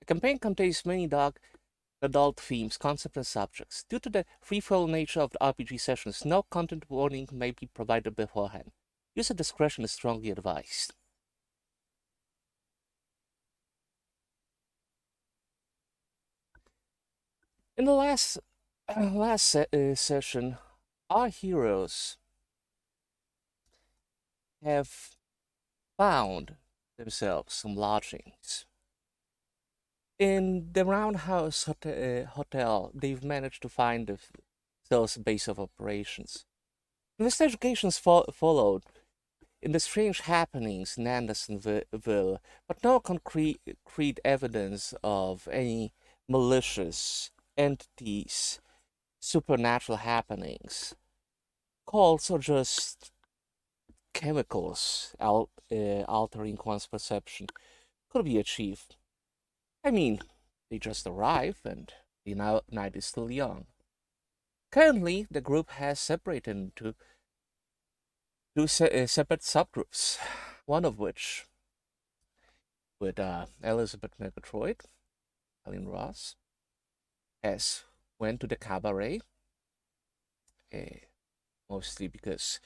The campaign contains many dark adult themes, concepts, and subjects. Due to the free-flow nature of the RPG sessions, no content warning may be provided beforehand. User discretion is strongly advised. In the last session, our heroes have found themselves some lodgings. In the Roundhouse Hotel, they've managed to find themselves a base of operations. Investigations followed in the strange happenings in Andersonville, but no concrete evidence of any malicious entities, supernatural happenings. Cults are just chemicals altering one's perception could be achieved. I mean, they just arrived and the night is still young. Currently, the group has separated into two separate subgroups, one of which with Elizabeth Megatroid, Helen Ross, has went to the cabaret, mostly because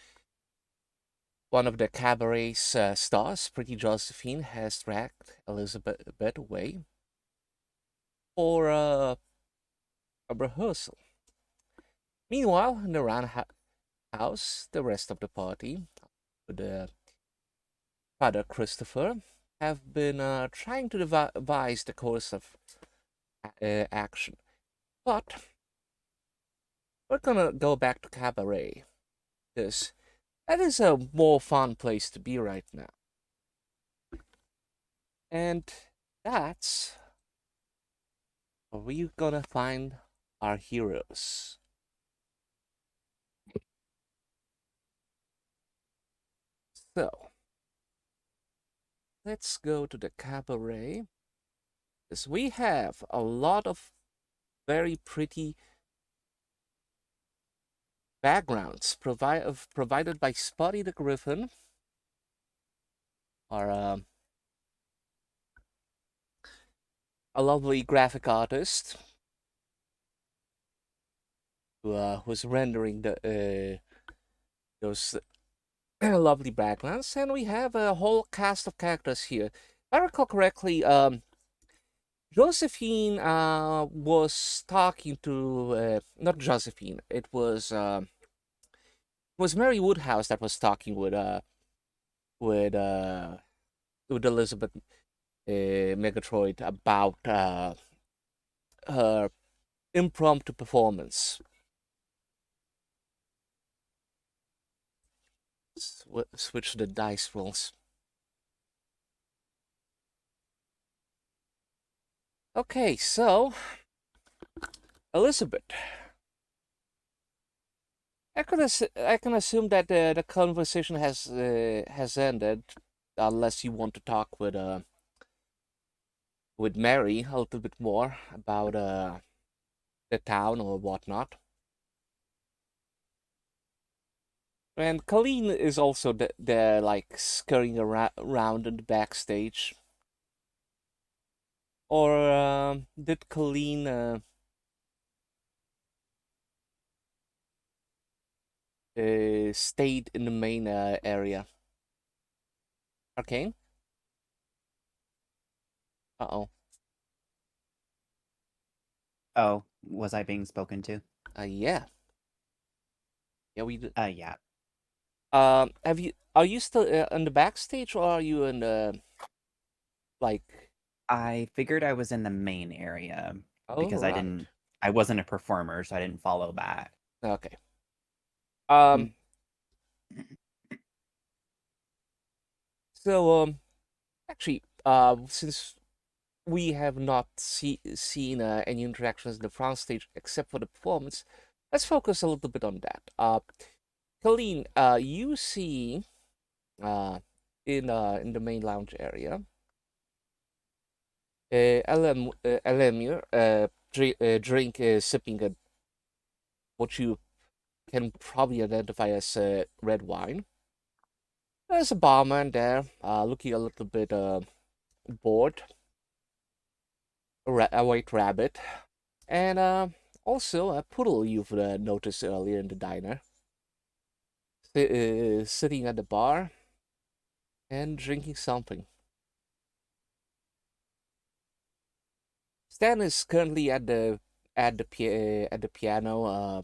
one of the cabaret's stars, Pretty Josephine, has dragged Elizabeth away for a rehearsal. Meanwhile, in the roundhouse, the rest of the party, with Father Christopher, have been trying to devise the course of action. But we're gonna go back to cabaret, because that is a more fun place to be right now. And that's where we're gonna find our heroes. So, let's go to the cabaret, because we have a lot of very pretty backgrounds provided by Spotty the Griffin, our a lovely graphic artist who's rendering those lovely backgrounds, and we have a whole cast of characters here. If I recall correctly, Josephine was talking to not Josephine. It was Mary Woodhouse that was talking with Elizabeth Megatroid about her impromptu performance. Switch the dice rolls. Okay, so Elizabeth, I can assume that the conversation has ended, unless you want to talk with Mary a little bit more about the town or whatnot. And Colleen is also there, like scurrying around in the backstage. Or did Colleen stayed in the main area? Arcane? Uh-oh. Oh, was I being spoken to? Yeah. Yeah, we did. Yeah. Are you still in the backstage, or are you in the, like... I figured I was in the main area Oh, because right. I wasn't a performer, so I didn't follow back. Okay. Hmm. Um, so, actually, since we have not seen any interactions in the front stage except for the performance, let's focus a little bit on that. Colleen, you see, uh, in the main lounge area, Elemir, drink, sipping what you can probably identify as red wine. There's a barman there, looking a little bit bored. a white rabbit, and also a poodle you've noticed earlier in the diner, sitting at the bar and drinking something. Stan is currently at the piano,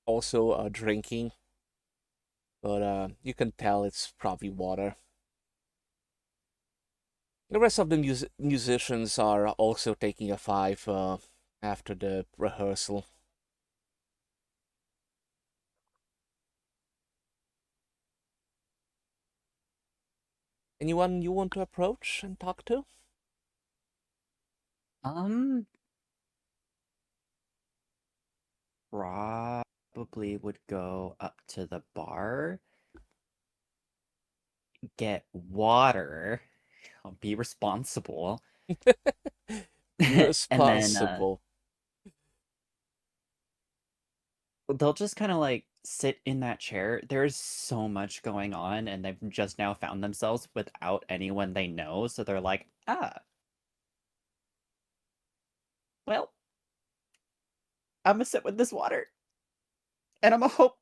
also drinking, but you can tell it's probably water. The rest of the musicians are also taking a five after the rehearsal. Anyone you want to approach and talk to? Um, Probably would go up to the bar, get water, be responsible, Be and then responsible. they'll just kind of like sit in that chair. There's so much going on, and they've just now found themselves without anyone they know. So they're like, well, I'm gonna sit with this water, and I'm a hope.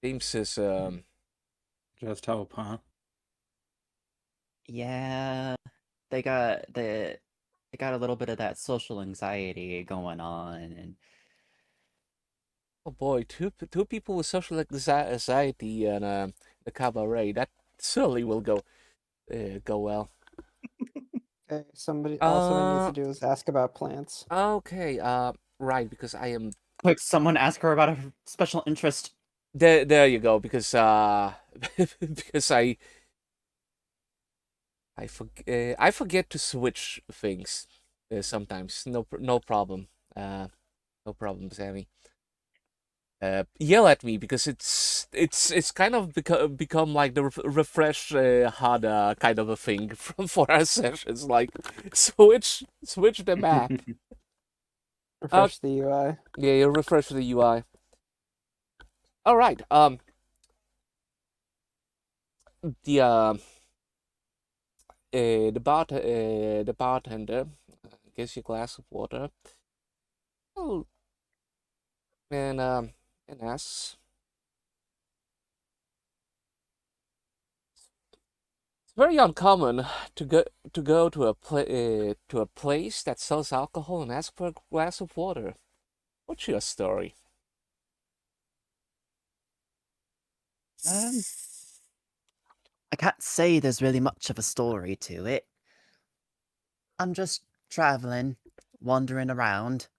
James is Just hope, huh? Yeah, they got a little bit of that social anxiety going on, and oh boy, two people with social anxiety and the cabaret. That certainly will go well. Okay, somebody also what I need Uh, to do is ask about plants. okay. Right, because I am quick, someone ask her about a special interest. there. There you go. Because because I forget to switch things sometimes. No problem. No problem, Sammy. Yell at me because it's kind of become like the refresh HUD kind of a thing for our sessions. Like switch the map. Refresh the UI. Yeah, you refresh the UI. All right. The the bartender gives you a glass of water. Oh, and asks, it's very uncommon to go to a place that sells alcohol and ask for a glass of water. What's your story? Um, I can't say there's really much of a story to it. I'm just traveling, wandering around.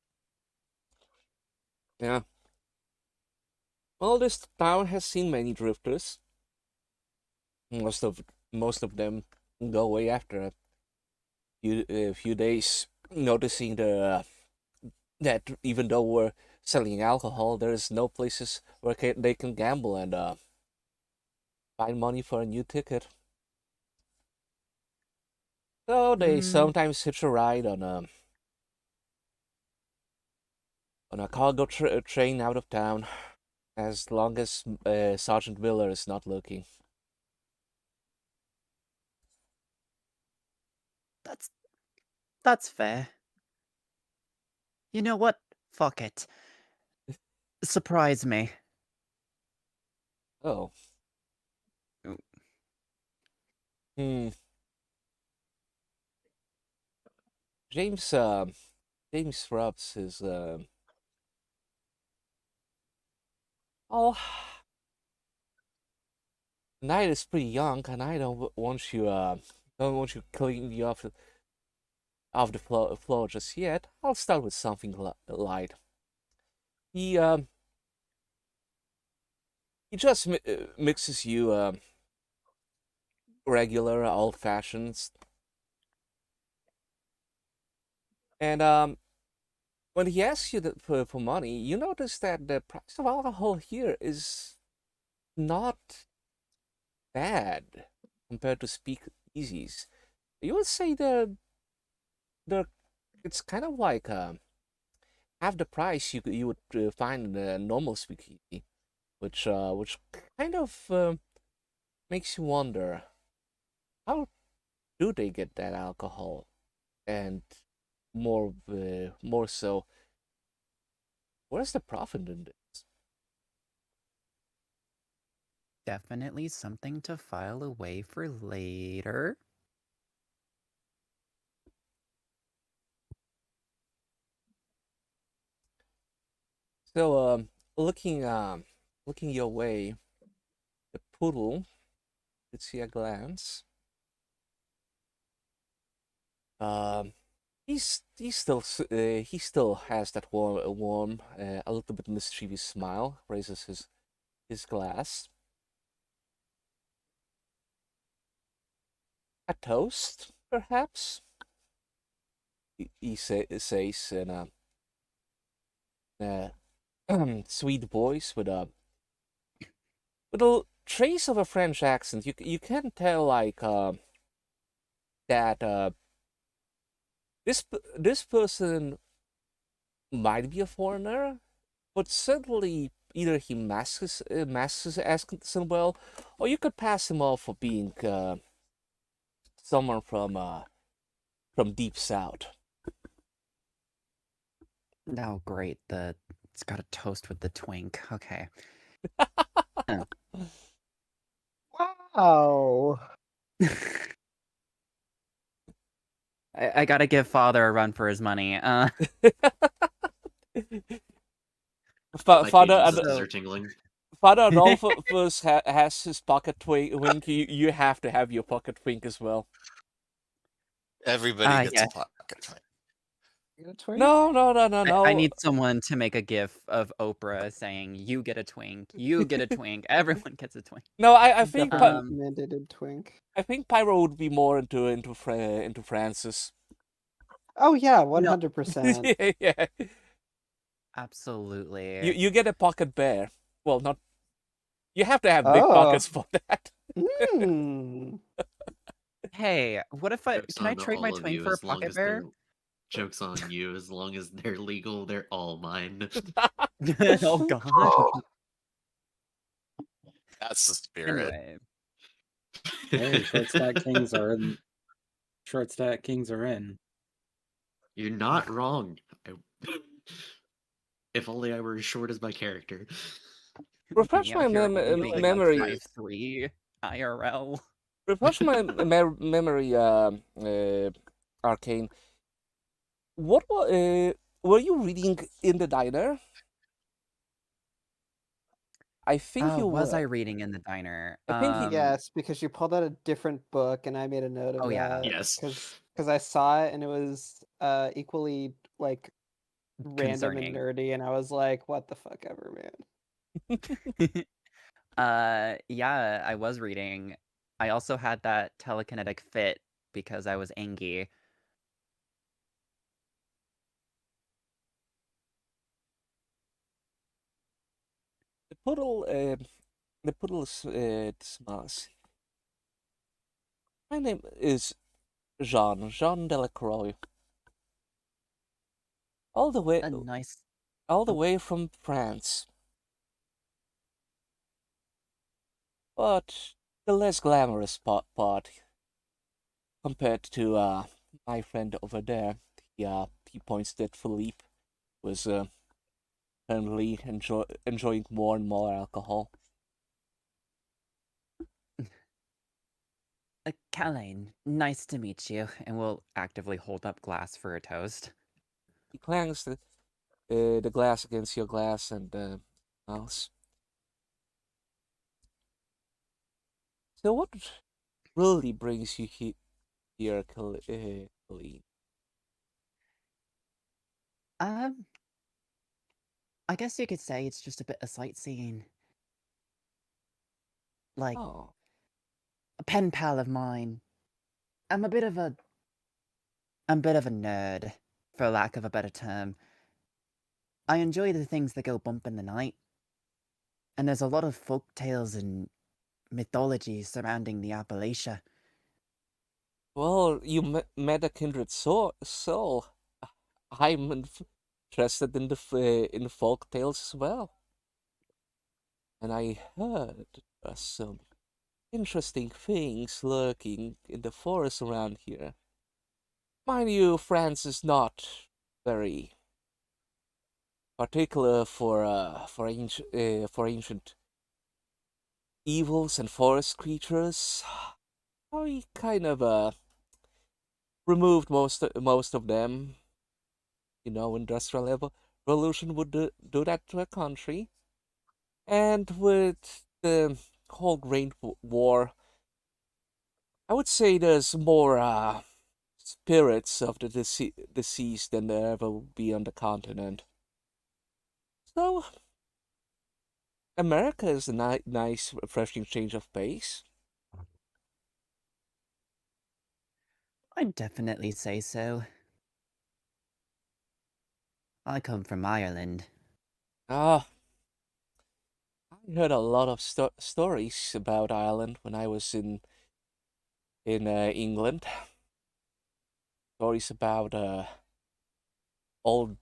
Yeah. Well, this town has seen many drifters. Most of most of them go away after a few days, noticing that even though we're selling alcohol, there's no places where they can gamble and find money for a new ticket. So they Hmm, sometimes hitch a ride on a cargo train out of town, as long as Sergeant Miller is not looking. that's that's fair. You know what? Fuck it. Surprise me. Oh, hmm. James James rubs his oh. Night is pretty young, and I don't want you killing you off the floor just yet. I'll start with something light. He um he just mixes you regular old fashions, and when he asks you for money, you notice that the price of alcohol here is not bad compared to speakeasies. You would say they're it's kind of like half the price you would find in a normal speakeasy. which kind of makes you wonder how do they get that alcohol, and more so, where's the profit in this? Definitely something to file away for later. So, looking your way, the poodle, you see a glance. Um, he still has that a little bit mischievous smile. Raises his glass. A toast, perhaps. Says in a sweet voice with a trace of a French accent. You can tell that this person might be a foreigner, but certainly either he masks his accent well, or you could pass him off for being someone from deep south. Oh, great. It's got a toast with the twink. Okay. Wow. I gotta give father a run for his money. My Father cage Ad- senses are tingling. Father Adolphus has his pocket wink. You have to have your pocket wink as well. Everybody gets yes. a pocket twink. You got a twink? No. I need someone to make a gif of Oprah saying, "You get a twink, you get a twink, everyone gets a twink." No, I think Definitely mandated twink. I think Pyro would be more into Francis. Oh yeah, No. 100%. Yeah. Absolutely. You get a pocket bear. Well, not. You have to have big Oh. pockets for that. Mm. Hey, what if Jokes can I on trade my all of twink you for a as long pocket as bear? they're jokes on you as long as they're legal. They're all mine. Oh god. That's the spirit. Anyway, Hey, short stack kings are in. Short stack kings are in. You're not wrong. If only I were as short as my character. Refresh me my out here only being like memory. 5'3" IRL. Refresh my memory. Arcane. What were you reading in the diner? I think you Was were. I reading in the diner? I think he- Yes, because you pulled out a different book and I made a note of Oh, yeah. that. Yes. Because I saw it and it was equally like random Concerning. and nerdy, and I was like, what the fuck ever, man. Yeah, I was reading. I also had that telekinetic fit because I was angry. The poodle smiles. My name is Jean Delacroix. All the way A nice. from France. But the less glamorous part compared to my friend over there. He points that Philippe was apparently enjoying more and more alcohol. Callain, nice to meet you, and we'll actively hold up glass for a toast. He clangs the glass against your glass and smiles. So what really brings you here, Colleen? I guess you could say it's just a bit of sightseeing. Like, Oh, a pen pal of mine. I'm a bit of a nerd, for lack of a better term. I enjoy the things that go bump in the night. And there's a lot of folk tales and mythology surrounding the Appalachia. well, you met a kindred soul. I'm interested in the folk tales as well. and I heard some interesting things lurking in the forest around here. Mind you, France is not very particular for ancient evils and forest creatures. I kind of removed most of them. Industrial revolution would do that to a country, and with the whole Grain War, I would say there's more spirits of the deceased than there ever will be on the continent. So America is a nice, refreshing change of pace. I'd definitely say so. I come from Ireland. Ah, I heard a lot of stories about Ireland when I was in England. Stories about old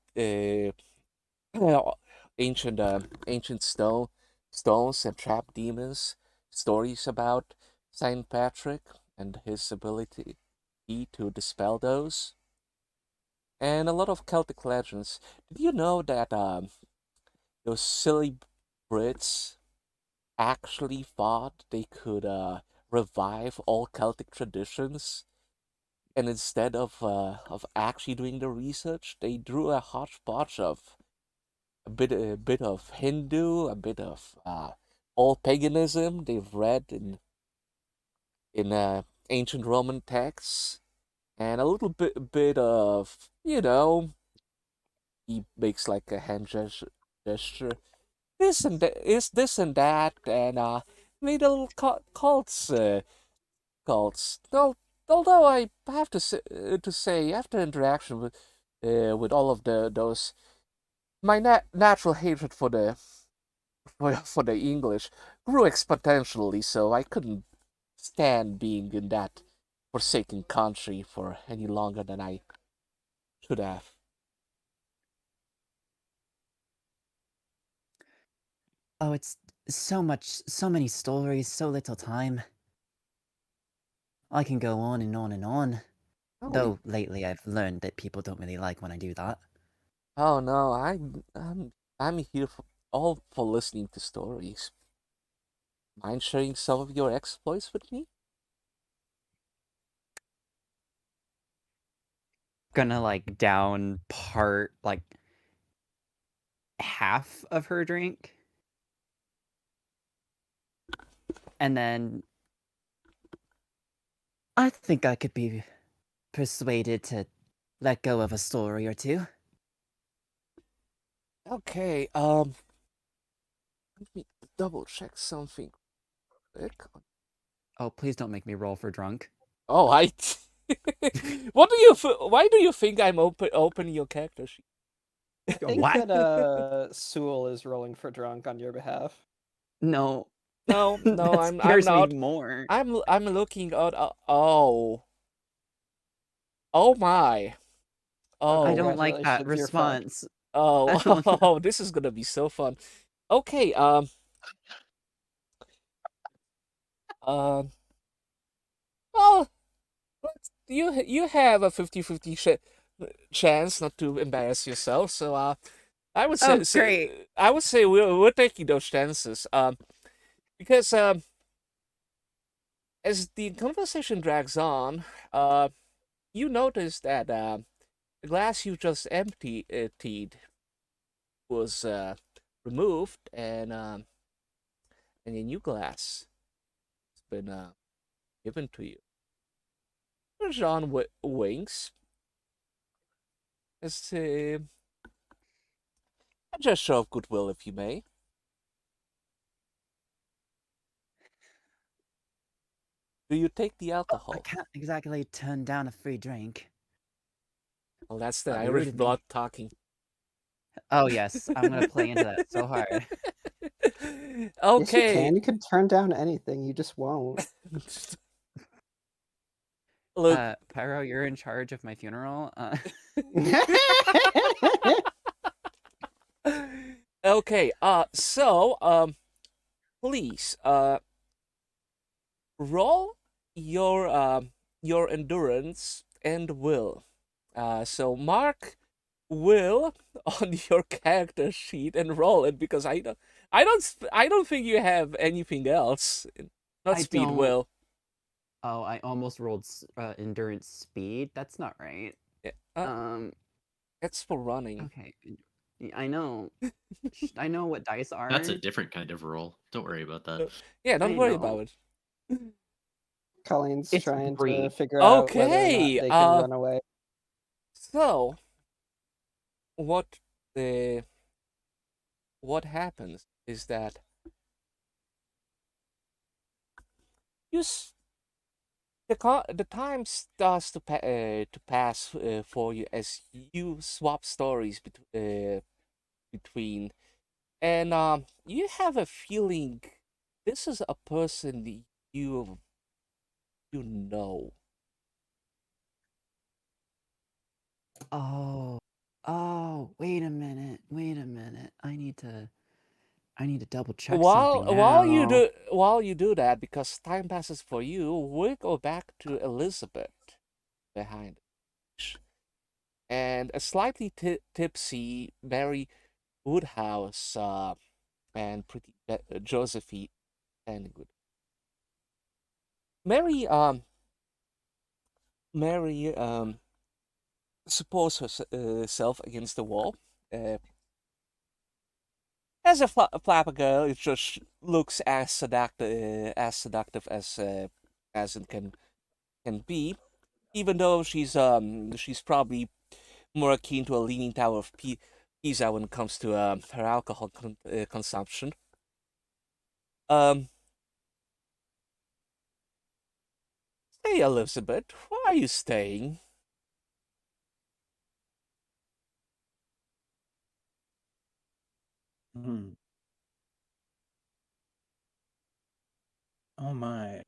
ancient stones and trap demons. Stories about Saint Patrick and his ability to dispel those, and a lot of Celtic legends. Did you know that those silly Brits actually thought they could revive all Celtic traditions, and instead of actually doing the research, they drew a hodgepodge of a bit of Hindu, a bit of old paganism they've read in ancient Roman texts, and a little bit of he makes like a hand gesture. This and that, and made a little cults. Although I have to say, after interaction with all of those, my natural hatred for the English grew exponentially. So I couldn't stand being in that forsaken country for any longer than I should have. Oh, it's so many stories, so little time. I can go on and on and on. Oh, Though lately I've learned that people don't really like when I do that. oh no, I'm here for listening to stories. Mind sharing some of your exploits with me? Gonna like down part like half of her drink. And then I think I could be persuaded to let go of a story or two. Okay, let me double check something quick. Oh, please don't make me roll for drunk. Oh, why do you think I'm opening your character sheet? I think What? that Sewell is rolling for drunk on your behalf. No. No, no, That I'm scares me not. more. I'm looking at oh my. I Oh, don't like that Congratulations, you're fucked. response. I oh, don't- oh, this is gonna be so fun. Okay, um, well, you have a 50-50 chance not to embarrass yourself, so I would Oh, great. I would say we're taking those chances. Because as the conversation drags on, you notice that the glass you just emptied was removed, and a new glass has been given to you. Jean winks as a gesture of goodwill, if you may. Do you take the I alcohol? can't exactly turn down a free drink. Well, that's the That'd be rude Irish of blood me. talking. Oh, yes. I'm gonna play into that so hard. Yes, you Okay. can. You can turn down anything. You just won't. Look. Pyro, you're in charge of my funeral. Okay. So please, roll your endurance and will. So mark will on your character sheet and roll it because I don't think you have anything else. Not I speed, don't. will. Oh, I almost rolled endurance speed. That's not right. Yeah, it's for running. Okay. I know. I know what dice are. That's a different kind of roll. Don't worry about that. Yeah, don't I worry know. about it. Colleen's It's trying to brief. figure out whether or not Okay, they can run away. So what the what happens is that you the time starts to pass for you as you swap stories between, and you have a feeling this is a person you know. Oh. Oh, wait a minute. Wait a minute. I need to double check something now. While you do that, because time passes for you, we go back to Elizabeth behind it. And a slightly tipsy Mary Woodhouse and pretty Josephine and good. Mary Mary supports herself against the wall. As a flapper girl, it just looks as seductive as it can be. Even though she's probably more akin to a leaning tower of Pisa when it comes to her alcohol consumption. Hey Elizabeth, why are you staying? Hmm. Oh my.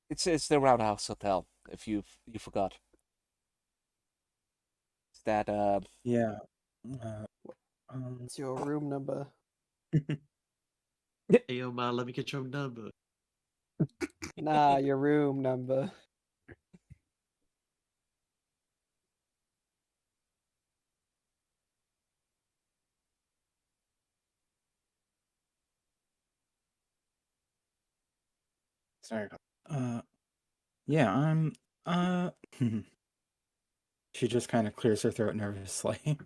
It's the Roundhouse Hotel. If you forgot, it's that Yeah. It's your room number. Hey, yo, ma, let me get your number. Nah, your room number. Sorry. Yeah, I'm. She just kind of clears her throat nervously.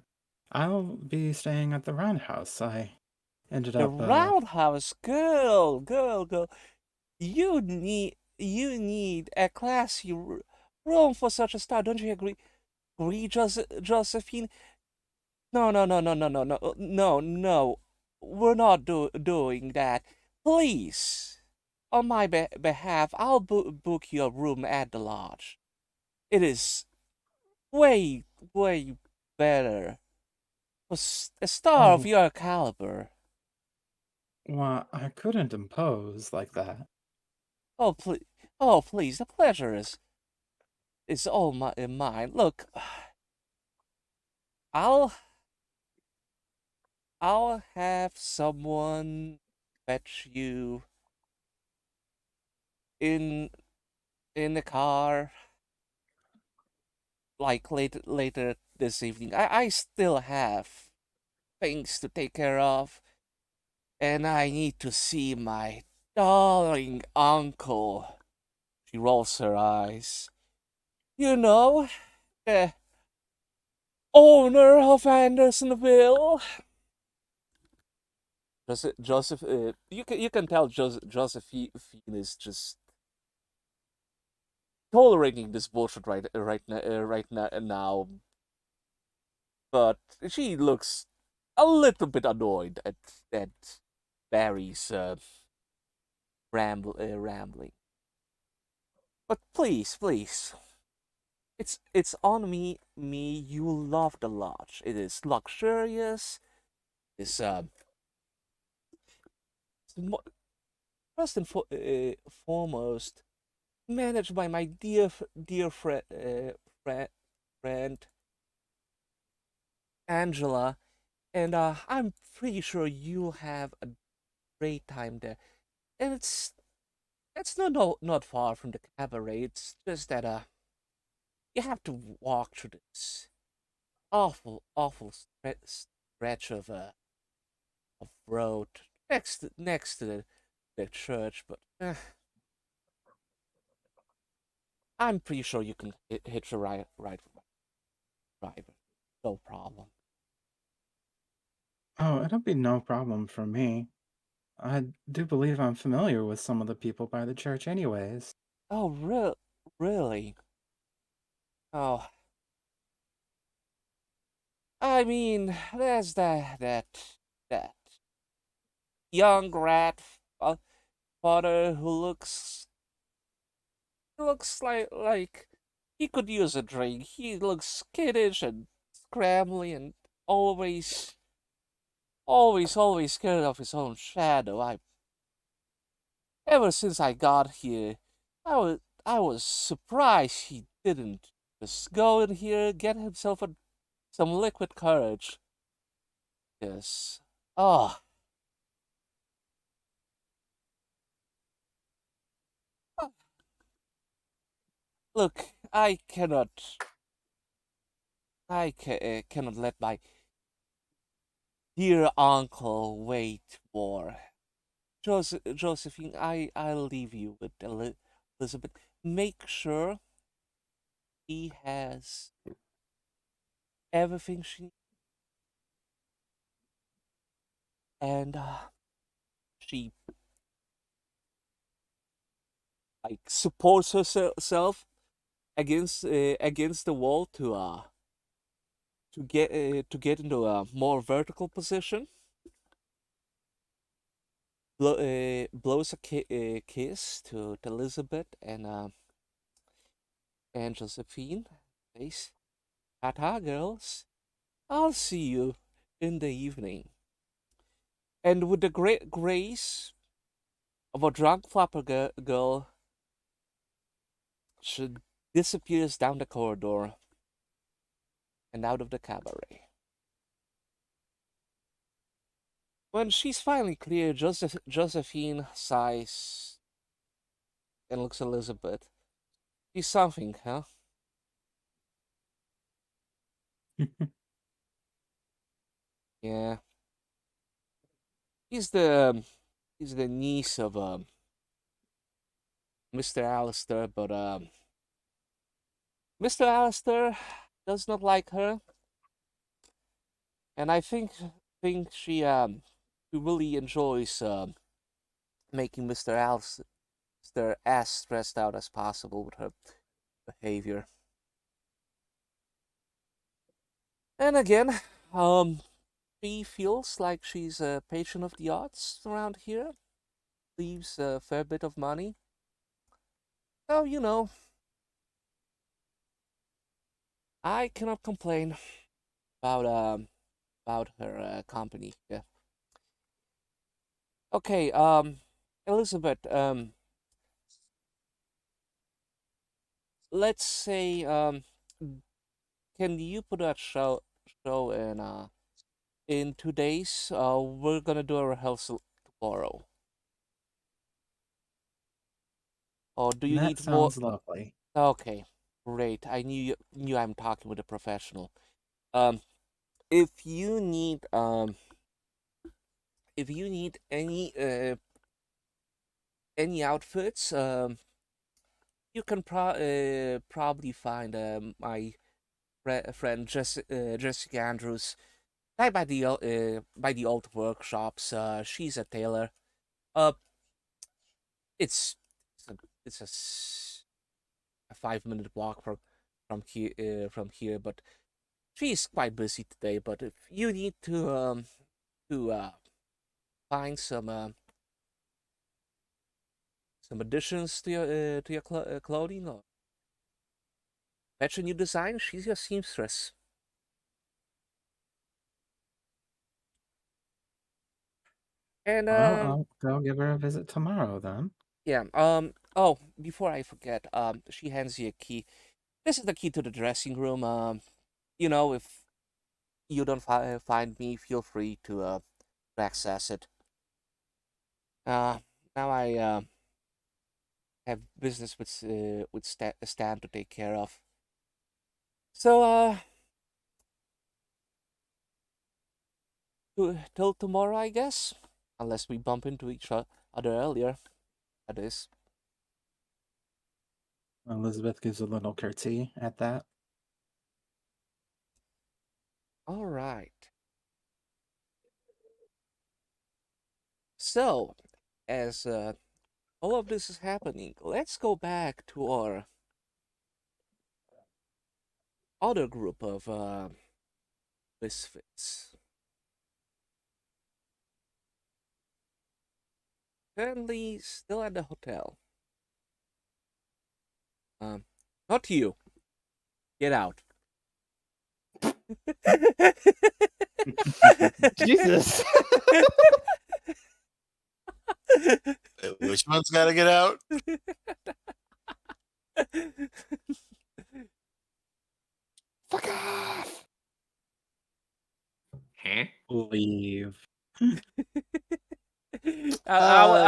I'll be staying at the Roundhouse. I ended the up. Roundhouse. Girl. You need a classy room for such a star. Don't you agree? Agree, Josephine? No. We're not doing that. Please, on my behalf, I'll book you a room at the lodge. It is way better for a star of Oh, your caliber. well, I couldn't impose like that. Oh please, the pleasure is all mine. Look, I'll I'll have someone fetch you in the car like later this evening. I still have things to take care of, and I need to see my darling uncle. She rolls her eyes. You know, the owner of Andersonville. Joseph, you can tell Josephine is just tolerating this bullshit right now, but she looks a little bit annoyed at Barry's rambling. But please, it's on me. You love the lodge. It is luxurious. It's first and foremost managed by my dear friend friend Angela, and I'm pretty sure you'll have a great time there. And it's not far from the cabaret. It's just that you have to walk through this awful stretch of road next to the church, but I'm pretty sure you can hitch a ride for my driver. No problem. Oh, it'll be no problem for me. I do believe I'm familiar with some of the people by the church, anyways. Oh, really? Oh, I mean, there's that young rat father who looks like he could use a drink. He looks skittish and scrambly and always scared of his own shadow. Ever since I got here, I was surprised he didn't just go in here, get himself some liquid courage. Yes. Oh, look, cannot let my dear uncle wait more. Josephine, I'll leave you with Elizabeth. Make sure he has everything she needs, and she like supports herself against the wall to get into a more vertical position. Blows a kiss to Elizabeth and Josephine. Says, "Ta-ta, girls. I'll see you in the evening." And with the great grace of a drunk flapper girl, she disappears down the corridor and out of the cabaret. When she's finally clear, Josephine sighs and looks at Elizabeth. "She's something, huh?" "Yeah. He's the he's the niece of Mr. Alistair, but Mr. Alistair does not like her, and I think she really enjoys making Mr. Alistair as stressed out as possible with her behavior. And again, she feels like she's a patron of the arts around here, leaves a fair bit of money. So, I cannot complain about her company. Yeah. Okay, Elizabeth, let's say can you put that show in 2 days? We're gonna do a rehearsal tomorrow. Or do you That need more? sounds lovely. Okay, great. I knew I'm talking with a professional. Um, if you need any outfits, you can probably find my friend Jessica Andrews by the old workshops. She's a tailor. Uh, it's it's a 5 minute walk from here, but she's quite busy today. But if you need to find some additions to your clothing or fetch a new design, she's your seamstress. And Well, I'll go give her a visit tomorrow then. yeah. Oh, before I forget, she hands you a key. This is the key to the dressing room. If you don't find me, feel free to access it. Now I have business with Stan to take care of. So till tomorrow, I guess, unless we bump into each other earlier. That is. Elizabeth gives a little curtsy at that. All right. So, as all of this is happening, let's go back to our other group of misfits. Currently still at the hotel. Not you. Get out. Jesus. Which one's got to get out? Fuck off. Huh? Leave. How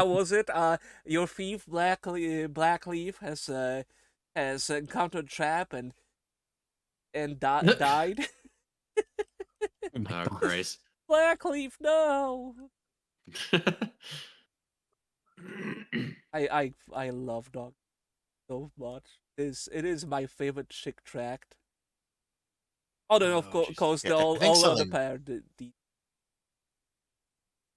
was it? Your thief Blackleaf has encountered trap and died. Oh Christ. Blackleaf, no. I love Dog so much. It is my favorite chick tract. Although of Oh, jeez. course Yeah, I all think other something pair the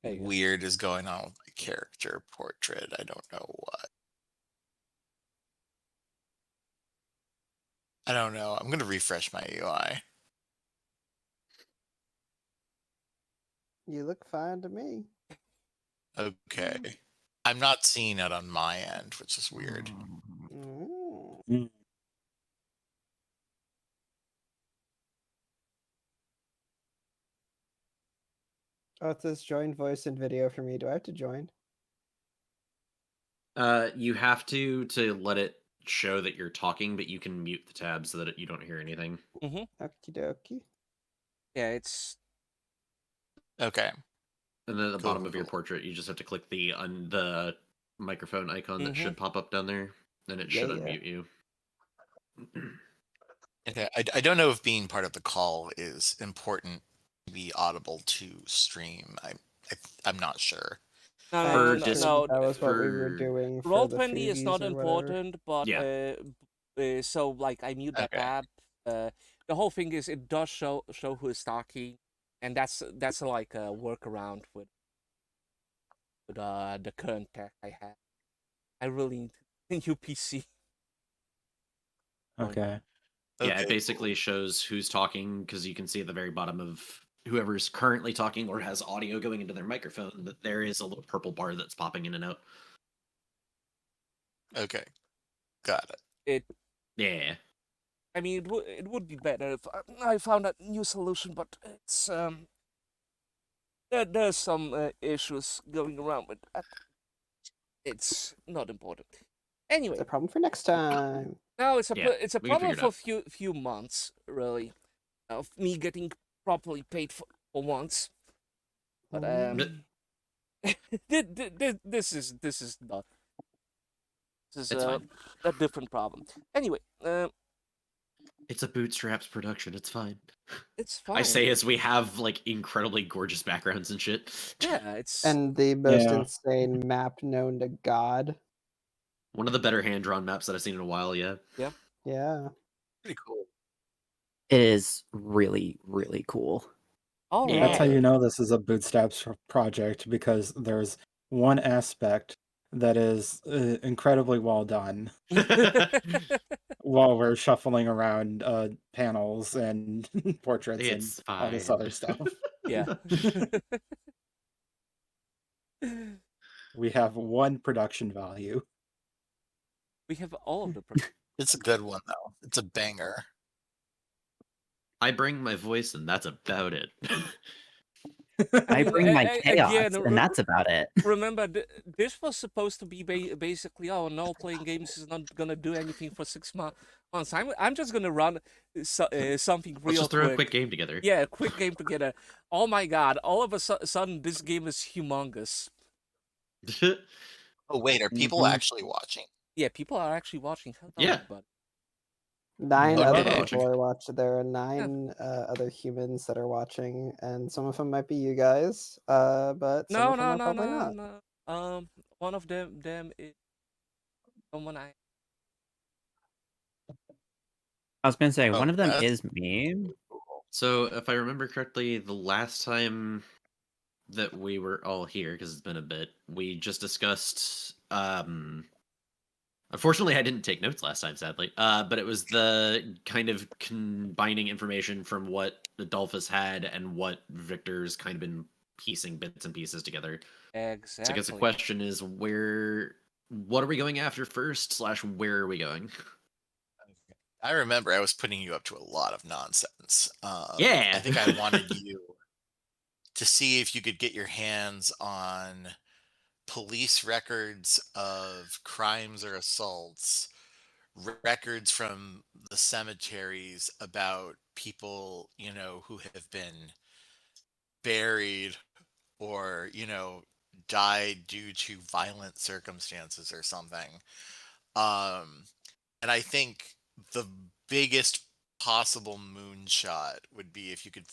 there you go. weird is going on with my character portrait. I don't know what. I don't know. I'm going to refresh my UI. You look fine to me. Okay. I'm not seeing it on my end, which is weird. Mm. Mm. Oh, it says join voice and video for me. Do I have to join? You have to let it show that you're talking, but you can mute the tab so that you don't hear anything. Okie dokie. Yeah, it's Okay. And then at the Cool, bottom of your cool. portrait, you just have to click the microphone icon that Mhm. should pop up down there, and it should Yeah. unmute you. Okay. I don't know if being part of the call is important to be audible to stream. I'm not sure. no For no dis- no. That was what we were for- doing for Roll the 20 is not freebies or whatever. important, but Yeah. so like I mute that Okay. tab. The whole thing is it does show who is talking, and that's like a workaround with the current tech I have. I really need a new PC. Okay. Yeah, Okay, it basically shows who's talking because you can see at the very bottom of whoever's currently talking or has audio going into their microphone that there is a little purple bar that's popping in and out. Okay. Got it. Yeah. I mean, it would be better if I found a new solution, but it's there's some issues going around with that. It's not important. Anyway, It's a problem for next time. no, it's a Yeah, it's a we can problem figure for it few months really, of me getting properly paid for once. But this is not. This is It's fine. a different problem. Anyway, It's a Bootstraps production. It's fine. it's fine. I say as we have like incredibly gorgeous backgrounds and shit. Yeah, it's And the most Yeah. insane map known to God. One of the better hand-drawn maps that I've seen in a while, yeah. Yeah. Pretty cool. It is really, really cool. all Yeah. That's how right. you know this is a bootstraps project, because there's one aspect that is incredibly well done while we're shuffling around panels and portraits It's and all this fine. other stuff. Yeah. We have one production value. We have all of the. It's a good one, though. It's a banger. I bring my voice, and that's about it. I mean, bring my chaos, again, and that's about it. remember, this was supposed to be basically, oh no, playing games is not gonna do anything for 6 months. I'm just gonna run something Let's real just throw a quick. quick game together. Yeah, a quick game together. Oh my god! All of a sudden, this game is humongous. Oh wait, are people Mhm. actually watching? Yeah, people are actually watching. How Yeah. dumb, but 9 Yeah, other okay. people are watching. There are 9 other humans that are watching, and some of them might be you guys, but some no, of them no, are no, probably no, not. no. One of them is someone I. I was gonna say Oh, one of them that's is me. cool. So, if I remember correctly, the last time that we were all here, because it's been a bit, we just discussed. Unfortunately, I didn't take notes last time, sadly. But it was the kind of combining information from what Adolphus had and what Victor's kind of been piecing bits and pieces together. So I guess the Exactly. question is what are we going after first, / where are we going? I remember I was putting you up to a lot of nonsense. Yeah. I think I wanted you to see if you could get your hands on police records of crimes or assaults, records from the cemeteries about people, who have been buried or, died due to violent circumstances or something. And I think the biggest possible moonshot would be if you could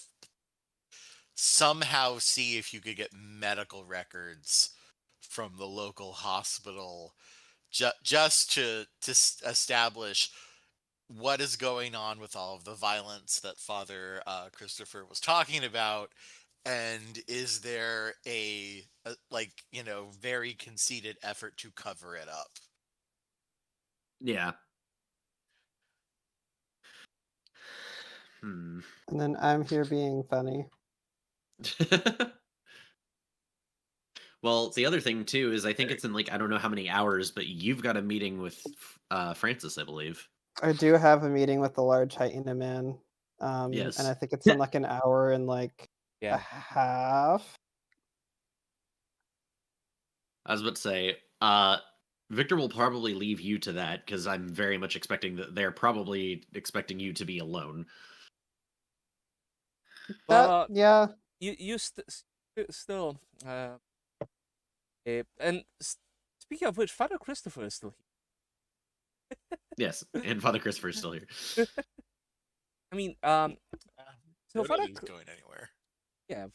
somehow see if you could get medical records from the local hospital just to establish what is going on with all of the violence that Father Christopher was talking about, and is there a very conceited effort to cover it up? Yeah. Hmm. And then I'm here being funny. Well, the other thing too is I think it's in I don't know how many hours, but you've got a meeting with Francis, I believe. I do have a meeting with the large hyena man, and Yes. I think it's in like an hour and like a Yeah. half. I was about to say, Victor will probably leave you to that because I'm very much expecting that they're probably expecting you to be alone. But Yeah. you still and speaking of which, Father Christopher is still here. Yes, and Father Christopher is still here. I mean, I so don't Father, think he's going anywhere. yeah,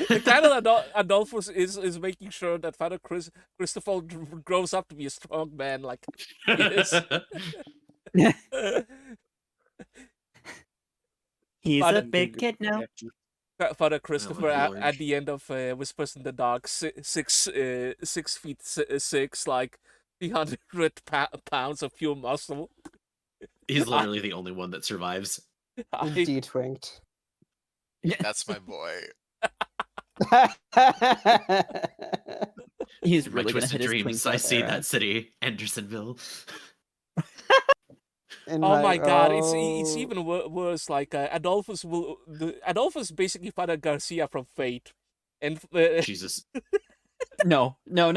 the kind of Adolphus is making sure that Father Christopher grows up to be a strong man like he is. He's Father- a big kid now. Father Christopher Lord. at the end of Whispers in the Dark, 6'6", like 300 pounds of pure muscle. He's literally the only one that survives. De-twinked. That's my boy. He's My really gonna twisted hit his dreams, twink I out see there. that city, Andersonville. Oh my god, it's even worse. Like Adolphus Adolphus basically Father Garcia from Fate, and Jesus. No. I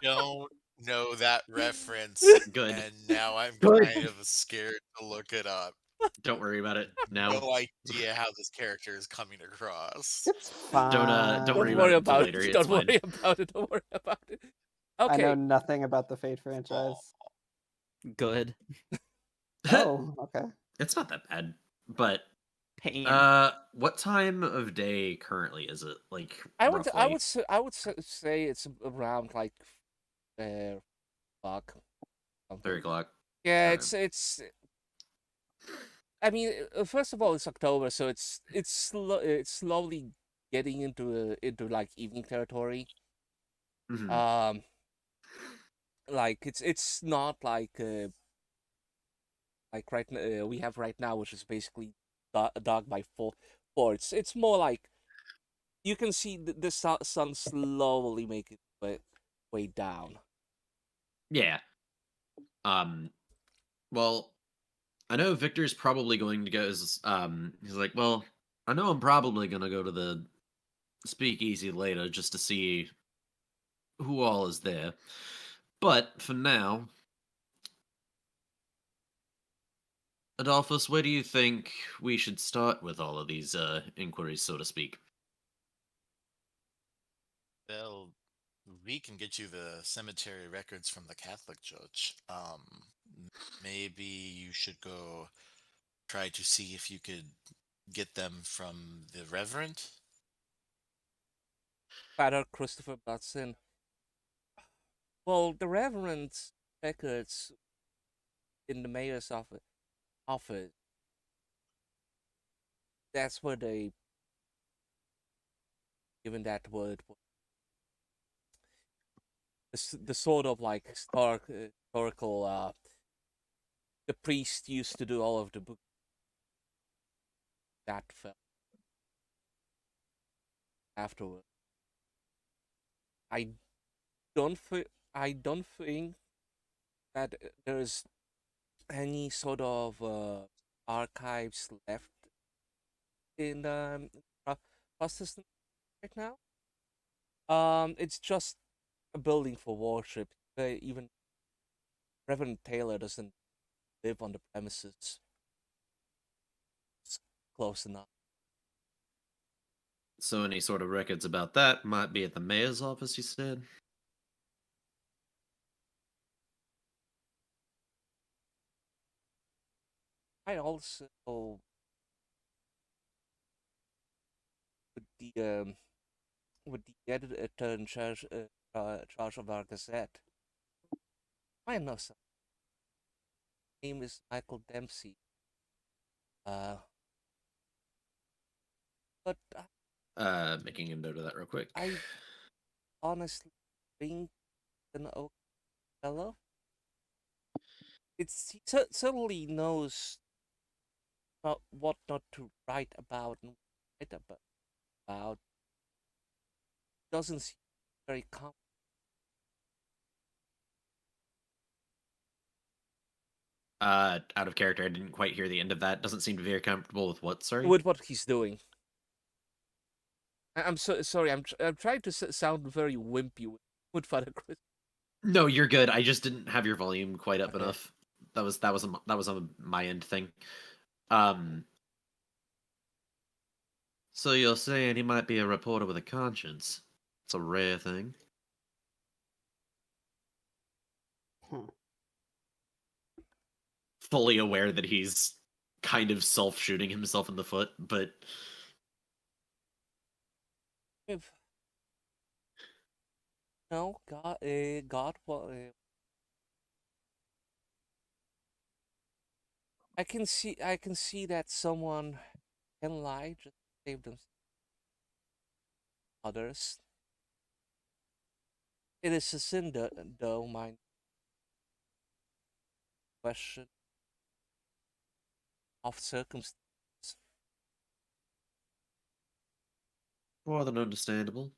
don't know that reference, Good. and now I'm Good. kind of scared to look it up. Don't worry about it. No. No idea how this character is coming across. It's fine. Don't worry don't worry about about it. it. It's Don't fine. worry about it. Don't worry about it. I know Okay. nothing about the Fate franchise. Good. Oh, okay. It's not that bad. But Pain. what time of day currently is it? Like I roughly? would say it's around like o'clock. 3 o'clock. Yeah, Okay. it's. I mean, first of all, it's October, so it's slowly getting into like evening territory. Mhm. Like it's not like right we have right now, which is basically dark by four. It's more like you can see the sun slowly make its way down. Yeah. Well, I know Victor's probably going to go. He's like, well, I know I'm probably gonna go to the speakeasy later just to see who all is there. But for now, Adolphus, where do you think we should start with all of these inquiries, so to speak? Well, we can get you the cemetery records from the Catholic Church. Maybe you should go try to see if you could get them from the Reverend. Father Christopher Batson. Well, the Reverend's records in the mayor's office. That's where they given that word. The sort of like historical. The priest used to do all of the book that fell afterward. I I don't think that there's any sort of archives left in Protestant right now. It's just a building for worship. Even Reverend Taylor doesn't live on the premises. It's close enough. So any sort of records about that might be at the mayor's office, you said? I also with the editor in charge of our Gazette. I know some. Name is Michael Dempsey. But Making a note of that real quick. I honestly think an okay fellow. He certainly knows what not to write about and write about. Doesn't seem very calm Out of character, I didn't quite hear the end of that. Doesn't seem to be very comfortable with what, sorry? with what he's doing. I'm so sorry. I'm trying to sound very wimpy with Father Chris. No, you're good. I just didn't have your volume quite up Okay. enough. That was a my end thing. So you're saying he might be a reporter with a conscience? It's a rare thing. Hmm. Fully aware that he's kind of self-shooting himself in the foot, but If no, God, what? I can see that someone can lie just to save them others. It is a sin, though. My question of circumstance. more than understandable.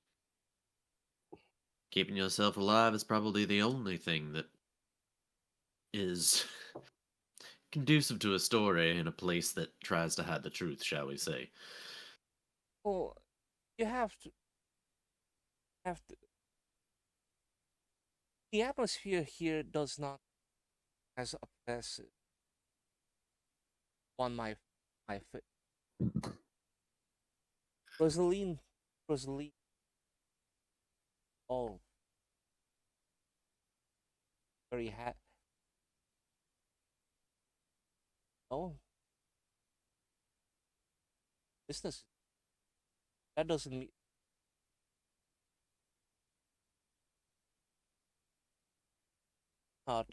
Keeping yourself alive is probably the only thing that is conducive to a story in a place that tries to hide the truth, shall we say. Well, you have to. The atmosphere here does not as oppressive on my foot. Rosaline, oh, very oh, business. That doesn't mean not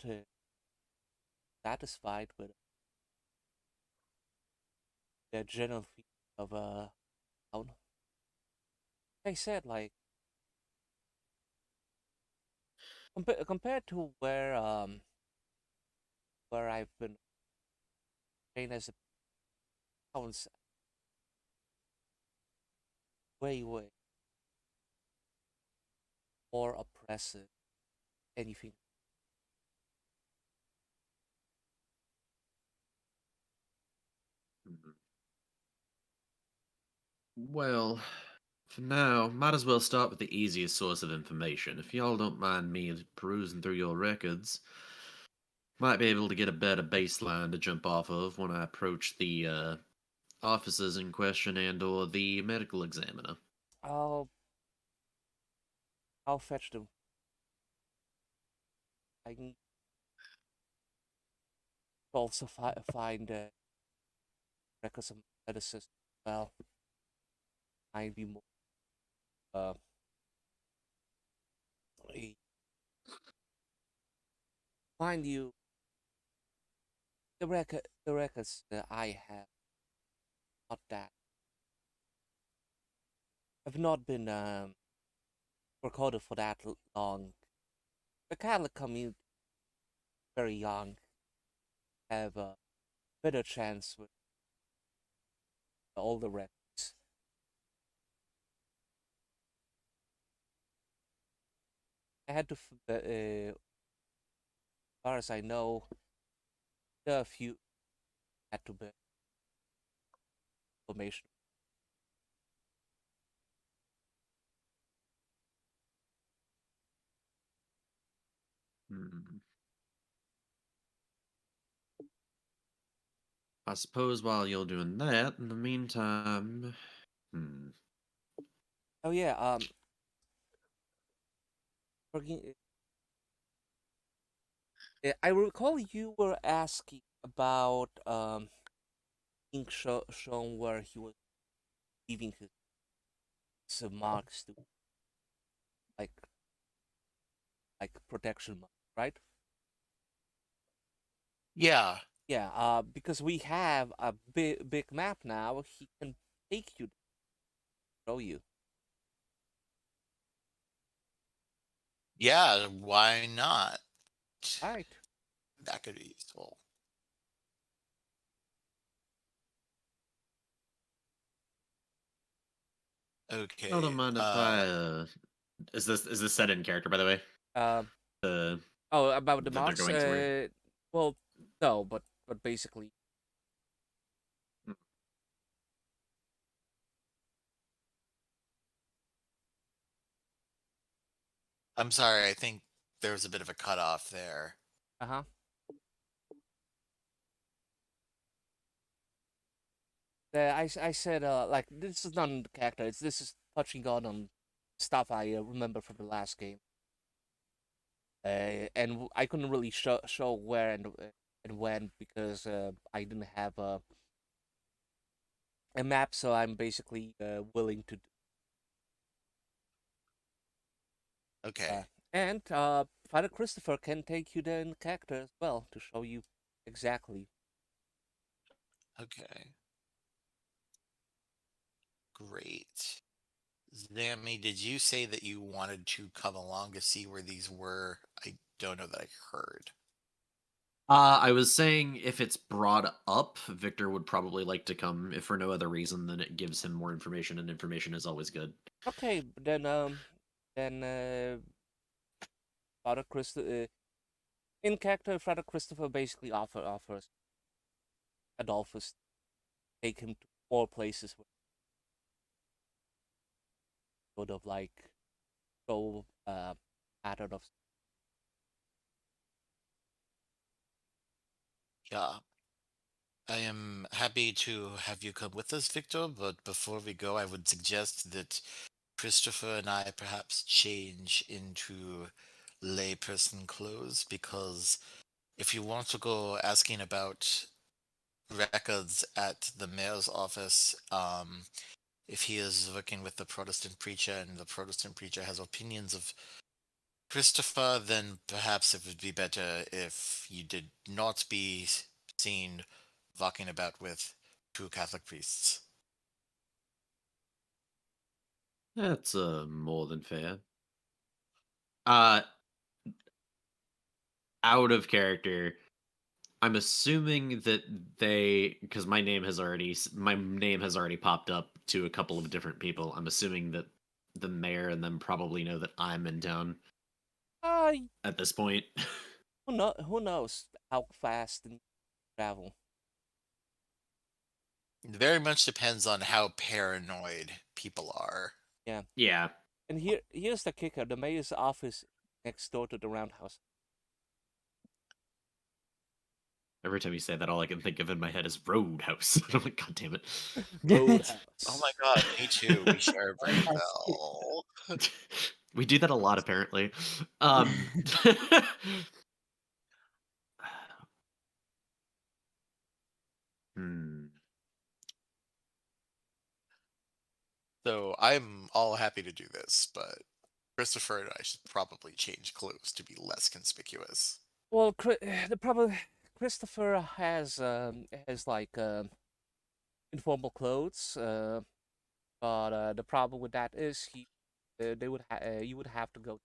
satisfied with their general feeling of town. Like I said, like compared to where I've been trained as a sounds way more oppressive. Anything. Mhm. Well, for now, might as well start with the easiest source of information. If y'all don't mind me perusing through your records, might be able to get a better baseline to jump off of when I approach the officers in question and/or the medical examiner. I'll fetch them. I can also find records of medicine. Well, might be more uh find you the records that I have. Not that have not been recorded for that long. The Catholic community, very young, have a better chance with the older records. I had to, as far as I know, there are a few had to be information. Hmm. I suppose while you're doing that, in the meantime, Oh yeah, forgi- I recall you were asking about being shown where he was leaving his marks to, like protection marks, right? Yeah. Yeah, because we have a big map now, he can take you, show you. Yeah, why not? Right. That could be useful. Okay. I don't mind if I. Is this set in character, by the way? Um. The Oh, about the that they're marks. going to where? Well, no, but basically, I'm sorry, I think there was a bit of a cutoff there. uh-huh. I said like this is not in the character. This is touching on stuff I remember from the last game. And I couldn't really show where and when because I didn't have a map, so I'm basically willing to. Okay. And Father Christopher can take you there in character as well to show you exactly. Okay. Great. Zammy, did you say that you wanted to come along to see where these were? I don't know that I heard. I was saying if it's brought up, Victor would probably like to come, if for no other reason than it gives him more information, and information is always good. Okay, then Father Christopher in character, Father Christopher basically offers Adolphus take him to more places where sort of like go pattern of. Yeah. I am happy to have you come with us, Victor, but before we go, I would suggest that Christopher and I perhaps change into layperson clothes because if you want to go asking about records at the mayor's office, if he is working with the Protestant preacher and the Protestant preacher has opinions of Christopher, then perhaps it would be better if you did not be seen walking about with two Catholic priests. That's more than fair. Uh, out of character, I'm assuming that because my name has already popped up to a couple of different people. I'm assuming that the mayor and them probably know that I'm in town Uh, at this point. who knows how fast and travel. It very much depends on how paranoid people are. Yeah. And here's the kicker: the mayor's office next door to the roundhouse. Every time you say that, all I can think of in my head is Roadhouse. I'm like, God damn it. Roadhouse. Oh my god, me too. We share a brain Roadhouse. cell. We do that a lot, apparently. Hmm. So I'm all happy to do this, but Christopher and I should probably change clothes to be less conspicuous. Well, the problem Christopher has like informal clothes, but the problem with that is you would have to go.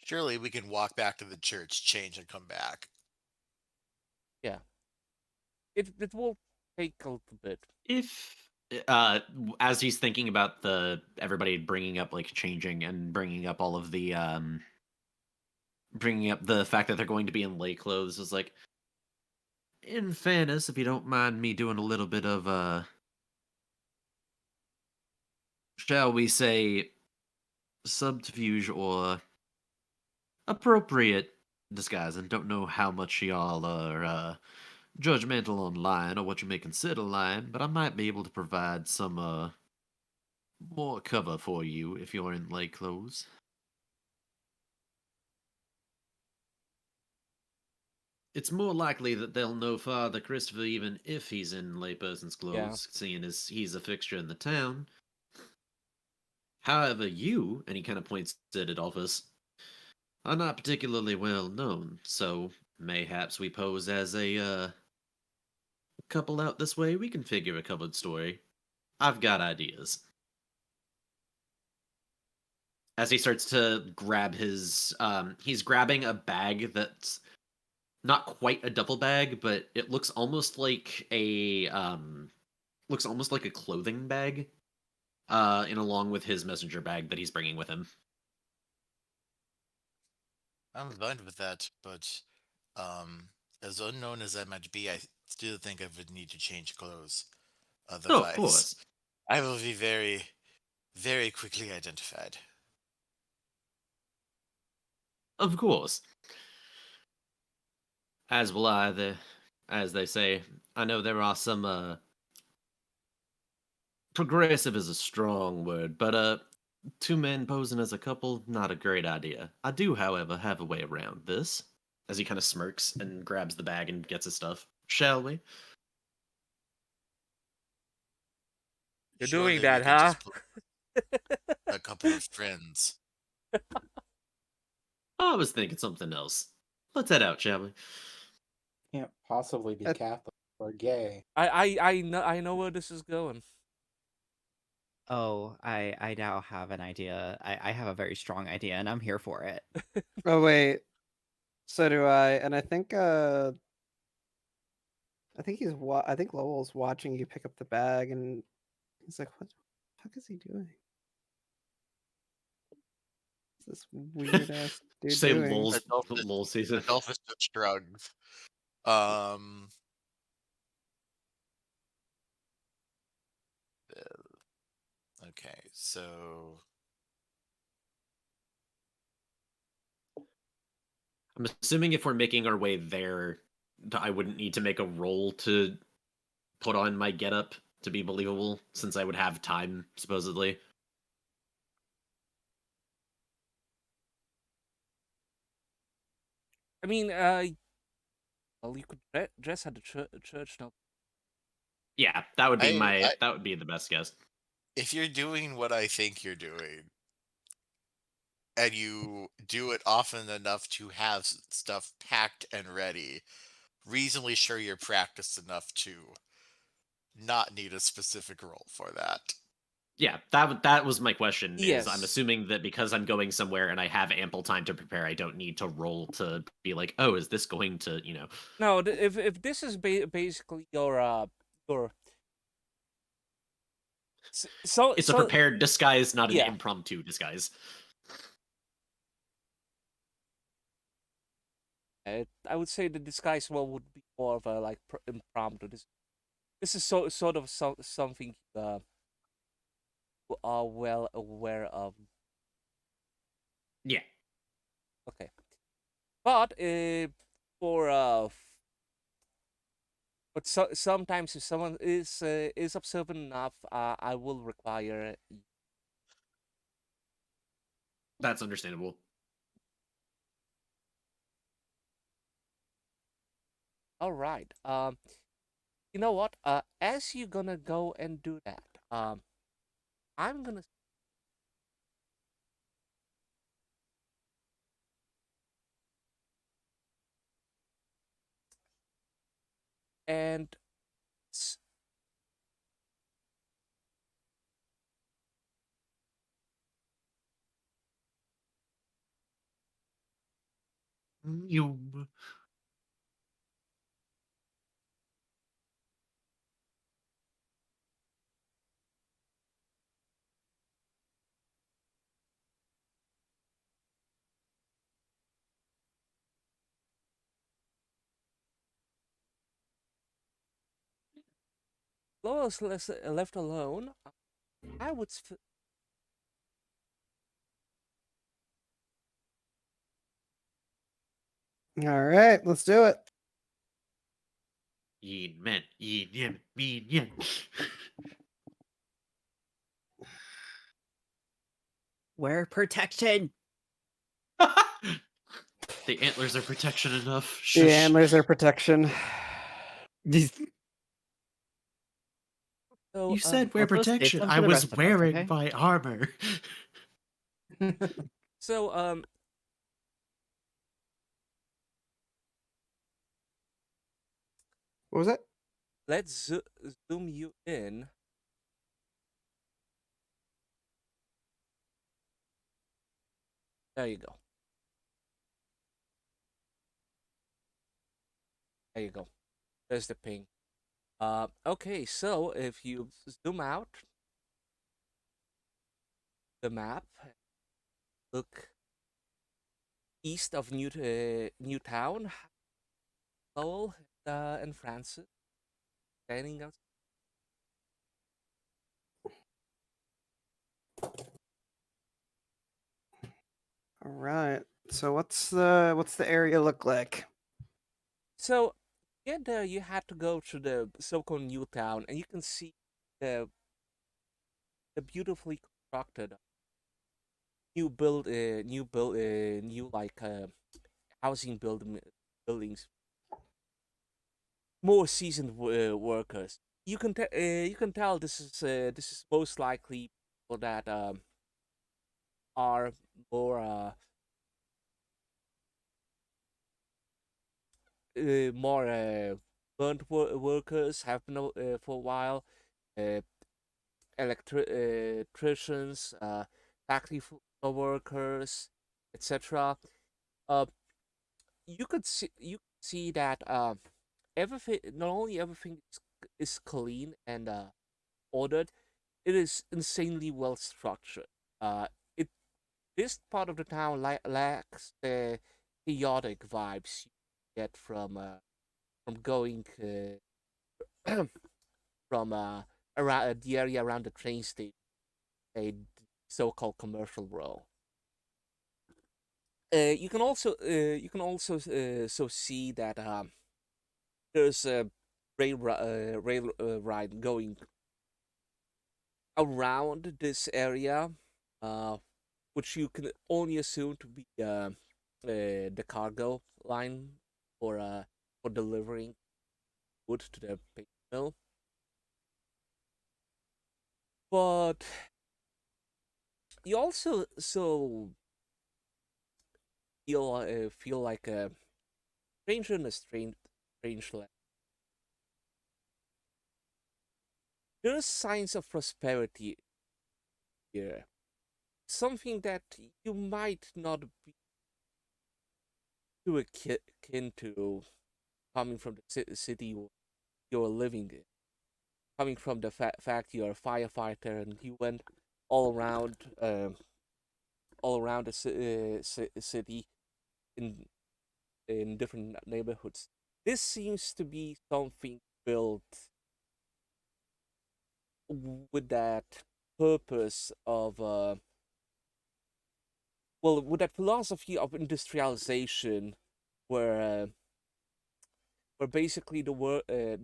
Surely we can walk back to the church, change, and come back. Yeah, it will take a little bit. If as he's thinking about everybody bringing up like changing and bringing up all of the bringing up the fact that they're going to be in lay clothes, is like, in fairness, if you don't mind me doing a little bit of shall we say, subterfuge or appropriate disguise, and don't know how much y'all are judgmental online or what you may consider lying, but I might be able to provide some more cover for you if you're in lay clothes. It's more likely that they'll know Father Christopher even if he's in layperson's clothes, seeing as he's a fixture in the town. However, you, and he kind of points at Adolphus, are not particularly well known, so mayhaps we pose as a couple out this way. We can figure a covered story. I've got ideas. As he starts to grab he's grabbing a bag that's not quite a duffel bag, but it looks almost like a clothing bag, and along with his messenger bag that he's bringing with him. I'm fine with that, but as unknown as I might be, I still think I would need to change clothes. Oh, Otherwise, of course. I will be very, very quickly identified. Of course. As will I, as they say. I know there are some, progressive is a strong word, but, two men posing as a couple, not a great idea. I do, however, have a way around this. As he kind of smirks and grabs the bag and gets his stuff. Shall we? You're Surely doing we that, could huh? just put a couple of friends. I was thinking something else. Let's head out, shall we? Can't possibly be Uh, Catholic or gay. I know where this is going. Oh, I now have an idea. I have a very strong idea, and I'm here for it. Oh wait, so do I, and I think I think Lowell's watching you pick up the bag, and he's like, "What the fuck is he doing? What's this weird ass dude Say doing?" lol season. Adolphus just shrugged. Um, okay, so I'm assuming if we're making our way there, I wouldn't need to make a roll to put on my getup to be believable, since I would have time, supposedly. I mean, well, you could dress at the church now. Yeah, that would be I that would be the best guess. if you're doing what I think you're doing, and you do it often enough to have stuff packed and ready, reasonably sure you're practiced enough to not need a specific role for that. Yeah, that was my question. Is I'm Yes. assuming that because I'm going somewhere and I have ample time to prepare, I don't need to roll to be like, oh, is this going to, No, if this is basically your So It's a prepared disguise, not an yeah. impromptu disguise. I would say the disguise one would be more of a like impromptu. This is sort of something you are well aware of. Yeah. Okay, but for but sometimes if someone is observant enough, I will require. That's understandable. All right. You know what? As you're gonna go and do that, I'm gonna and s- You. Lois left alone. I would. All right, let's do it. Yin men, yin yin, yin yin. Wear protection. The antlers are protection enough. The Shush. antlers are protection. So, You said wear Let's go save protection. some I for the was rest of us, wearing okay? my armor. so What was it? let's zoom you in. There you go. There you go. There's the ping. Okay, so if you zoom out the map, look east of Newtown, Lowell, and Francis, standing out. All right. So what's the area look like? So, get there, you had to go to the so-called Newtown, and you can see the beautifully constructed new like housing buildings, more seasoned workers. You can tell this is most likely people that are more burnt workers, have been for a while, uh, electricians, factory workers, etc. Uh, you could see that everything, not only everything is clean and ordered, it is insanely well structured. It This part of the town lacks the chaotic vibes you get from going from around the area around the train station, a so-called commercial row. You can also so see that there's a rail ride going around this area, uh, which you can only assume to be the cargo line for delivering wood to the paper mill. But you also feel like a stranger in a strange land. There's signs of prosperity here, something that you might not be too akin to coming from the city you're living in. coming from the fact you're a firefighter and you went all around, the city in different neighborhoods. This seems to be something built with that purpose of with that philosophy of industrialization, where basically the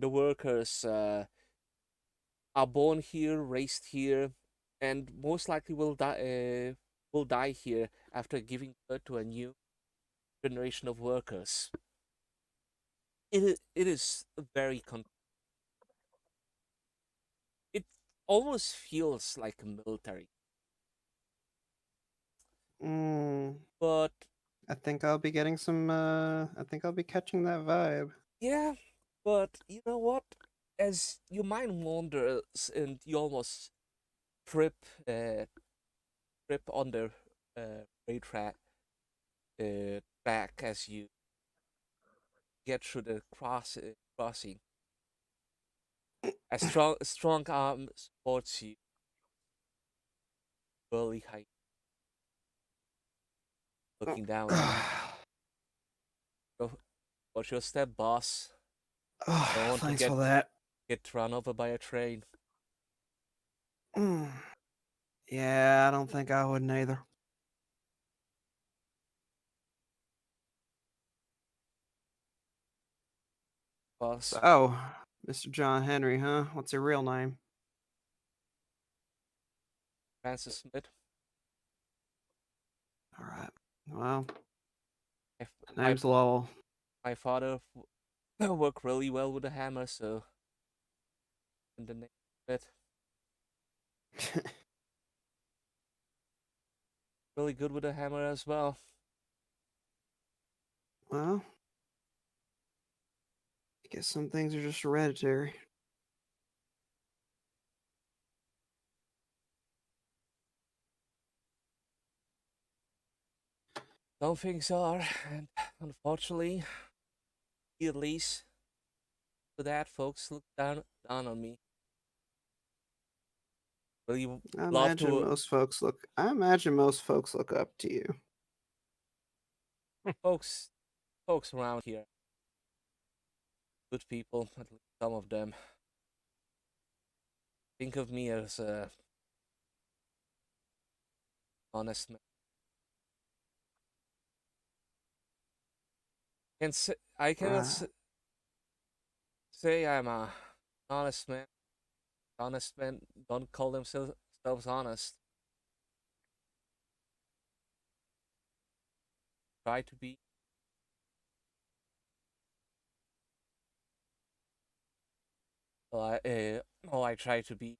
workers are born here, raised here, and most likely will die here after giving birth to a new generation of workers. It is very it almost feels like a military, Mm, but I think I'll be getting some. I think I'll be catching that vibe. yeah, but you know what? As your mind wanders and you almost trip uh, trip on the rail track as you get through the crossing. A strong arm supports you, burly height, looking down on you. Watch your step, boss. Don't want to Thanks for that. get run over by a train. Mm. Yeah, I don't think I would either. Boss, So, Mr. John Henry, huh? What's your real name? Francis Smith. All right. Well, My, name's Lowell. my father worked really well with a hammer, so in the name of it, really good with a hammer as well. Well, I guess some things are just hereditary. Some things are, and unfortunately, at least for that, folks look down on me. Really I love imagine to most folks look. I imagine most folks look up to you. folks around here, good people, at least some of them, think of me as a honest man. I cannot Right. say I'm a honest man. Honest men don't call themselves honest. Try to be. I try to be.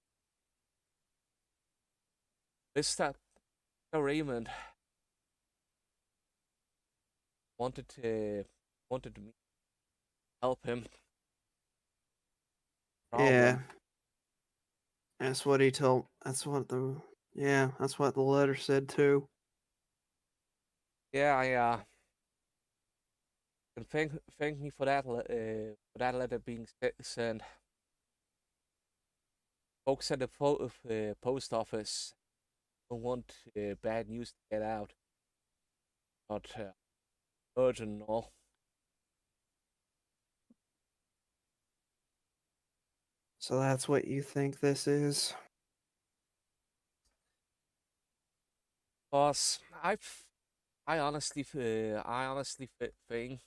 This time, Raymond wanted me to help him. Yeah, Problem. that's what he told. That's what the. Yeah, that's what the letter said too. Yeah, and thank me for that for that letter being sent. Folks at the post office don't want bad news to get out. Not urgent and all. So that's what you think this is? Boss, I honestly think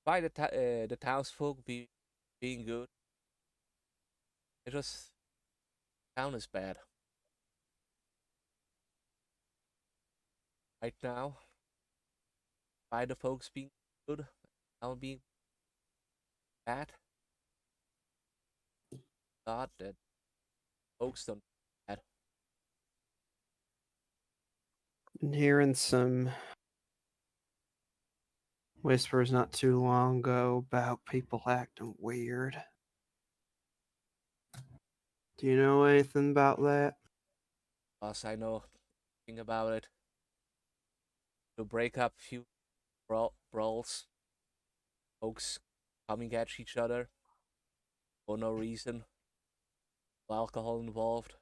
by the townsfolk being good, it just town is bad right now. By the folks being good, town being bad. God, that folks don't bad. Been hearing some whispers not too long ago about people acting weird. Do you know anything about that? Boss, I know nothing about it. To break up few brawls, folks coming at each other. for no reason. Alcohol involved.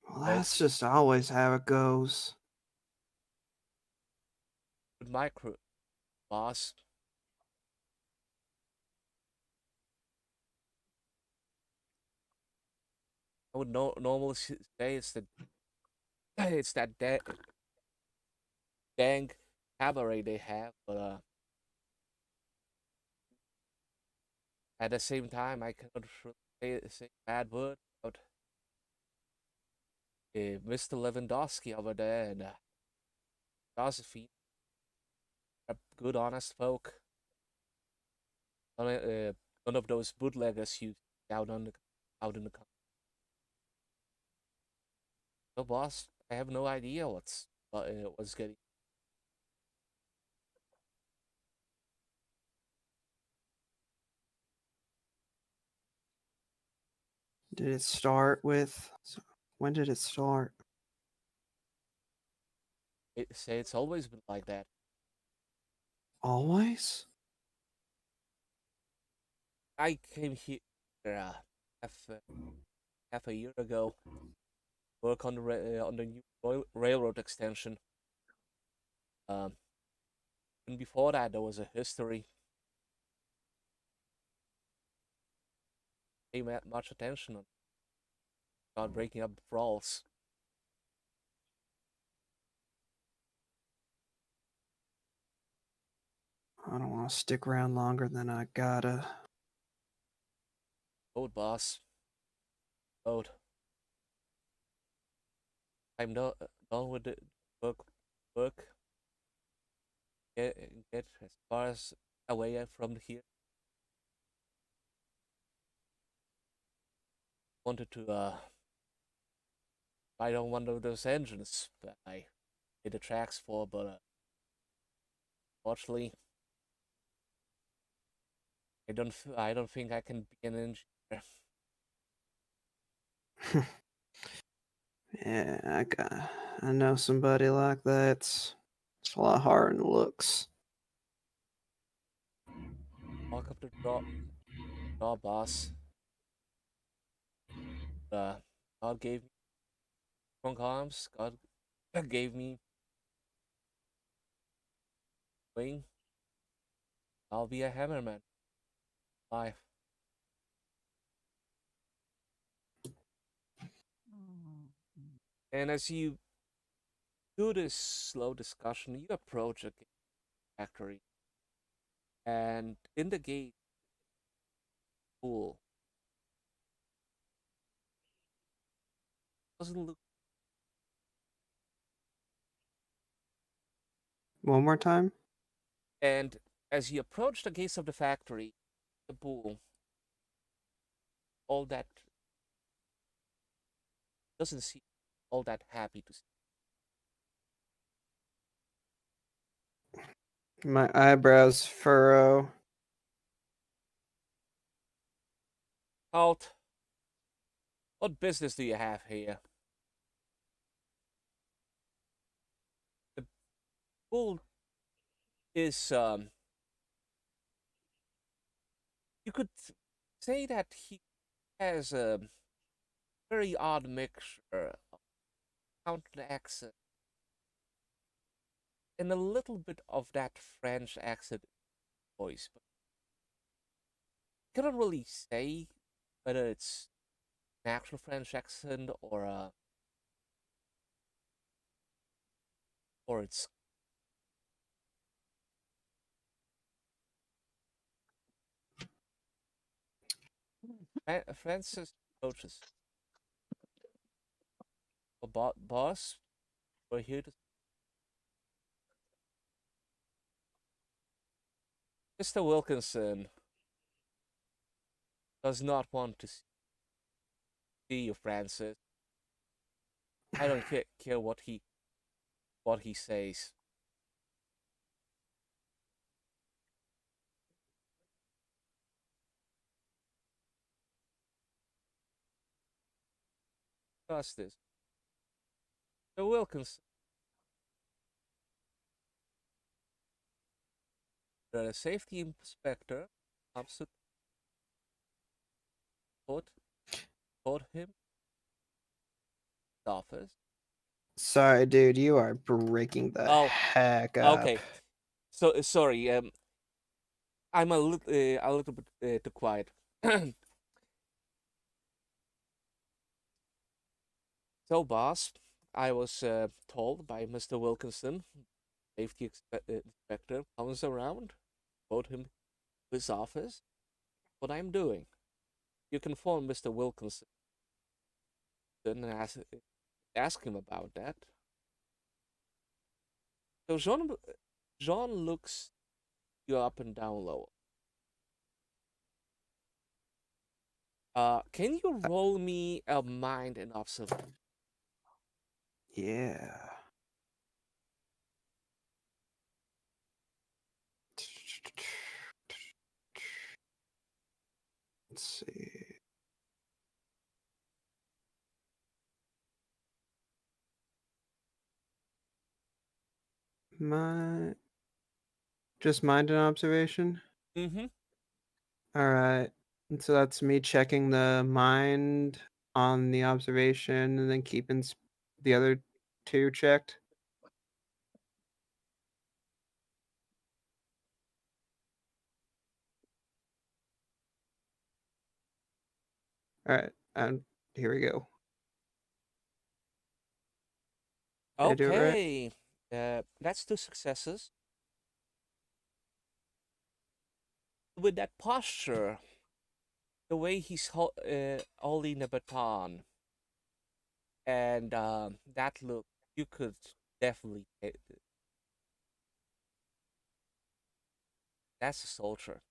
Well, that's just always how it goes. With my crew, boss. I would normally say it's the it's that dang cabaret they have, but at the same time, I cannot say a bad word about Mr. Lewandowski over there and Josephine. A good, honest folk. None of those bootleggers you see out in the country. So, boss, I have no idea what's getting. Did it start with? When did it start? Say it's always been like that. Always? I came here half half a year ago. Work on the new railroad extension. Um, and before that, there was a history. Pay much attention on about breaking up brawls. I don't want to stick around longer than I gotta. Road boss. Road. I'm done with the work. Work. Get as far as away from here. Wanted to ride on one of those engines that I did the tracks for, but fortunately, I don't think I can be an engineer. Yeah, I know somebody like that. It's a lot harder than it looks. Walk up the draw boss. Uh, God gave me strong arms. God gave me wing. I'll be a hammerman. Life. And as you do this slow discussion, you approach a factory, and in the gate pool doesn't look. One more time? And as you approach the gates of the factory, the bull, all that doesn't seem all that happy to see. My eyebrows furrow. Halt! What business do you have here? The bull is you could say that he has a very odd mixture of mountain accent and a little bit of that French accent voice, but I cannot really say whether it's an actual French accent or it's Francis approaches. Boss, we're here to. Mr. Wilkinson does not want to see you, Francis. I don't care what he says. Trust this. Mr. Wilkinson, the safety inspector comes to report him to office. Sorry, dude, you are breaking the Oh, heck up. okay. So sorry. I'm a little bit too quiet. So, boss, I was told by Mr. Wilkinson, safety inspector, comes around, told him to his office what I'm doing. You can phone Mr. Wilkinson and ask him about that. So Jean looks you up and down low. Can you roll me a mind and observation? Yeah. Let's see. My just mind and observation. Mm-hmm. All right. And so that's me checking the mind on the observation and then keeping the other two checked. All right. And here we go. Did I do it right? Okay. That's 2 successes. With that posture, the way he's holding the baton, and that look, you could definitely that's a soldier.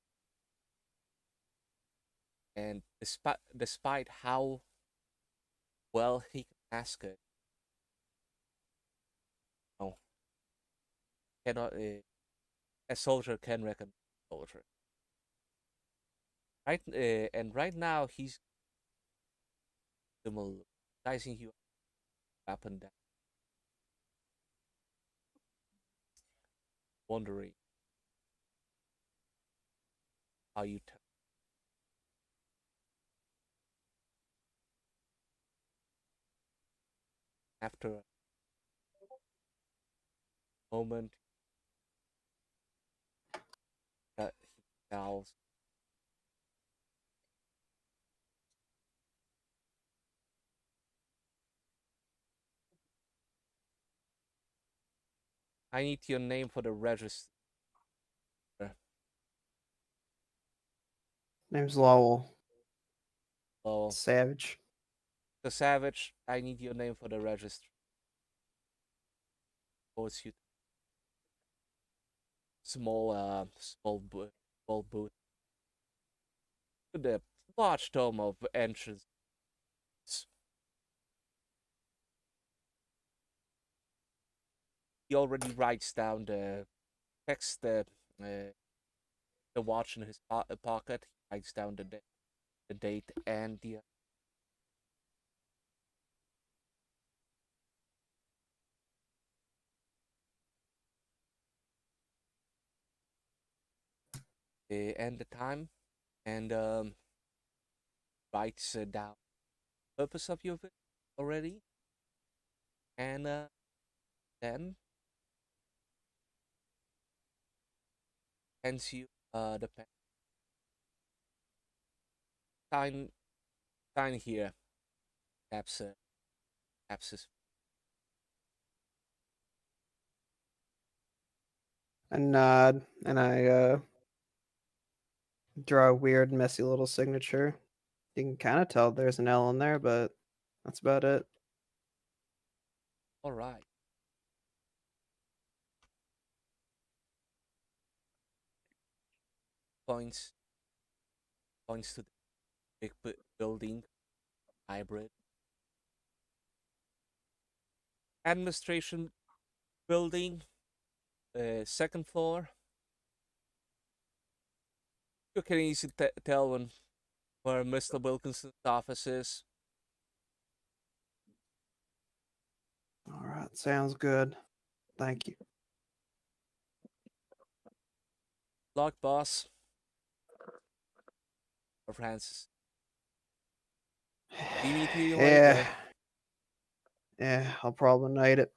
And despite how well he can mask it, no, cannot a soldier can recognize a soldier. Right, and right now he's sizing you up and down, wondering how you turn. After a moment, he bows. I need your name for the register. Name's Lowell. Oh, Savage. the Savage, I need your name for the register. What's you? Small booth with a large dome of entrance. He already writes down checks the watch in his pocket. He writes down the date and the time, and writes down the purpose of your visit already, and then hands you the pen. Sign sign here. Taps taps his. I nod and I draw a weird, messy little signature. You can kind of tell there's an L in there, but that's about it. All right. Points points to the big building, hybrid administration building, second floor. You can easily tell where Mr. Wilkinson's office is. All right, sounds good. Thank you. Lock boss. Or Francis. See me to you Yeah. later. Yeah, I'll probably night it.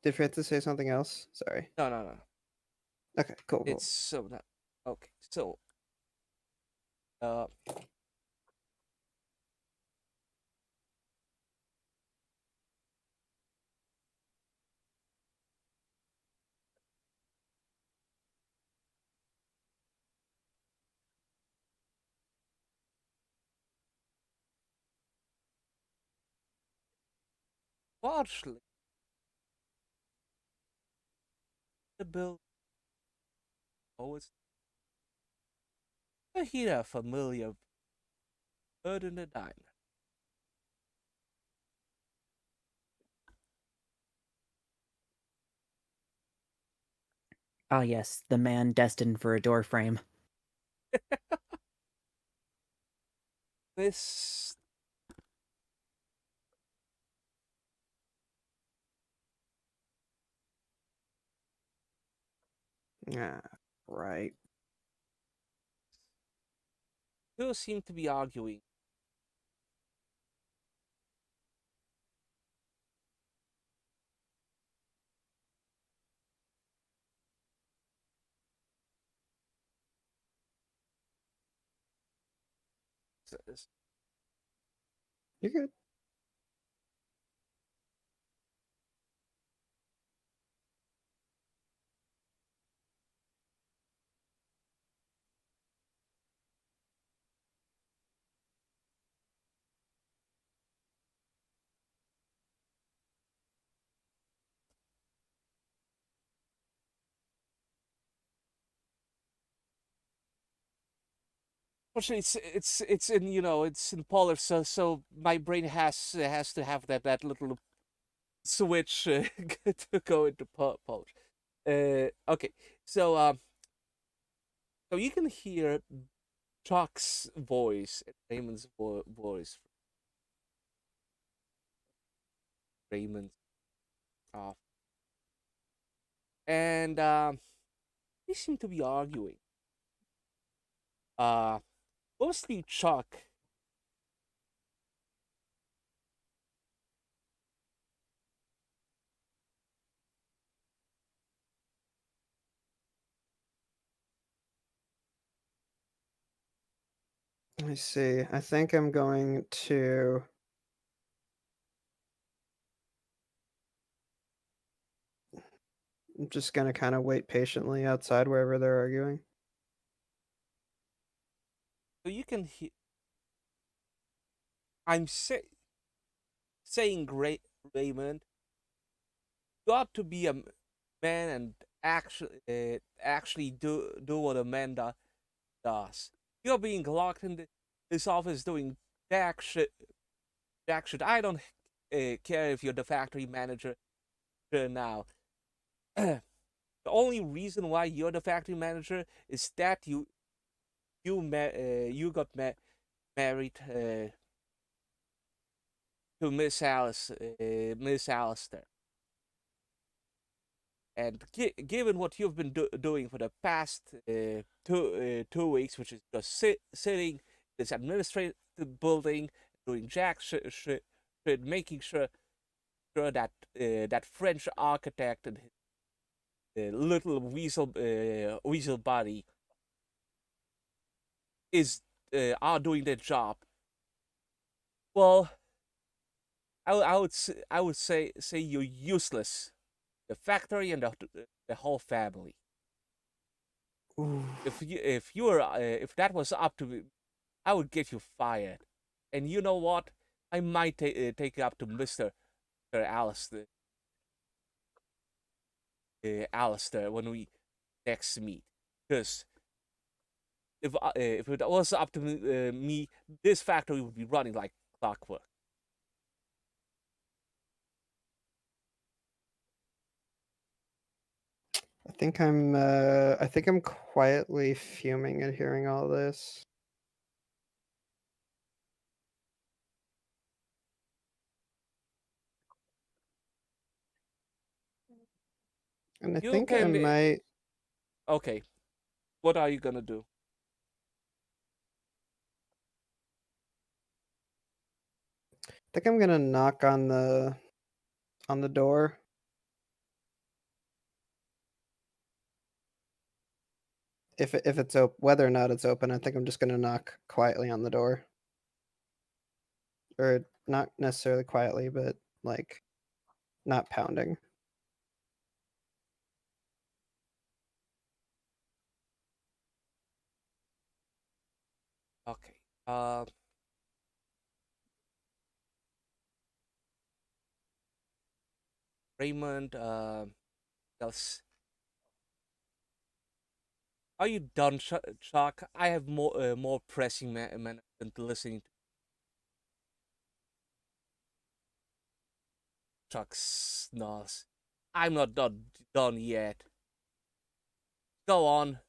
Did Francis say something else? Sorry. No. Okay, cool. It's so not okay. So, uh, largely the bill always I hear a familiar bird in the diner. Ah, yes, the man destined for a door frame. This Yeah, right. two seem to be arguing. S- You're good. Fortunately, it's in it's in polar, so my brain has to have that little switch to go into Polish. Okay, so so you can hear Chuck's voice and Raymond's voice. Raymond off, and they seem to be arguing. Uh, Mostly Chuck. I see. I think I'm going to. I'm just gonna kind of wait patiently outside wherever they're arguing. So you can hear. I'm saying, Raymond, you ought to be a man and actually do what a man does. You're being locked in this office doing jack shit. Jack shit. I don't care if you're the factory manager now. The only reason why you're the factory manager is that you got married to Miss Alistair. And given what you've been doing for the past 2 weeks, which is just sitting in this administrative building, doing jack shit, making sure that that French architect and his little weasel body is are doing their job. Well, I would say you're useless. The factory and the whole family. Ooh. If that was up to me, I would get you fired. And you know what? I might take it up to Mister Alistair when we next meet. Because if it was up to me, this factory would be running like clockwork. I think I'm quietly fuming at hearing all this. And I You think I can. might. Okay. What are you gonna do? I think I'm gonna knock on the door. If it's open, whether or not it's open, I think I'm just gonna knock quietly on the door, or not necessarily quietly, but like not pounding. Okay. Raymond. Else. Are you done, Chuck? I have more pressing matters than listening to Chuck's snarls. I'm not done yet. Go on.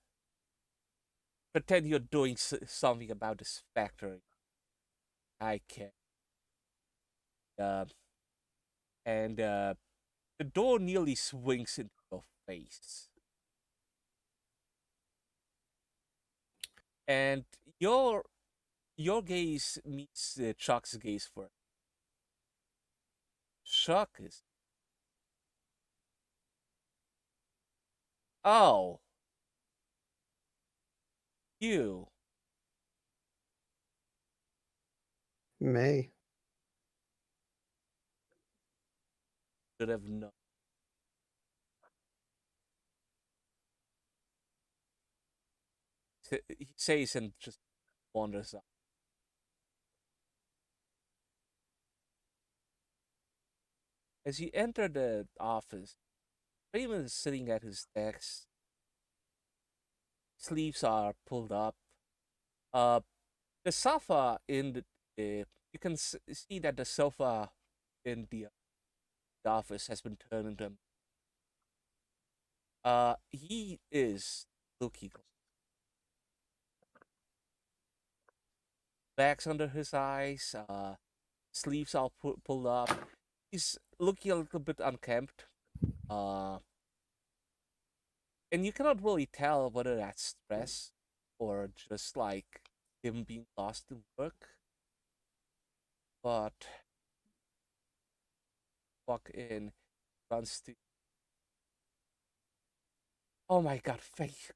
Pretend you're doing something about this factory. I can. Uh, and the door nearly swings into your face. And your gaze meets Chuck's gaze for Chuck is. Oh, you May. should have known. He says and just wanders out. As you enter the office, Raymond is sitting at his desk. Sleeves are pulled up. Uh, the sofa in you can see that the sofa in the office has been turned into. He is looking. Bags under his eyes. Sleeves are pulled up. He's looking a little bit unkempt. Uh, and you cannot really tell whether that's stress or just like him being lost in work. But walk in, runs to. Oh my God, Faith!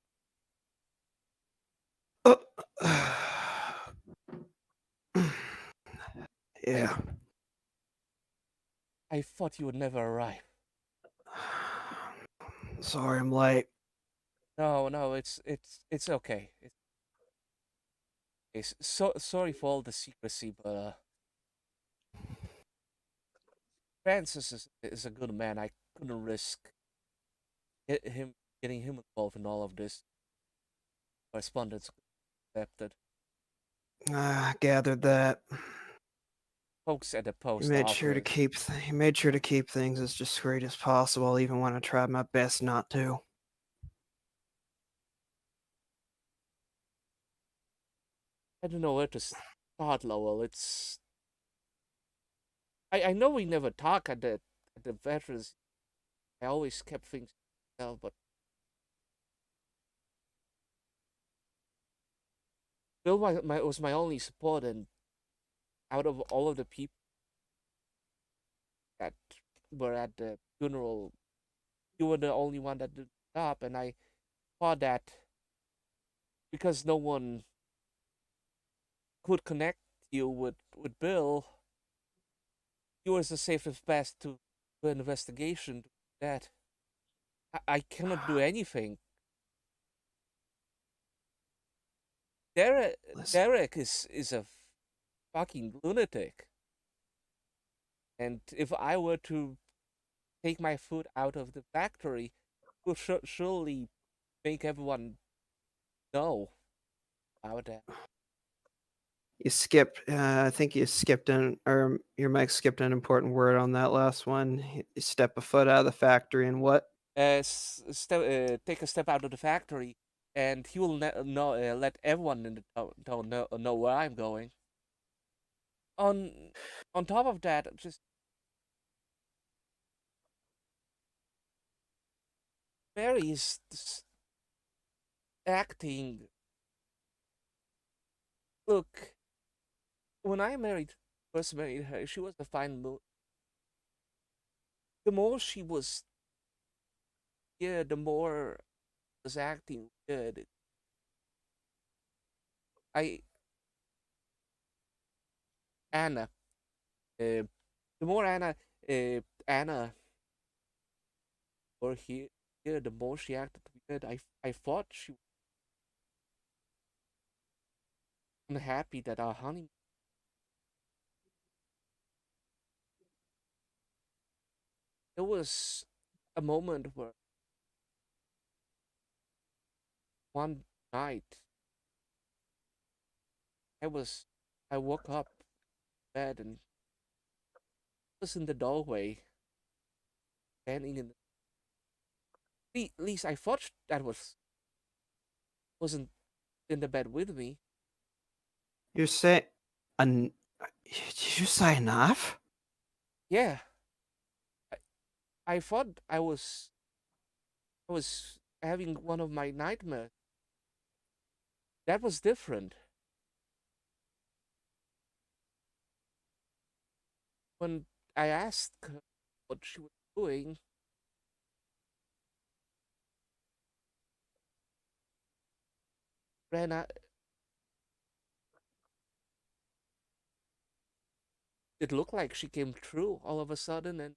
Yeah. I thought you would never arrive. Sorry, I'm late. No, it's okay. It's so sorry for all the secrecy, but Francis is a good man. I couldn't risk him getting him involved in all of this. Correspondence accepted. I gathered that. Folks at the He post made sure to office. keep things as discreet as possible, even when I tried my best not to. I don't know where to start, Lowell. It's I know we never talk at the veterans. I always kept things to myself, but Bill was my only support, and out of all of the people that were at the funeral, you were the only one that did the job, and I thought that because no one could connect you with Bill, you was the safest bet to do an investigation. That I cannot do anything. Derek Listen, Derek is a fucking lunatic, and if I were to take my food out of the factory, it would surely make everyone know about that. you skipped. I think you skipped or your mic skipped an important word on that last one. You step a foot out of the factory, and what? Take a step out of the factory, and he will let everyone in the town know where I'm going. On on top of that, just Mary's acting. Look, when I first married her, she was a fine moon. The more she was here, the more was acting good. I Anna, uh, the more Anna were here, the more she acted weird. I thought she was unhappy that our honeymoon. There was a moment where one night I woke up in bed and was in the doorway, standing in at least I thought that wasn't in the bed with me. You say, an, did you say enough? Yeah, I thought I was having one of my nightmares. That was different. When I asked her what she was doing, ran out. It looked like she came through all of a sudden and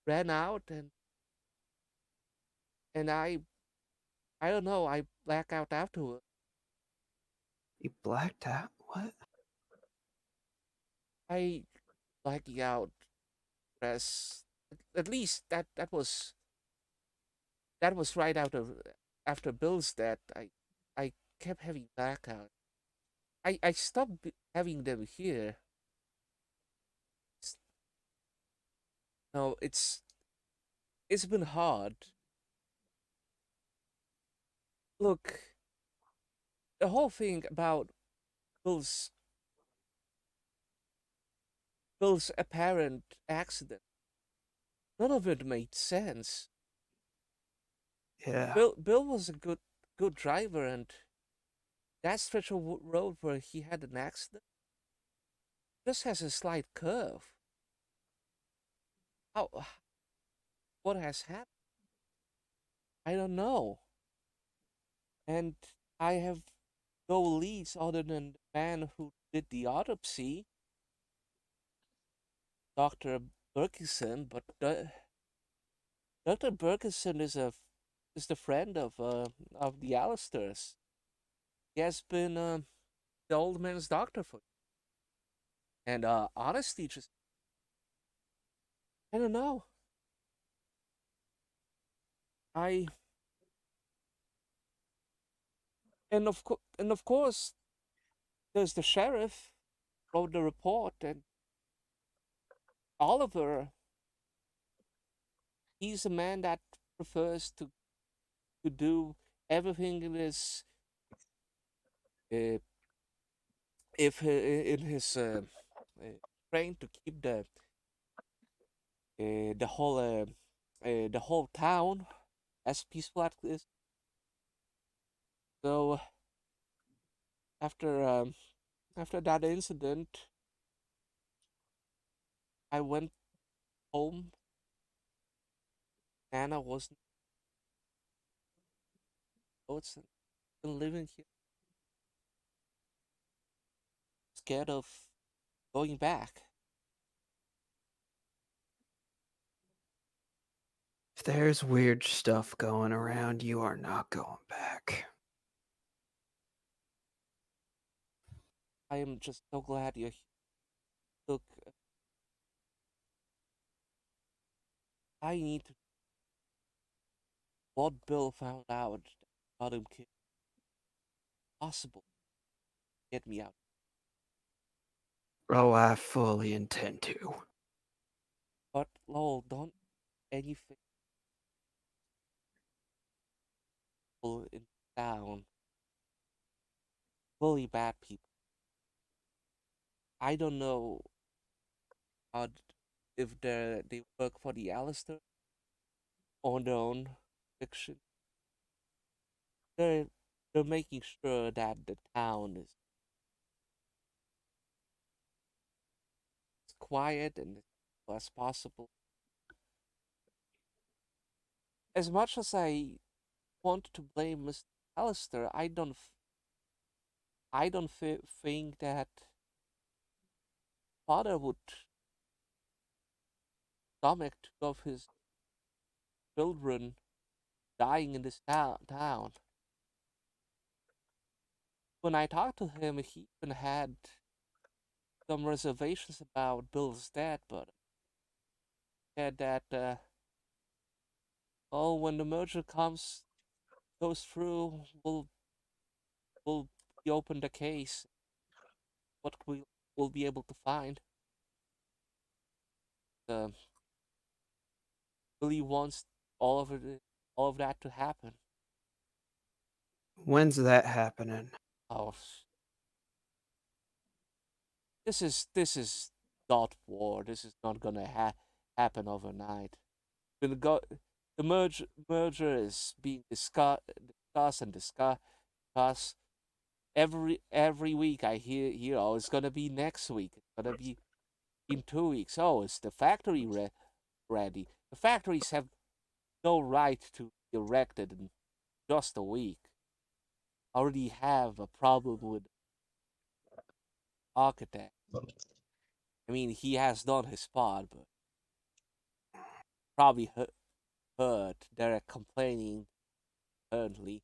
ran out, and I don't know. I black out afterward. You blacked out? What? I blacking out. As at least that was right out of after Bill's death. I kept having blackout. I stopped having them here. It's, no, it's been hard. Look, the whole thing about Bill's Bill's apparent accident. None of it made sense. Yeah. Bill was a good driver, and that stretch of road where he had an accident just has a slight curve. How what has happened? I don't know. And I have no leads other than the man who did the autopsy, Dr. Berkison. But Dr. Berkison is the friend of the Alistairs. He has been the old man's doctor for. And honestly, just I don't know. I and of course there's the sheriff wrote the report, and Oliver, he's a man that prefers to do everything in his uh, if in his trying to keep the whole town as peaceful as this. So after after that incident, I went home. Anna wasn't. Oh, it's been living here, scared of going back. If there's weird stuff going around, you are not going back. I am just so glad you're here. Look, I need to. What Bill found out about him kid possible get me out. Oh, I fully intend to. But Lowell, don't anything in town bully bad people. I don't know how if they work for the Alistair on their own. fiction. They're they're making sure that the town is quiet and as low as possible. As much as I want to blame Mr. Alistair, I don't think that father would stomach two of his children dying in this town. When I talked to him, he even had some reservations about Bill's death, but said that, oh, when the merger goes through, we'll reopen the case. What we'll be able to find. Uh, Billy wants all of it, all of that to happen. When's that happening? Oh, this is not war. This is not gonna happen overnight. The go the merger is being discussed and discussed. Every week I hear, oh, it's gonna be next week. It's gonna be in 2 weeks. Oh, is the factory ready? The factories have no right to be erected in just a week. Already have a problem with architect. I mean, he has done his part, but probably heard Derek complaining currently.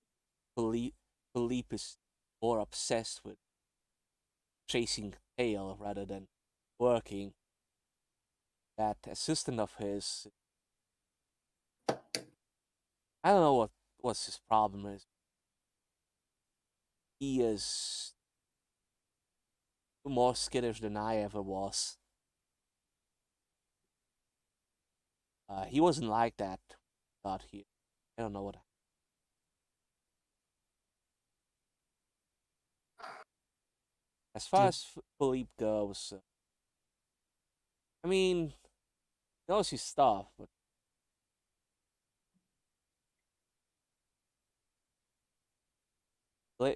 Philippe is more obsessed with chasing tail rather than working. That assistant of his, I don't know what his problem is. He is more skittish than I ever was. He wasn't like that out here. I don't know what. As far Did as Philippe goes, I mean, he knows his stuff, but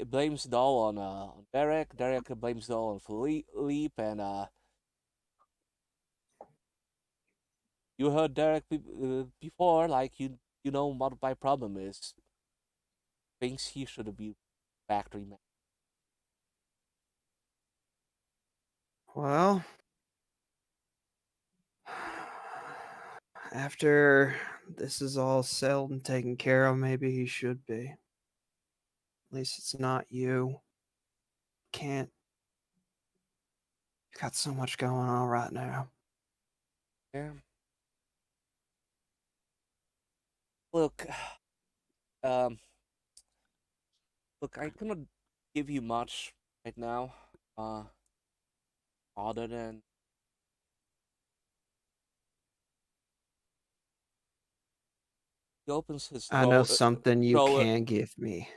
blames it all on Derek. Derek blames it all on Philippe, and you heard Derek before, like you know what my problem is. Thinks he should be factory man. well, after this is all settled and taken care of, maybe he should be. At least it's not you. Can't. You got so much going on right now. Yeah. Look, um, look, I cannot give you much right now. Other than he opens his I know something you drawer can give me.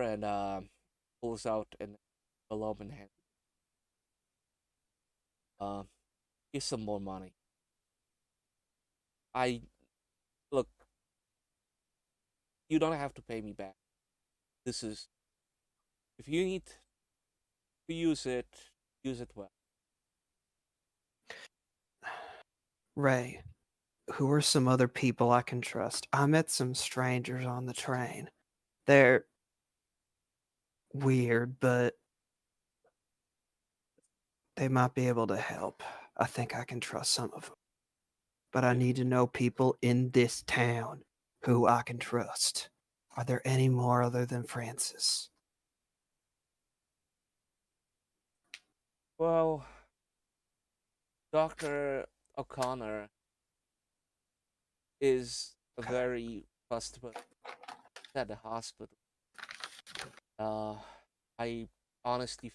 and pulls out an envelope and hand. Uh, Here's some more money. I look. You don't have to pay me back. This is if you need to use it well. Ray, who are some other people I can trust? I met some strangers on the train. They're weird, but they might be able to help. I think I can trust some of them. But I need to know people in this town who I can trust. Are there any more other than Francis? Well, Doctor O'Connor is a very trustworthy at the hospital. Uh, I honestly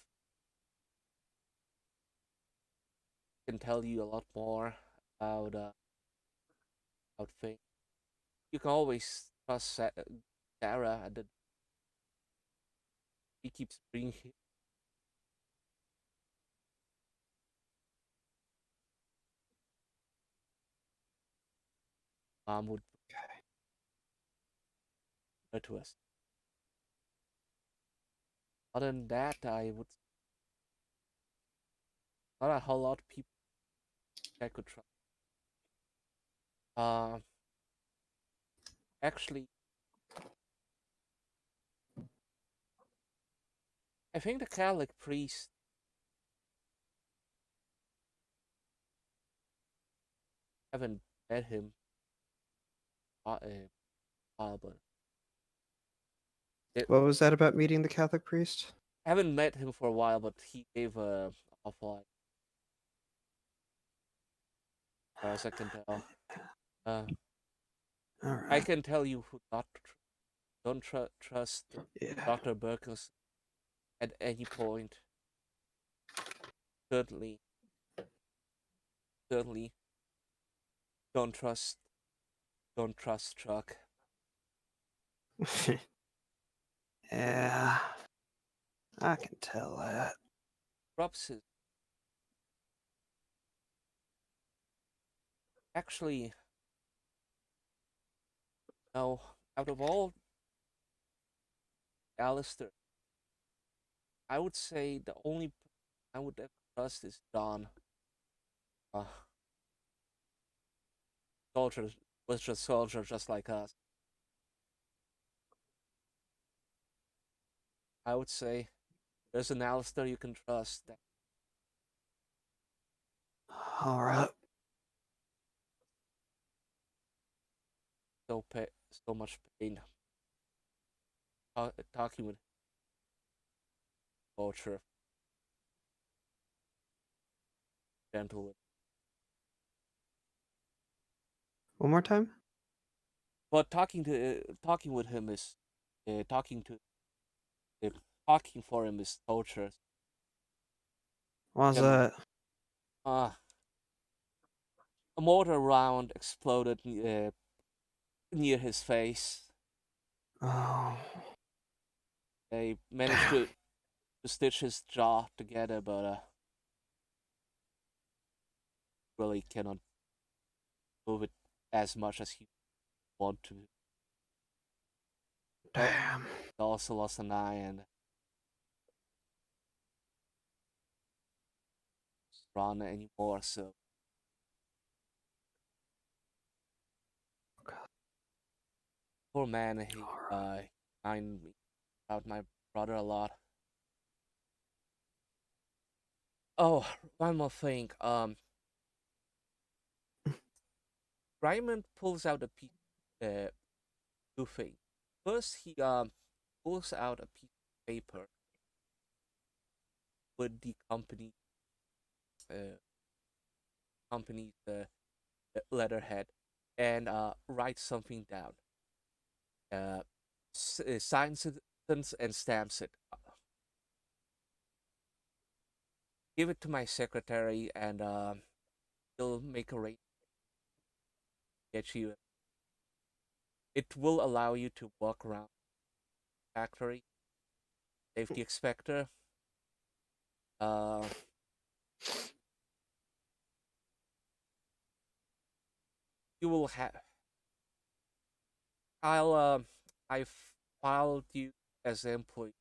can tell you a lot more about things. You can always trust Sarah. That he keeps bringing would virtuous. Other than that, I would not a whole lot of people I could trust. Uh, Actually, I think the Catholic priest haven't met him but it, What was that about meeting the Catholic priest? haven't met him for a while, but he gave a awful, as far as I can tell. Uh, All I right. can tell you who not to don't trust Yeah. Dr. Burkus at any point. Certainly, certainly, don't trust, don't trust Chuck. Yeah. I can tell that. Props is actually no. Out of all Alistair, I would say the only I would ever trust is John. Uh, soldier was just soldier, just like us. I would say there's an Alistair you can trust. That All right. so much pain. Talking with torture, gentle with. One more time. But talking with him is uh, talking for him is torture. Why's Can that? uh a mortar round exploded near his face. Oh. They managed Damn. to stitch his jaw together, but really cannot move it as much as he want to. Damn. He also lost an eye and run anymore. So poor man, he mind me about my brother a lot. Oh, one more thing. Raymond pulls out a piece, two things. First, he pulls out a piece of paper with the uh, company's letterhead, and writes something down. Signs it and stamps it. Give it to my secretary, and he'll make a rate get you. It will allow you to walk around the factory, safety inspector. Uh, you will have. I filed you as an employee,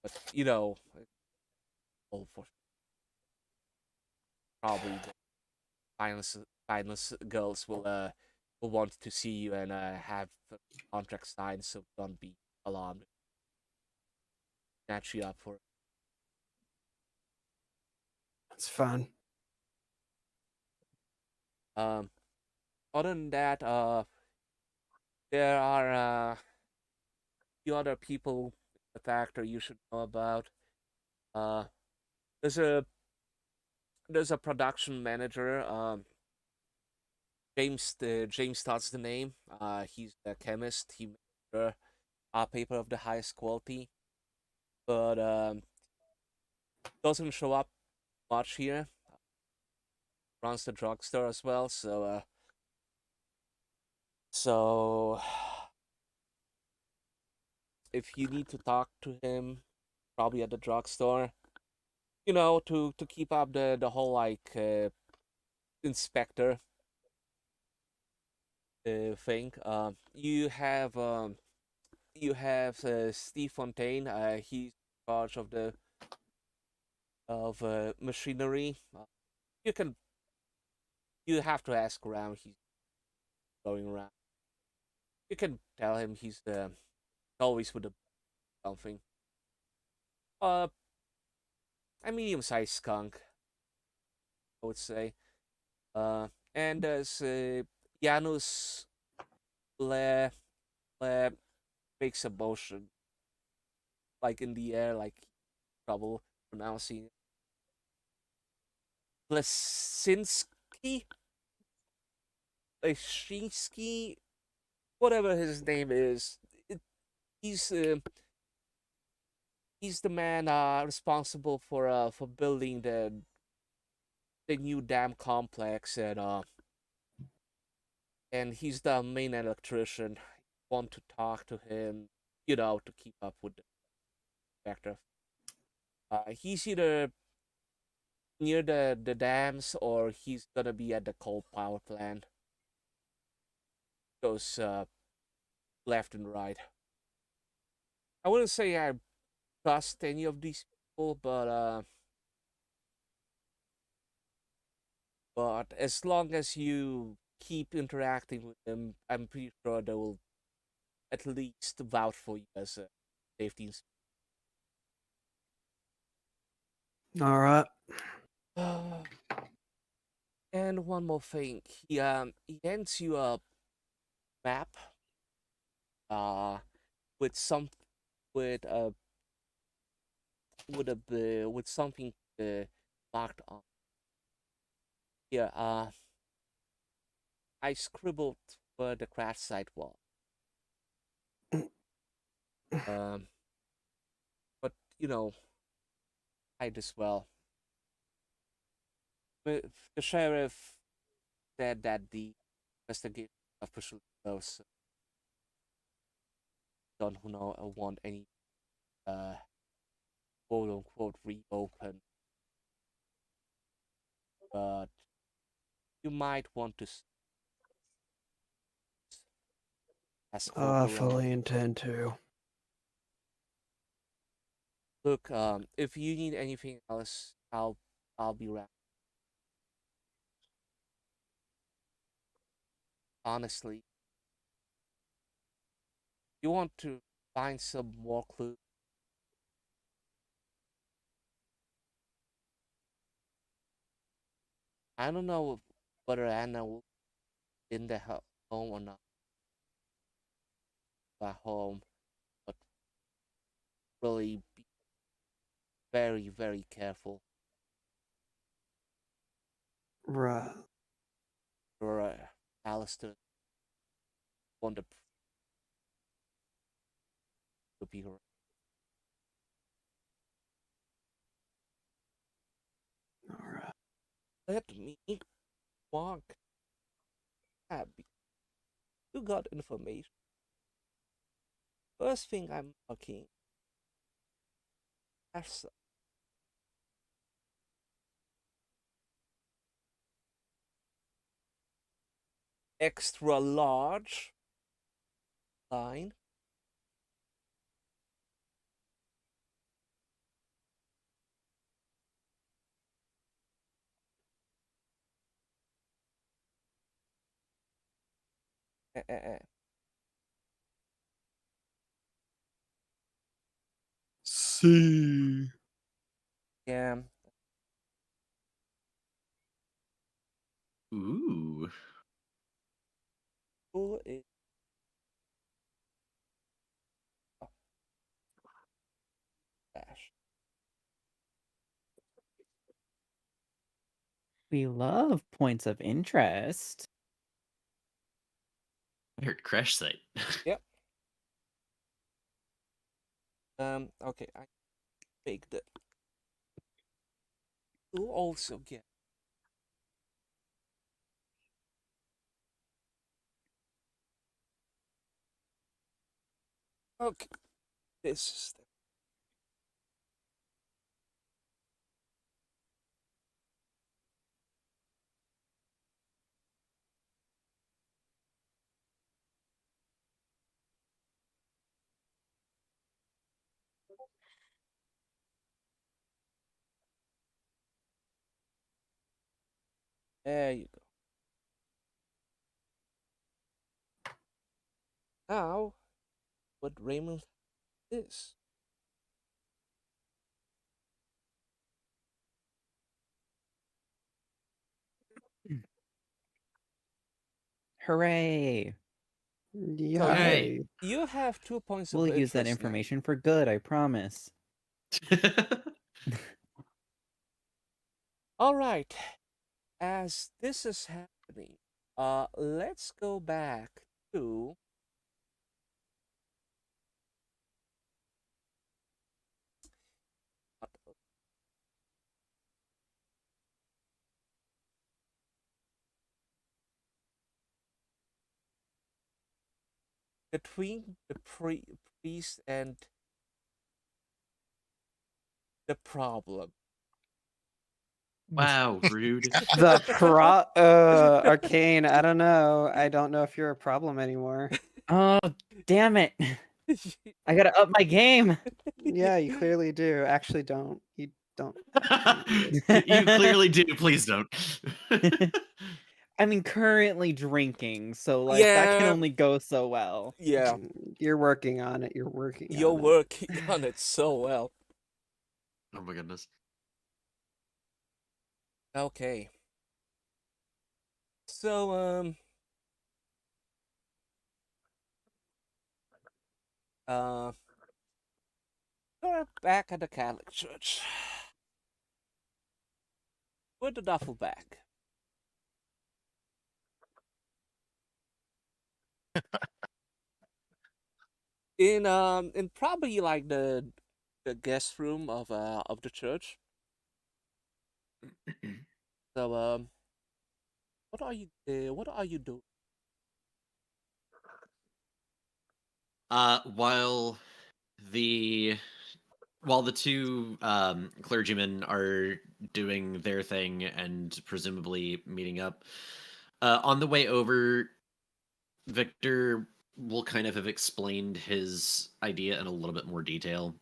but all for probably the finance girls will want to see you and have the contract signed, so don't be alarmed. Snatch you up for it. It's fine. Um, Other than that, there are few other people in the factory you should know about. Uh, there's a production manager. James Todd's the name. He's a chemist. He made a paper of the highest quality, but doesn't show up much here. Runs the drugstore as well, so if you need to talk to him, probably at the drugstore, to keep up the whole like inspector thing. You have Steve Fontaine. He's in charge of the of machinery. You can you have to ask around. He's going around. You can tell him he's always with something. Uh, a medium-sized skunk, I would say. And there's Janus Le Le makes a motion like in the air, like trouble pronouncing it. Lesinski, Leshinsky, whatever his name is. It, he's uh, he's the man responsible for building the new dam complex, and he's the main electrician. Want to talk to him, to keep up with the vector. He's either near the dams or he's gonna be at the coal power plant. Goes left and right. I wouldn't say I trust any of these people, but as long as you keep interacting with them, I'm pretty sure they will at least vouch for you as a safety All right. inspector. And one more thing, he hands you a map uh with some with with something marked on here. I scribbled for the crash site wall. Um, but hide as well. But the sheriff said that the investigation officially knows don't want any uh quote unquote reopen, but you might want to ask for I your own. fully intend to. Look, if you need anything else, I'll be around. Honestly, you want to find some more clues. I don't know whether Anna will be in the home or not. At home, but really be very, very careful. Right. Or Alistair want to be around. All right. Let me walk. Abby, you got information. First thing I'm looking. That's extra large line. Eh, eh, eh. See. Yeah. Ooh. Who is oh, Dash? We love points of interest. I heard crash site. Yep. Okay, I make the. You also get. Okay, this is There you go. Now, what Raymond is. Hooray! So Yay. you have 2 points We'll of use that interest now. information for good, I promise. All right. As this is happening, let's go back to between the priest and the problem. Wow, rude. Arcane, I don't know. I don't know if you're a problem anymore. Oh, damn it! I gotta up my game! Yeah, you clearly do. Actually, don't. You don't. You clearly do. Please don't. I mean, currently drinking, so like that can Yeah. only go so well. Yeah, You're working on it. You're working you're on it. working on it so well. Oh my goodness. Okay. So, we're back at the Catholic Church with the duffel bag. In probably like the guest room of the church. So, what are you doing? While the two clergymen are doing their thing and presumably meeting up, on the way over, Victor will kind of have explained his idea in a little bit more detail.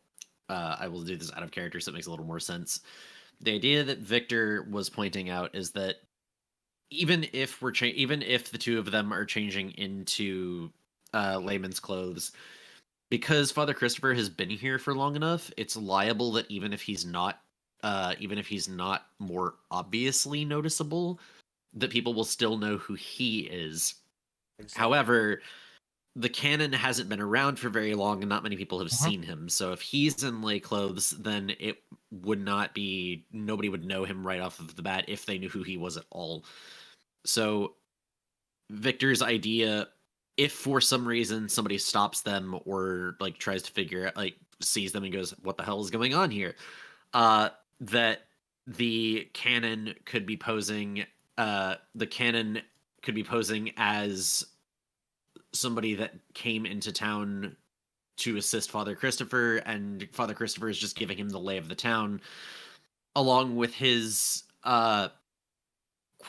I will do this out of character so it makes a little more sense. The idea that Victor was pointing out is that even if the two of them are changing into layman's clothes, because Father Christopher has been here for long enough, it's liable that even if he's not more obviously noticeable, that people will still know who he is. Exactly. However, the canon hasn't been around for very long and not many people have seen him. So if he's in lay clothes, then it would not be, nobody would know him right off of the bat if they knew who he was at all. So Victor's idea, if for some reason somebody stops them or like tries to figure out, like sees them and goes, what the hell is going on here? That the canon could be posing as somebody that came into town to assist Father Christopher, and Father Christopher is just giving him the lay of the town, along with his quote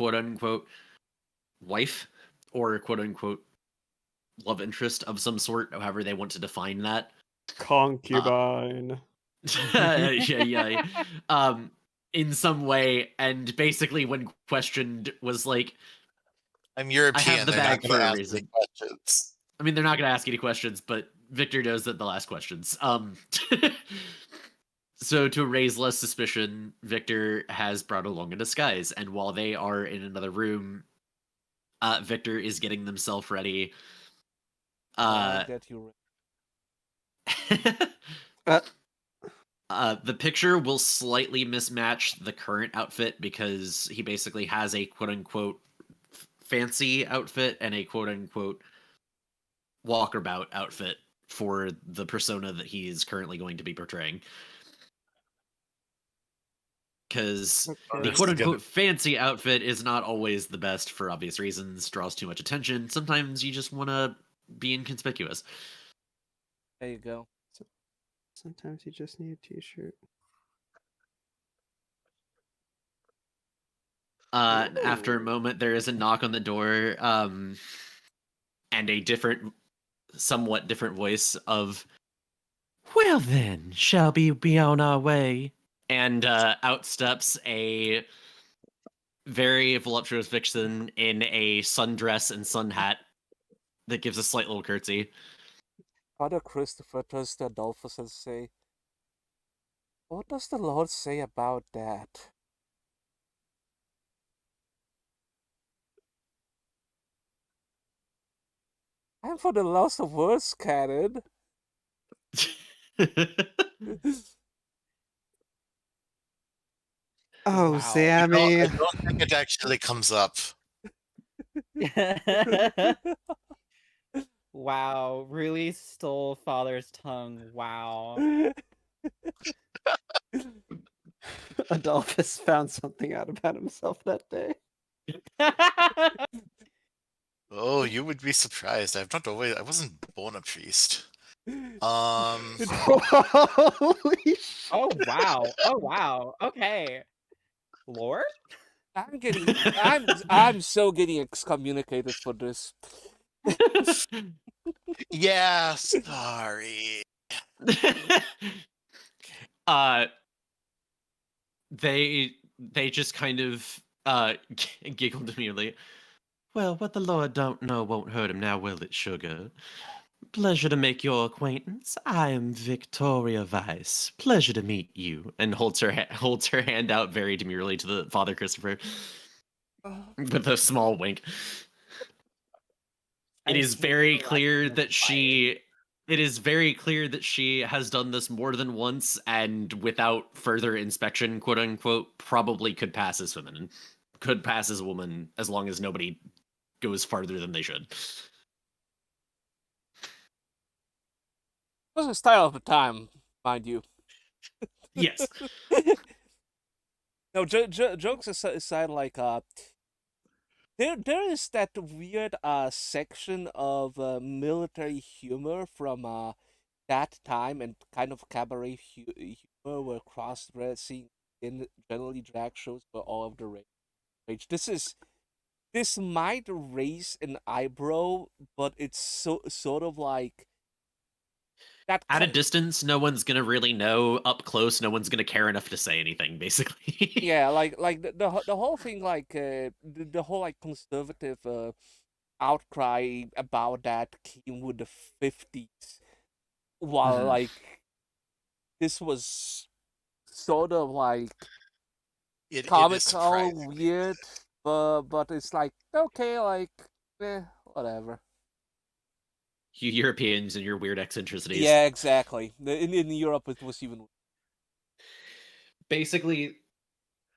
unquote wife or quote unquote love interest of some sort, however they want to define that. Concubine. Yeah. In some way, and basically when questioned was like, I'm I European. have the They're not bag going for to a ask reason. any questions. I mean, they're not going to ask any questions, but Victor knows that they'll ask questions. So to raise less suspicion, Victor has brought along a disguise, and while they are in another room, Victor is getting themselves ready. I'll get you. The picture will slightly mismatch the current outfit because he basically has a quote-unquote fancy outfit and a quote-unquote walkabout outfit for the persona that he is currently going to be portraying. Because the quote-unquote fancy outfit is not always the best for obvious reasons, draws too much attention. Sometimes you just want to be inconspicuous. There you go. Sometimes you just need a t-shirt. After a moment, there is a knock on the door, and a somewhat different voice of, Well then, shall we be on our way? And out steps a very voluptuous vixen in a sundress and sun hat that gives a slight little curtsy. Father Christopher turns to Adolphus and say, "What does the Lord say about that?" I'm for the loss of words, Canon. Oh, Wow. Sammy. I don't think it actually comes up. Wow, really stole father's tongue. Wow. Adolphus found something out about himself that day. Oh, you would be surprised. I wasn't born a priest. Holy shit. Oh wow. Oh wow. Okay. Lord? I'm so getting excommunicated for this. Yeah, sorry. uh they just kind of giggled immediately. Well, what the Lord don't know won't hurt him, now will it, sugar? Pleasure to make your acquaintance. I am Victoria Weiss. Pleasure to meet you. And holds her hand out very demurely to the Father Christopher with a small wink. It is very clear that she has done this more than once and without further inspection, quote unquote, probably could pass as feminine. Could pass as a woman as long as nobody goes farther than they should. Was the style of the time, mind you. Yes. No, jokes aside, like there is that weird section of military humor from that time and kind of cabaret humor where cross-dressing in generally drag shows were all of the rage. This might raise an eyebrow, but it's sort of like that. At a distance, no one's gonna really know. Up close, no one's gonna care enough to say anything, basically. Yeah, like the whole thing, like the whole like conservative outcry about that came with the 50s, while like this was sort of like It is comical, surprising. weird, but it's like okay, like whatever. You Europeans and your weird eccentricities. Yeah, exactly. In Europe, it was even. Basically,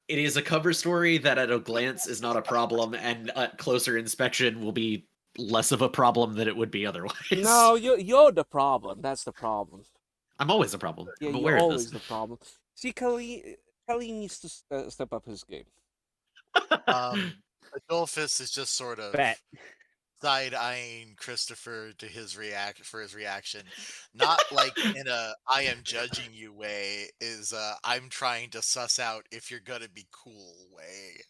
it is a cover story that at a glance is not a problem, and at closer inspection will be less of a problem than it would be otherwise. No, you're the problem. That's the problem. I'm always a problem. Yeah, I'm you're aware of always this. the problem. See, Kelly needs to step up his game. Adolphus is just sort of Bet. side-eyeing Christopher to his reaction, not like in a "I am judging you" way. I'm trying to suss out if you're gonna be cool way.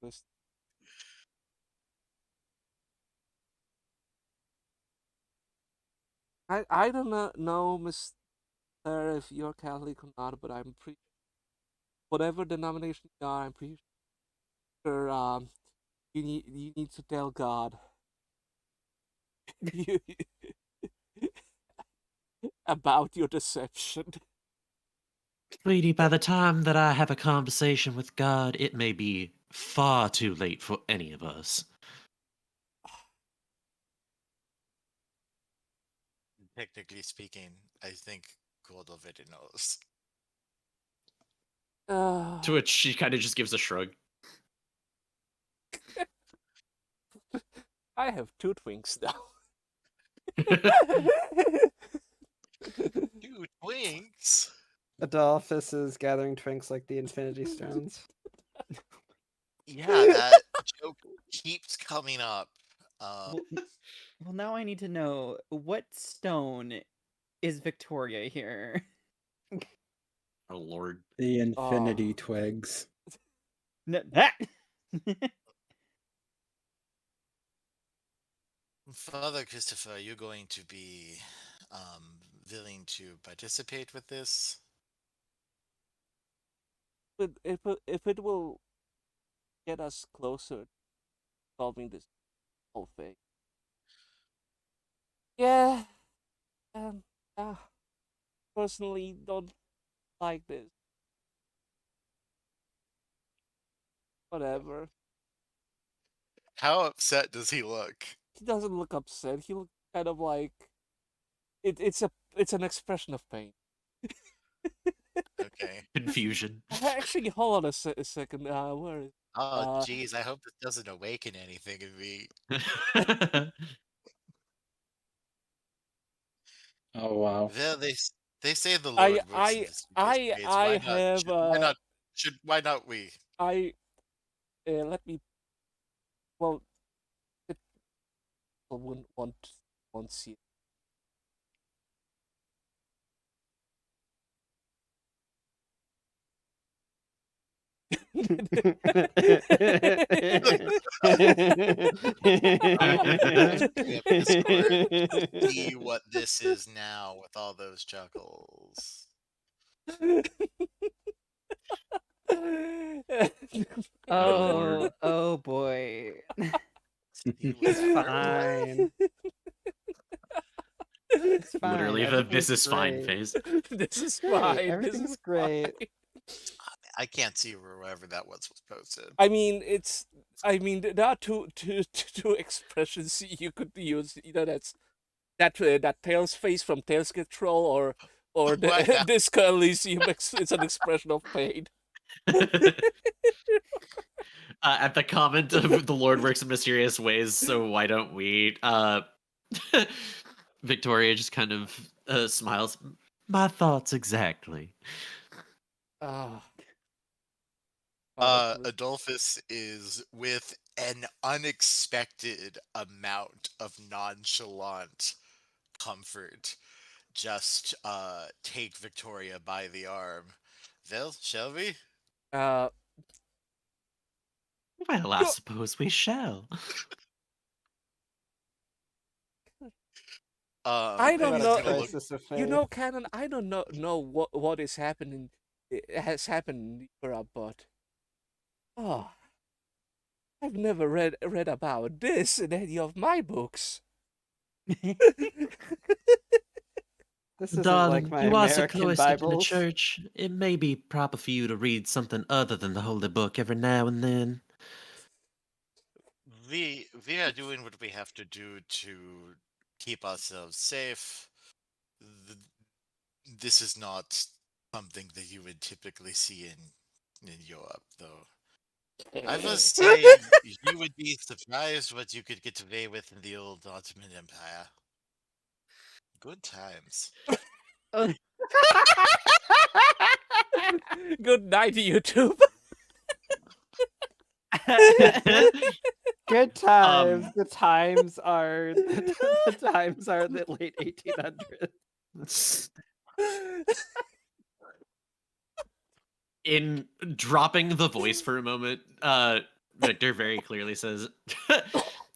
Chris. I don't know, Mister, if you're Catholic or not, but I'm pretty. Whatever denomination you are, I'm pretty sure you need to tell God about your deception. Sweetie, by the time that I have a conversation with God, it may be far too late for any of us. Technically speaking, I think God already knows. To which she kind of just gives a shrug. I have 2 twinks now. 2 twinks? Adolphus is gathering twinks like the Infinity Stones. Yeah, that joke keeps coming up. Well, now I need to know what stone is Victoria here. Oh Lord. The infinity twigs. No, that. Father Christopher, are you going to be willing to participate with this? But if it will get us closer to solving this whole thing. Yeah. Um. Personally, don't like this. Whatever. How upset does he look? He doesn't look upset. He looks kind of like it's an expression of pain. Okay. Confusion. Actually, hold on a second. Where is? Oh, Uh, geez, I hope this doesn't awaken anything in me. Oh wow. Well, they say the Lord works in mysterious ways. I have Why not we? let me. Well, people wouldn't want to see. See what this is now with all those chuckles. Oh, oh boy. See It's what fine. It's fine. Literally the this Everything's is fine great. phase. This is Great, fine. everything's This is great. fine. I can't see wherever that was posted. I mean, there are two expressions you could use. You know, that Tails face from Tails Get Troll, or Why not? this Elysium. It's an expression of pain. At the comment of the Lord works in mysterious ways, so why don't we? Victoria just kind of smiles. My thoughts exactly. Ah. Adolphus is with an unexpected amount of nonchalant comfort. Just take Victoria by the arm. Well, shall we? Uh, Well, I suppose we shall. I don't and know. he's gonna look. You know, Canon. I don't know what is happening. It has happened in Europe, but I've never read about this in any of my books. This isn't Darling, like my you are so American cloistered in the Bibles. church. It may be proper for you to read something other than the Holy Book every now and then. We are doing what we have to do to keep ourselves safe. This is not something that you would typically see in Europe, though. I must say, you would be surprised what you could get away with in the old Ottoman Empire. Good times. Good night, YouTube. Good times. The times are the times are the late 1800s. In dropping the voice for a moment, Victor very clearly says,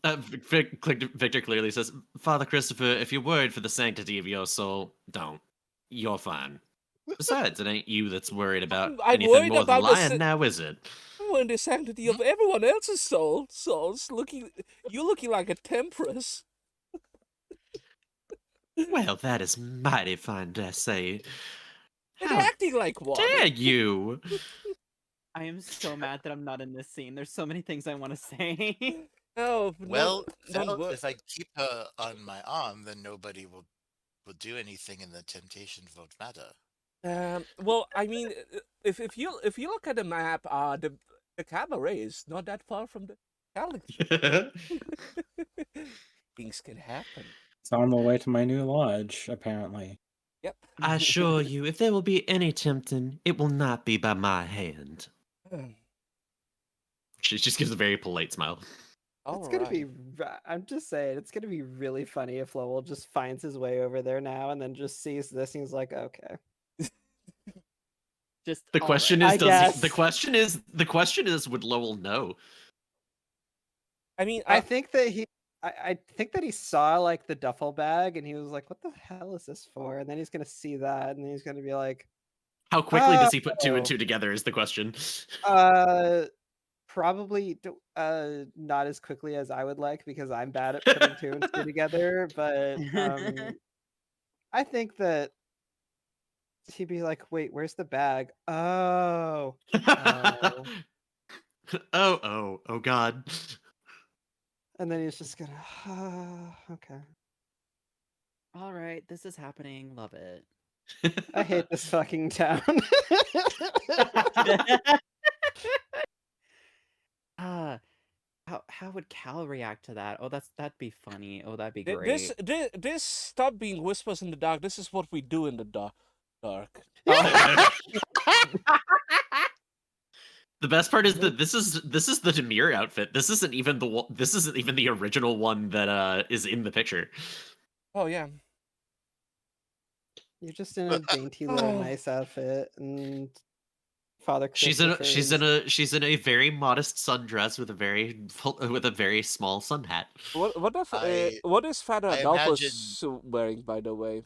Victor clearly says, Father Christopher, if you're worried for the sanctity of your soul, don't. You're fine. Besides, it ain't you that's worried about I'm anything worried more than about lying, now is it? when the sanctity of everyone else's souls you looking like a temptress. Well, that is mighty fine, dare say. And How acting like one. dare you? I am so mad that I'm not in this scene. There's so many things I want to say. No, Well, don't worry. if I keep her on my arm, then nobody will do anything, and the temptation won't matter. Well, I mean, if you look at the map, the cabaret is not that far from the galaxy. Things can happen. It's on the way to my new lodge, apparently. Yep. I assure you, if there will be any tempting, it will not be by my hand. She just gives a very polite smile. It's gonna be. I'm just saying, it's gonna be really funny if Lowell just finds his way over there now and then just sees this and he's like, okay. Just The all question right, is, I does guess. the question is, would Lowell know? I mean, I think that I think that he saw like the duffel bag and he was like, "What the hell is this for?" And then he's gonna see that and then he's gonna be like, How quickly does he put two and "Oh, two together is the question. probably not as quickly as I would like because I'm bad at putting two and two together." But I think that he'd be like, "Wait, where's the bag? Oh, oh," Oh God. and then he's just gonna, okay. All right, this is happening. Love it. I hate this fucking town. Ah, how would Cal react to that? Oh, that'd be funny. Oh, that'd be This, great. this, this, stop being whispers in the dark. This is what we do in the dark. Oh, The best part is that this is the demure outfit. This isn't even the original one that is in the picture. Oh yeah. you're just in a dainty little Oh. nice outfit, and Father She's Christopher in a very modest sundress with a very small sun hat. What is Father I imagine Adolphus wearing, by the way?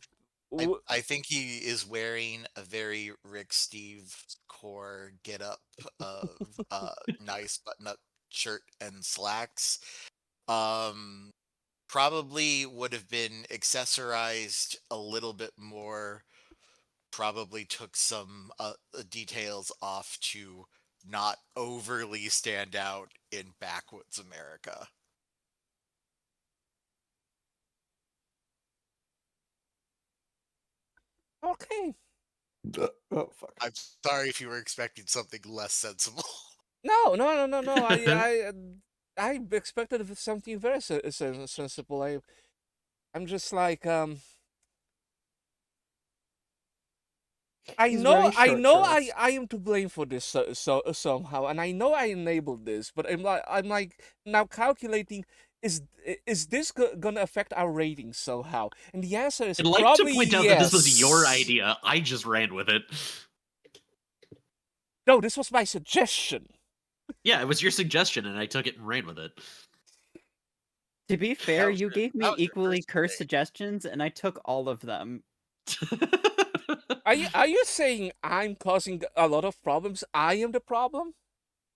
I think he is wearing a very Rick Steve core getup of nice button-up shirt and slacks. Probably would have been accessorized a little bit more. Probably took some details off to not overly stand out in backwoods America. Okay. Oh fuck. I'm sorry if you were expecting something less sensible. No. I expected something very sensible. I'm just like He's wearing short shorts. I am to blame for this somehow, and I know I enabled this, but I'm like now calculating, is this gonna affect our ratings somehow? And the answer is I'd like probably to point out yes. that this was your idea. I just ran with it. No, this was my suggestion. Yeah, it was your suggestion, and I took it and ran with it. To be fair, you gave me that was your equally first cursed date. suggestions, and I took all of them. Are you saying I'm causing a lot of problems? I am the problem?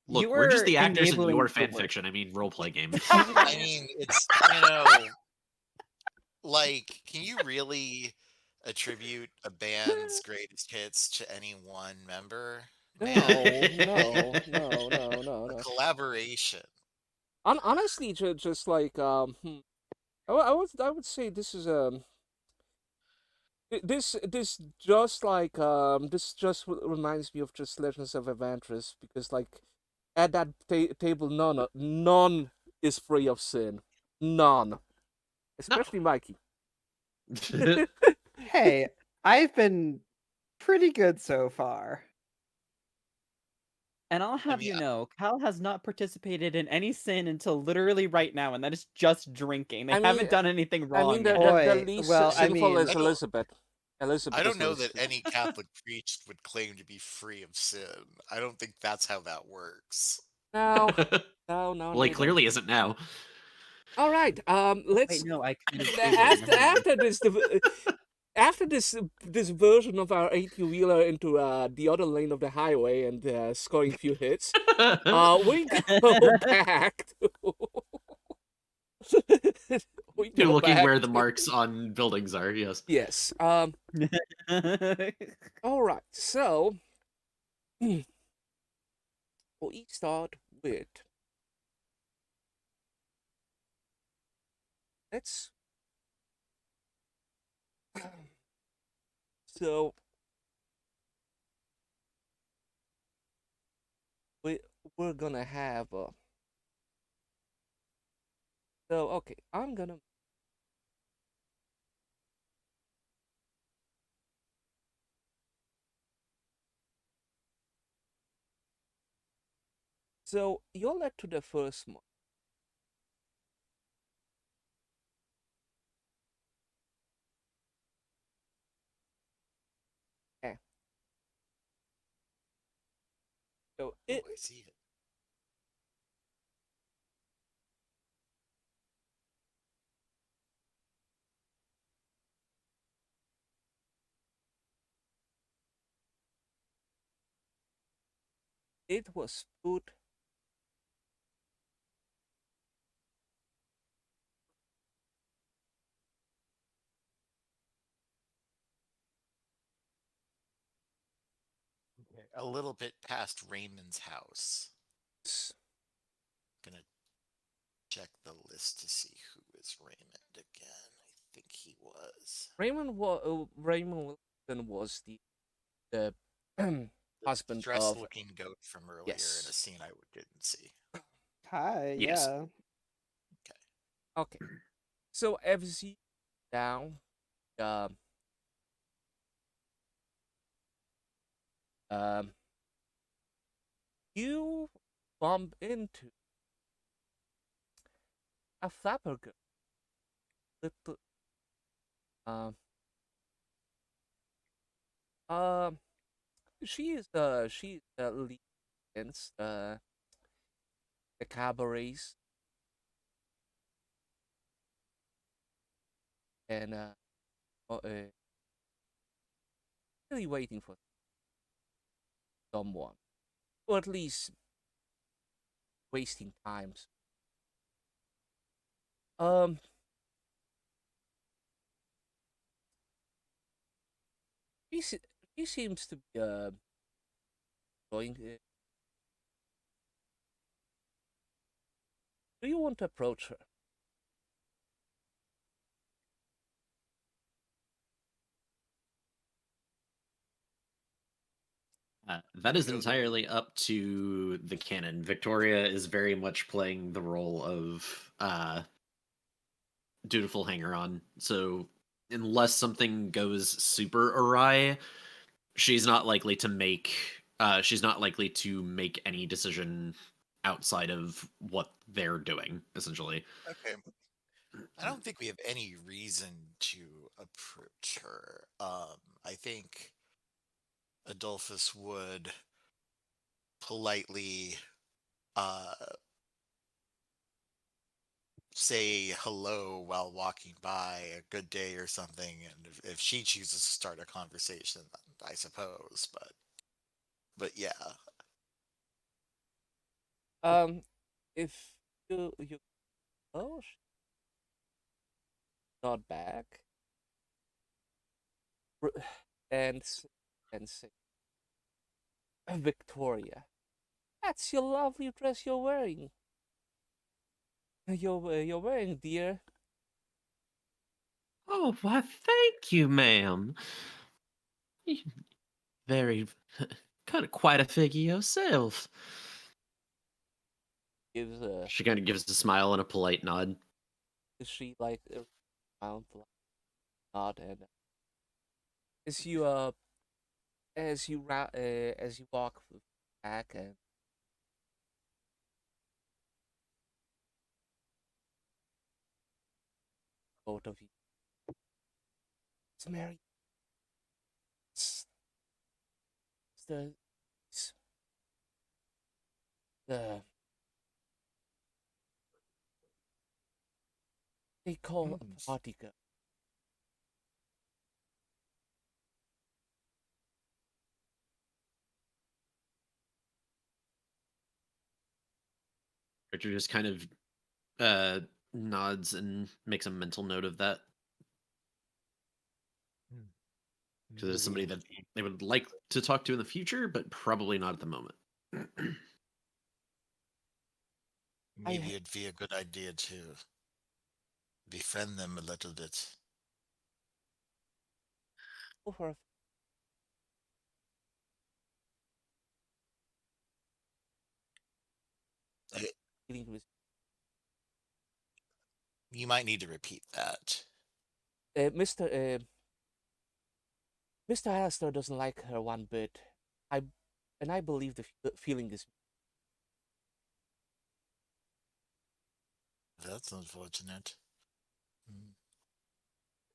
Look, You we're just were the actors in enabling your the work. fanfiction. I mean, roleplay game. I mean, it's, like, can you really attribute a band's greatest hits to any one member? No, Man, no. a collaboration. Honestly, just like I would say this is this just like this just reminds me of just Legends of Evantris, because like at that table none is free of sin, none, especially Mikey. Hey, I've been pretty good so far. And I'll have mean, you know, Cal has not participated in any sin until literally right now, and that is just drinking. They I mean- haven't done anything I wrong mean yet. the Boy, least well, I sinful mean- is Elizabeth. Elizabeth I don't is know that listed. any Catholic priest would claim to be free of sin. I don't think that's how that works. No. Well, he clearly isn't now. All right. Let's Wait, no, I kind of after this version of our 18-wheeler into the other lane of the highway and scoring a few hits, we go back You're looking where the marks on buildings are. Yes. Yes. All right. So we start with let's. So we're gonna have so okay, I'm gonna so you're led to the first one. Okay. So I see it. it was put A little bit past Raymond's house. Gonna check the list to see who is Raymond again. I think he was Raymond Wilson was the the husband stressed of looking goat from earlier in a yes. scene I didn't see. Hi, Yes. yeah. Okay, so as you down, um, um, you bump into a flapper girl. Little, um, um, she's lead against the cabarets and really waiting for someone, or at least wasting times. Um, she se- she seems to be enjoying it. Do you want to approach her? That is Go- entirely up to the canon. Victoria is very much playing the role of dutiful hanger on. So unless something goes super awry, she's not likely to make any decision outside of what they're doing, essentially. Okay. I don't think we have any reason to approach her. I think Adolphus would politely uh, say hello while walking by, a good day or something, and if she chooses to start a conversation, I suppose. But yeah, If you oh she's not back, R- and say, Victoria, that's your lovely dress you're wearing. You're wearing, dear. Oh, why, thank you, ma'am. Very, kind of quite a figure yourself. Gives She kind of gives a smile and a polite nod. she like round nod and as you as you walk back and both of you, it's Mary. It's the it's the they call a party girl. Richard just kind of uh, nods and makes a mental note of that. Because it's somebody that they would like to talk to in the future, but probably not at the moment. maybe it'd be a good idea to befriend them a little bit. Over Eh, feeling with You might need to repeat that. Mr. Mr. Alistair doesn't like her one bit. I and I believe the feeling is That's unfortunate. Hmm.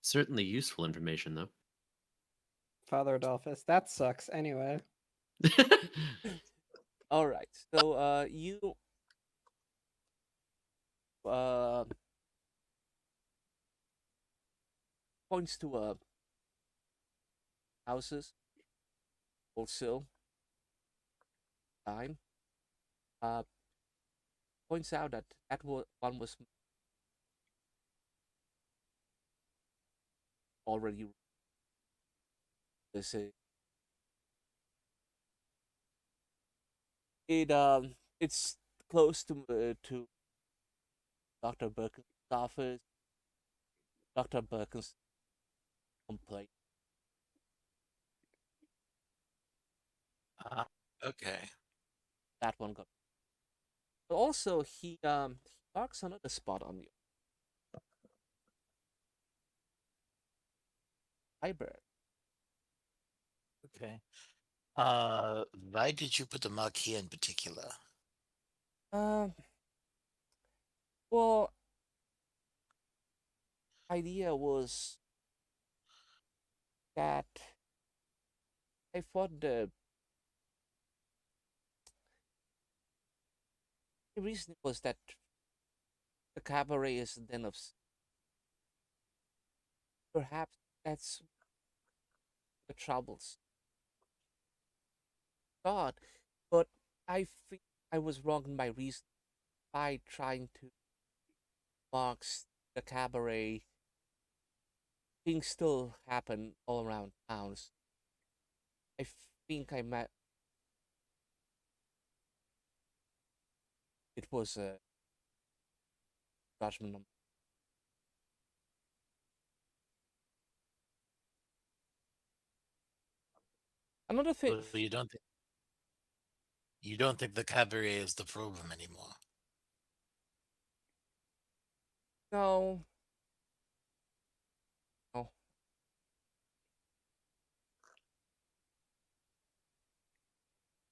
Certainly useful information, though. Father Adolphus. That sucks. Anyway. all right. So you uh points to houses also time. uh, points out that one was already this it's close to Dr. Birkin's office. Dr. Birkin's complaint. Okay. That one got. But also he marks another spot on the library. Okay. Why did you put the marquee in particular? Um, well, idea was that I thought the reason was that the cabaret is a den of perhaps that's the troubles. God, but I think I was wrong in my reason by trying to mark the cabaret. Things still happen all around towns. I think I met. It was a judgment. Another thing. So you don't think the cabaret is the problem anymore? No, no.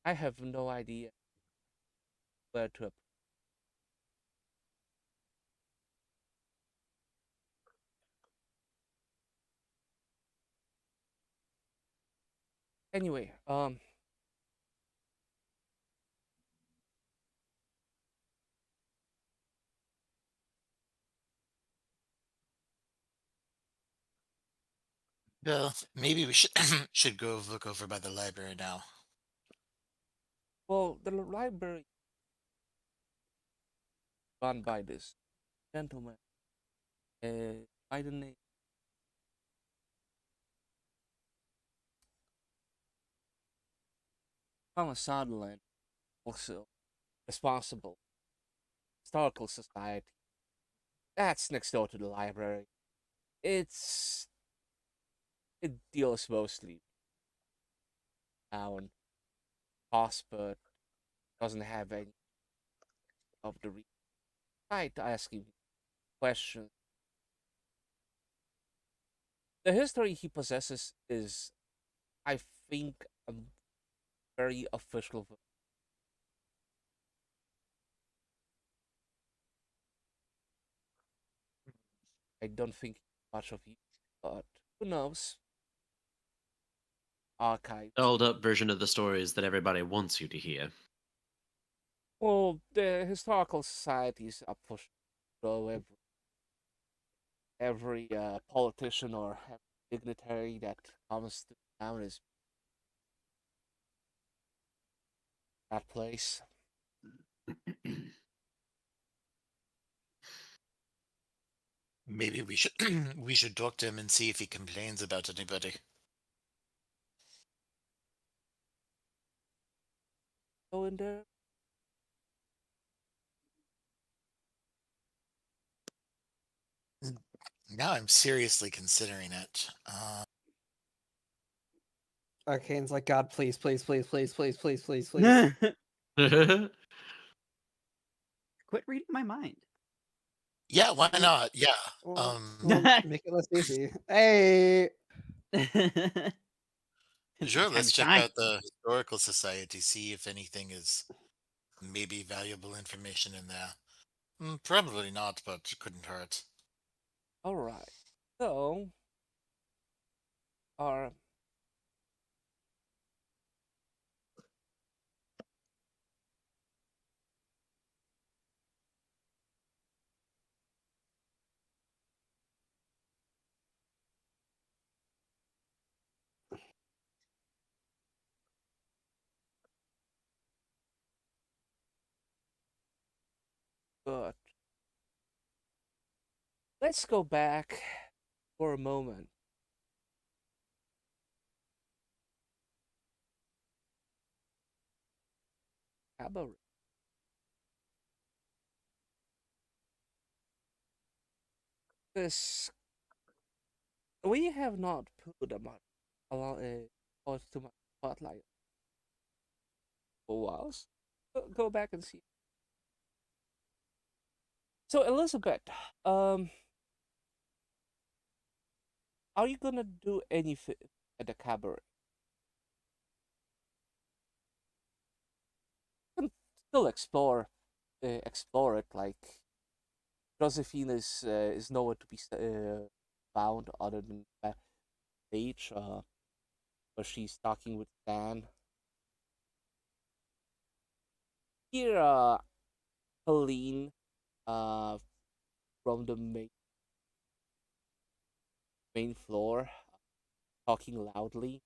I have no idea where to. Anyway, Well, maybe we should should go look over by the library now. well, the library run by this gentleman by the name Thomas Sutherland, also responsible historical society. That's next door to the library. It's it deals mostly town cost, but doesn't have any of the right asking questions. The history he possesses is, I think, a very official. I don't think much of you, but who knows? Archives. Old up version of the stories that everybody wants you to hear. Well, the historical societies are pushed so every politician or dignitary that comes to town is that place. Maybe we should we should talk to him and see if he complains about anybody. Go in there. Now I'm seriously considering it. Arcane's like, God, please, please, please, please, please, please, please, please. Quit reading my mind. Yeah, why not? Yeah. Well, make it less easy. Hey, Sure, Time let's to check shine. out the historical society, see if anything is maybe valuable information in there. Probably not, but it couldn't hurt. All right. So, our But let's go back for a moment. Cabaret. This we have not put a lot too much spotlight for a while. Go back and see. So Elizabeth, are you gonna do anything at the cabaret? You can still explore it. Like Josephine is nowhere to be found other than backstage, where she's talking with Dan. Here, Helene, from the main floor, talking loudly.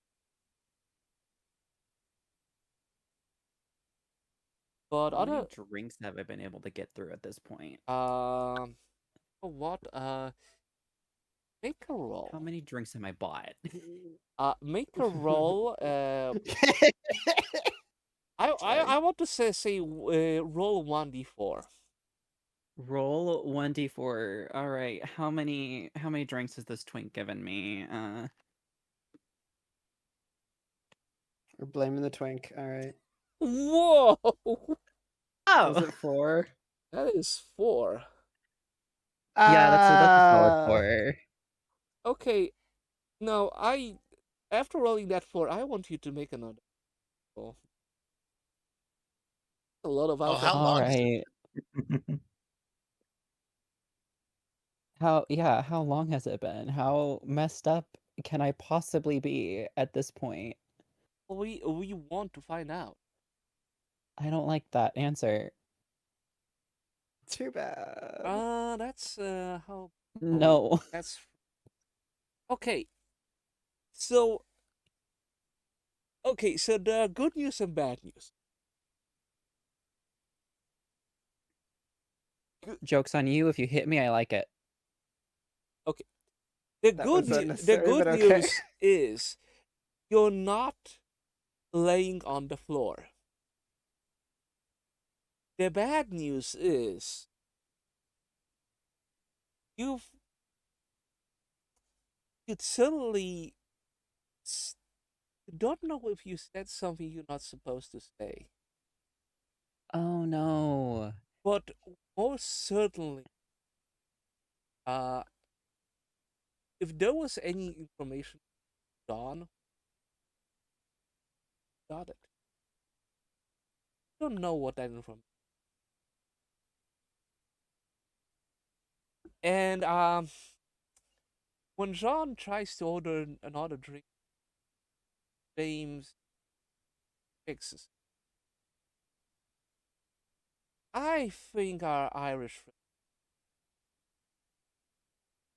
But How many other, drinks have I been able to get through at this point? what? Make a roll. How many drinks have I bought? Make a roll. I want to say roll 1d4. Roll 1d4. All right. How many drinks has this twink given me? We're blaming the twink. All right. Whoa! Oh. Was it 4? That is 4. Yeah, that's a solid Ah. 4. Okay, no, after rolling that 4, I want you to make another roll. A lot of Oh, how alcohol. long is Alright. How long has it been? How messed up can I possibly be at this point? We want to find out. I don't like that answer. Too bad. That's how. No. That's okay. So there are good news and bad news. Joke's on you. If you hit me, I like it. The That good was the unnecessary, good but okay. news is you're not laying on the floor. The bad news is you'd suddenly don't know if you said something you're not supposed to say. Oh no. But most certainly, if there was any information Dawn got it. Don't know what that information. And when Jean tries to order another drink, James fixes. I think our Irish friend.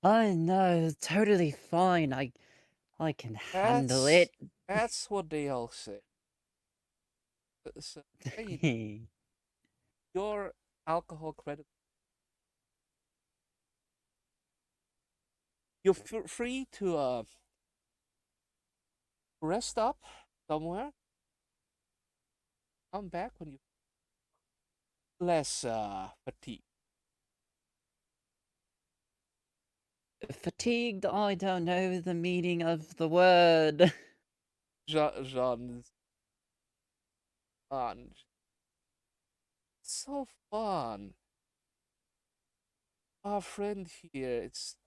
Oh no, totally fine. I can handle it. That's what they all say. So, hey, your alcohol credit. You're free to rest up somewhere. Come back when you less fatigue. Fatigued? I don't know the meaning of the word. Jean's fun. So fun. Our friend here, it's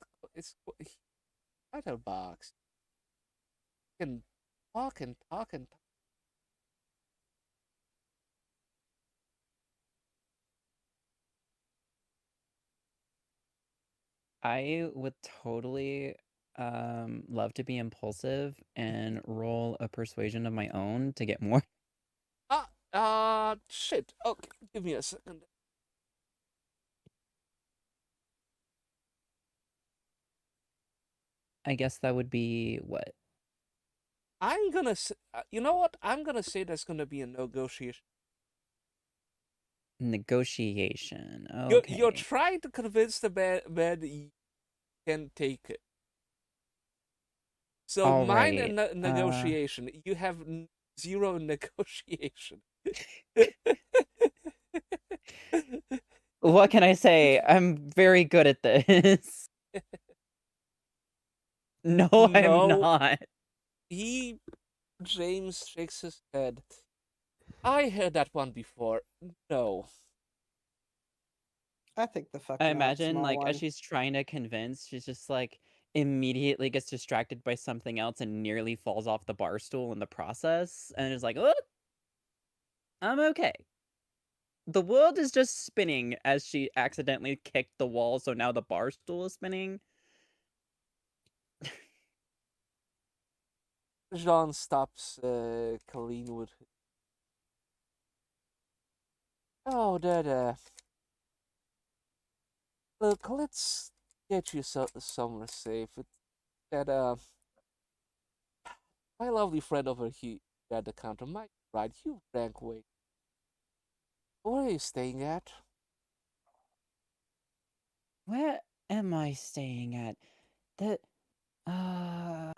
Chatterbox. Can talk and talk and talk. I would totally love to be impulsive and roll a persuasion of my own to get more. Shit. Okay, give me a second. I guess that would be what? I'm gonna you know what? I'm gonna say there's gonna be a negotiation. Negotiation. You're Okay. trying to convince the man that you can take it. So All mine right. and negotiation. You have zero negotiation. What can I say? I'm very good at this. No, I'm No, not. James shakes his head. I heard that one before. No. I think the fuck I not, imagine, small like, as one. she's trying to convince, she's just, like, immediately gets distracted by something else and nearly falls off the bar stool in the process, and is like, "Oh, I'm okay." The world is just spinning as she accidentally kicked the wall, so now the bar stool is spinning. Jean stops Colleen with. Oh, that. Look, let's get you somewhere safe. That my lovely friend over here at the counter might right. You drank way. Where are you staying at? Where am I staying at? The uh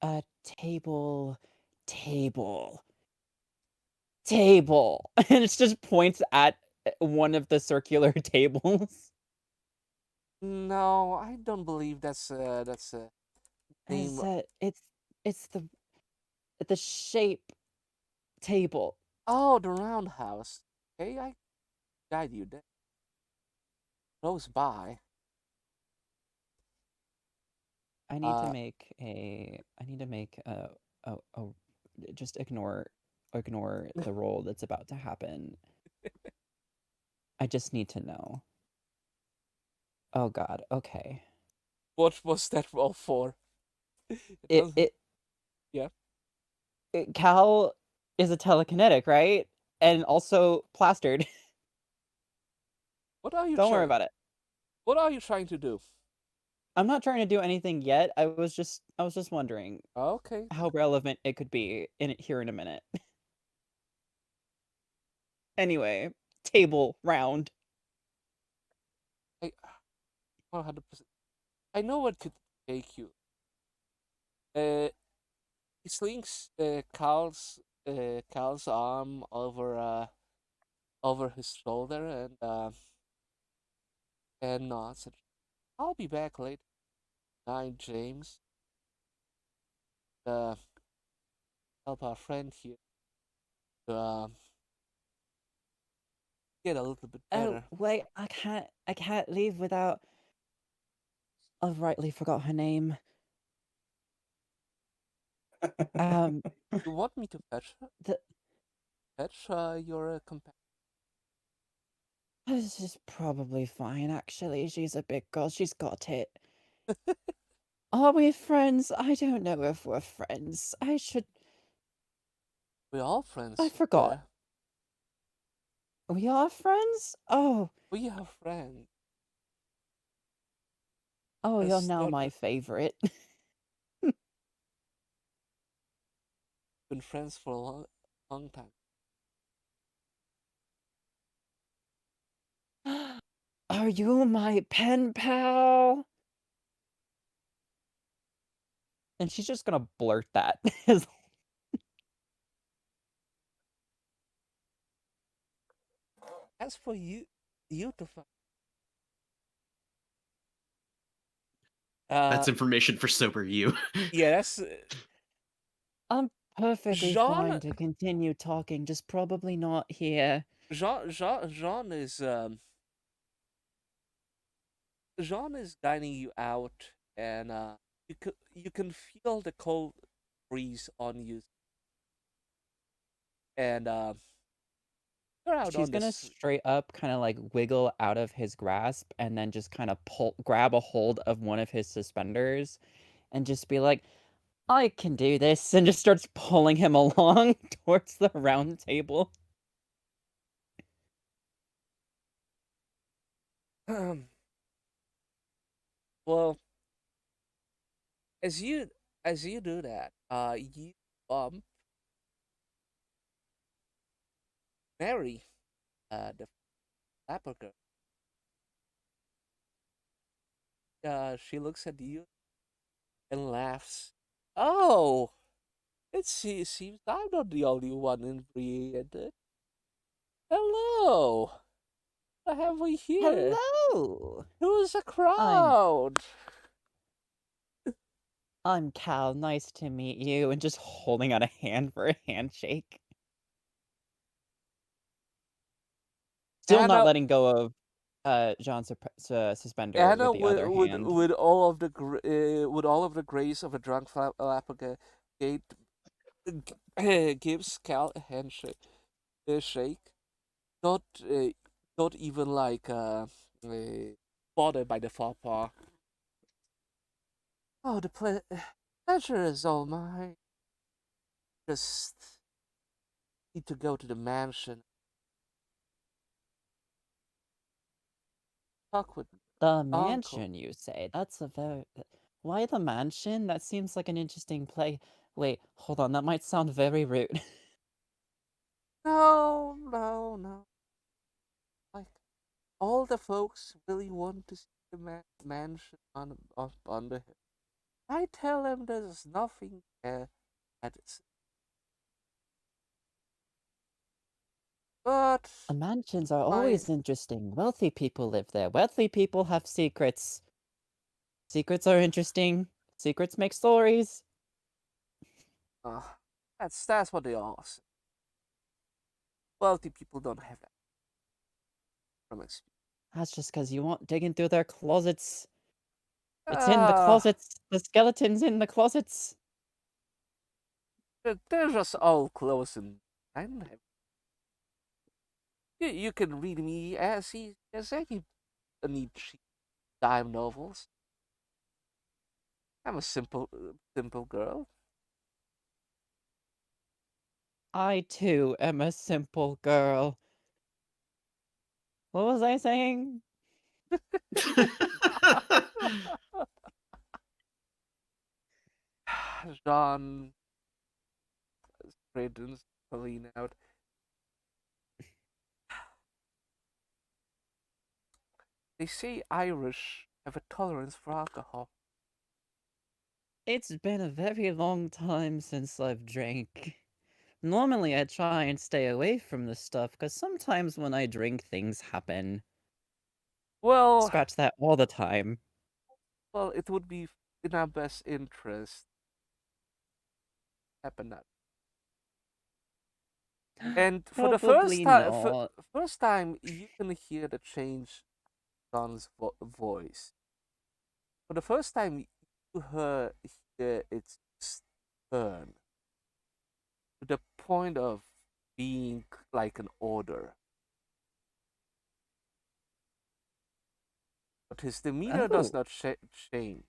a table. And it just points at one of the circular tables. No, I don't believe that's a name. Is it's the shape table. Oh, the roundhouse. Okay, I guide you there. Close by. I need to Uh, make a just ignore the roll that's about to happen. I just need to know. Oh god, okay. what was that roll for? It it, Yeah. Cal is a telekinetic, right? And also plastered. What are you Don't worry trying? about it. What are you trying to do? I'm not trying to do anything yet. I was just wondering Okay. how relevant it could be here in a minute. Anyway, table round. I 100%. I know what could take you. He slings Carl's arm over his shoulder and nods. I'll be back later. Night, James. Uh, help our friend here to get a little bit Oh better. wait, I can't leave without. I've rightly forgot her name. Um, You want me to fetch her? the Fetch your companion? this is probably fine. Actually, she's a big girl. She's got it. Are we friends? I don't know if we're friends. We're all I friends forgot. here. We are friends? Oh, We are friends. you're Yes, now they're my favorite. been friends for a long time. Are you my pen pal? And she's just gonna blurt that. As for you to find. That's information for sober you. Yeah, that's I'm perfectly fine Jean. to continue talking, just probably not here. Jean is Jean is dining you out, and you can feel the cold breeze on you, and you're out She's on gonna this. straight up kind of like wiggle out of his grasp and then just kind of grab a hold of one of his suspenders and just be like, I can do this, and just starts pulling him along towards the round table. Well, as you do that, you bump Mary, the flapper girl, she looks at you and laughs. Oh, seems I'm not the only one inebriated. Hello, what have we here? Hello! Who's a I'm crowd? I'm Cal. Nice to meet you. And just holding out a hand for a handshake. Still not Anna, letting go of Jean's suspender Anna, with the other hand. with with all of the grace of a drunk flapper gate, gives Cal a handshake. A shake. Not not even like bothered by the faux pas. Oh, the pleasure is all mine. Just need to go to the mansion. Talk with The uncle. mansion, you say? That's a very... Why the mansion? That seems like an interesting play. Wait, hold on, that might sound very rude. No, no, no. Like all the folks really want to see the mansion up on the hill. I tell them there's nothing there at its. But Mansions are my always interesting. Wealthy people live there. Wealthy people have secrets. Secrets are interesting. Secrets make stories. uh, that's what they all say. Wealthy people don't have that from experience. That's just because you won't digging through their closets. It's in the Uh, closets. The skeleton's in the closets. they're just all close and you can read me as easy as any cheap dime novels. I'm a simple girl. I too am a simple girl. What was I saying? John straightens Colleen out. They say Irish have a tolerance for alcohol. It's been a very long time since I've drank. Normally I try and stay away from this stuff, because sometimes when I drink things happen. Well, Scratch that all the time. well, it would be in our best interest. Happen that. And for the Probably not. first time, you can hear the change in John's voice. For the first time, you hear its turn to the point of being like an order. But his demeanor does Oh, not change.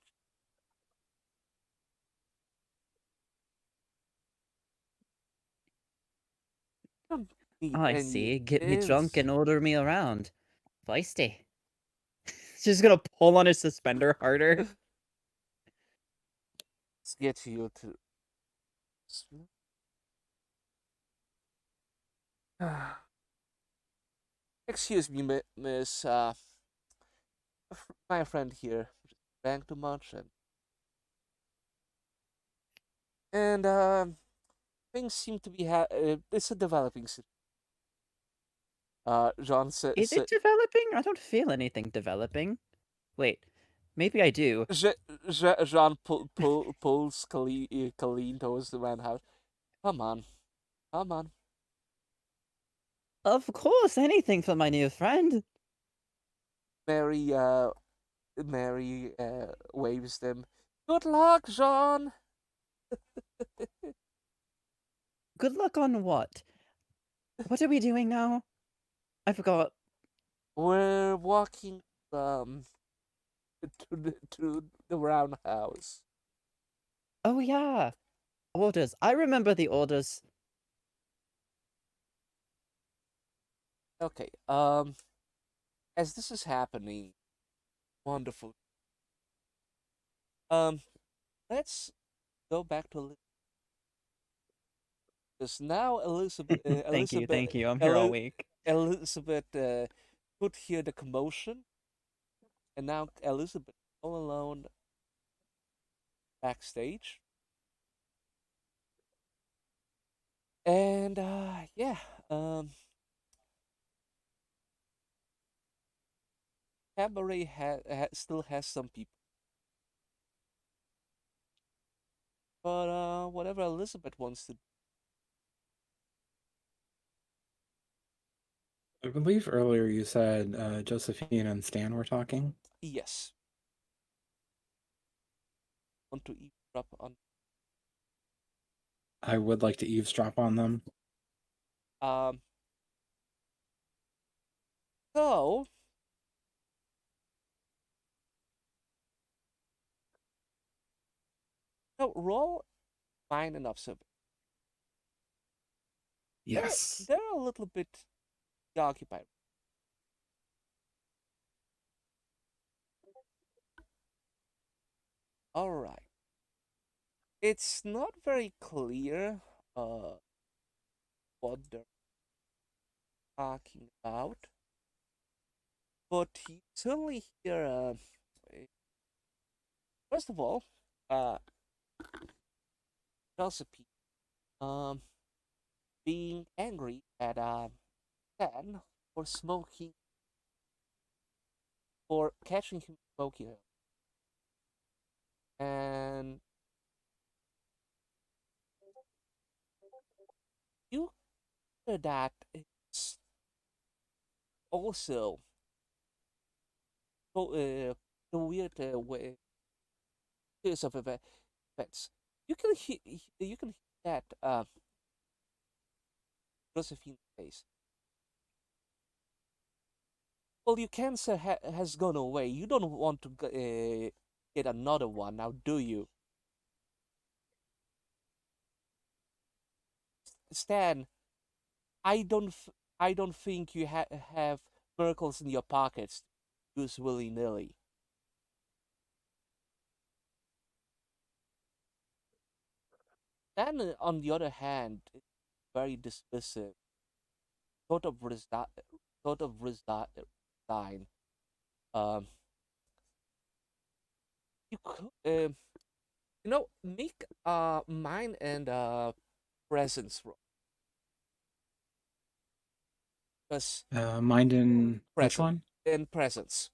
You don't need I any see. Get me drunk ins. and order me around. Feisty. She's gonna pull on his suspender harder. Let's get you to. Excuse me, miss. My friend here drank too much and things seem to be it's a developing situation. Jean said. Is it developing? I don't feel anything developing. Wait, maybe I do. Jean pulls Colleen towards the man house. Come on, come on. Of course, anything for my new friend. Mary waves them. Good luck, Jean. Good luck on what? What are we doing now? I forgot. We're walking to the roundhouse. Oh yeah, orders. I remember the orders. Okay. As this is happening, wonderful. Um, let's go back to Because now Thank you, Elizabeth, I'm here all Eli- week. Elizabeth could hear the commotion, and now Elizabeth all alone backstage. And yeah, Cabaret still has some people, but whatever Elizabeth wants to. I believe earlier you said Josephine and Stan were talking. Yes, want to eavesdrop on. I would like to eavesdrop on them. Um, so roll mind and observe. Yes. They're a little bit occupied. All right. It's not very clear what they're talking about, but you certainly hear first of all, Josephine being angry at Stan for smoking, for catching him smoking, and you hear that it's also the weird way series of events. You can hear that Josephine's face. Well, your cancer has gone away. You don't want to get another one now, do you? Stan, I don't think you have miracles in your pockets to use willy nilly. Stan, on the other hand, is very dismissive, sort of resign. Um, you could, make mind and presence roll. Because Mind in which present one? in presence.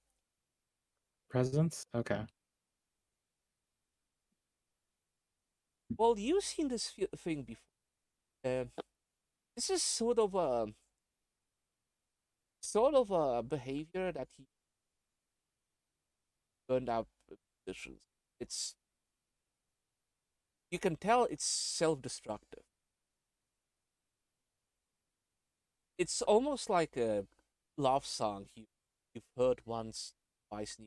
Presence? Okay. Well, you've seen this thing before. This is sort of a behavior that he learned out positions. It's you can tell it's self-destructive. It's almost like a love song you've heard once, twice,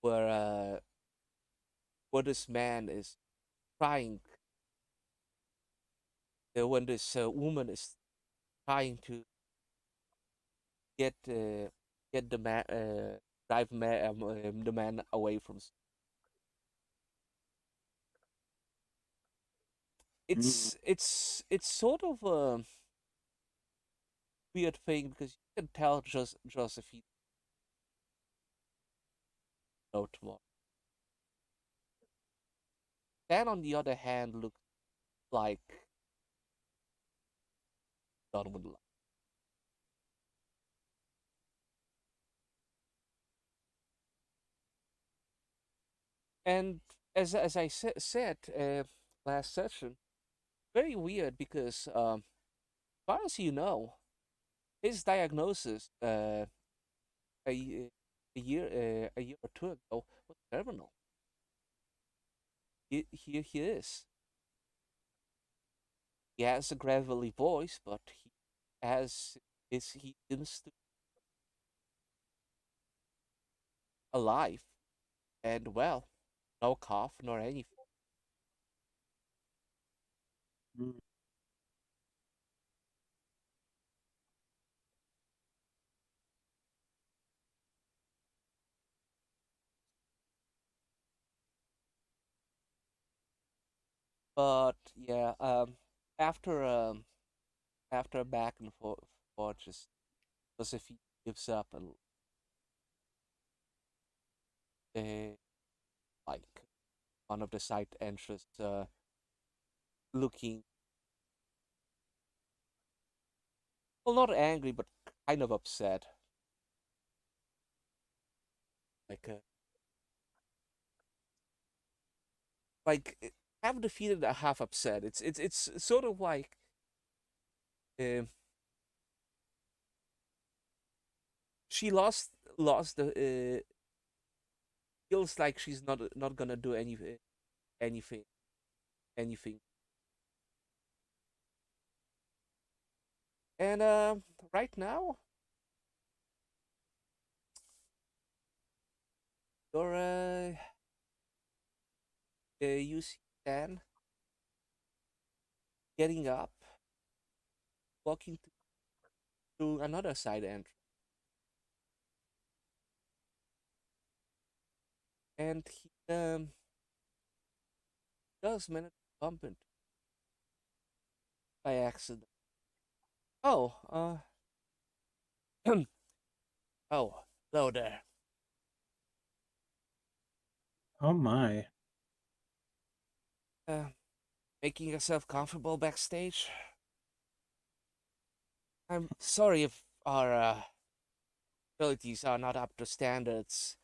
where this man is trying, when this woman is trying to get the man drive the man away from. Mm. It's sort of a weird thing because you can tell Josephine no tomorrow. Dan, on the other hand, looks like done with life. And as I said last session, very weird because as far as you know, his diagnosis a year or two ago was terminal. Here he is. He has a gravelly voice, but he seems to be alive and well, no cough nor anything. Mm. But yeah, after after a back and forth, just Josephine gives up and like one of the side entrances, looking, well, not angry, but kind of upset. Like, like half defeated, half upset. It's sort of like, um, she lost the. Feels like she's not gonna do anything anything. And right now, you're you see Dan getting up, walking to another side entrance, and he does manage to bump into by accident. Oh, oh, hello there. Oh my. Uh, Making yourself comfortable backstage? I'm sorry if our abilities are not up to standards.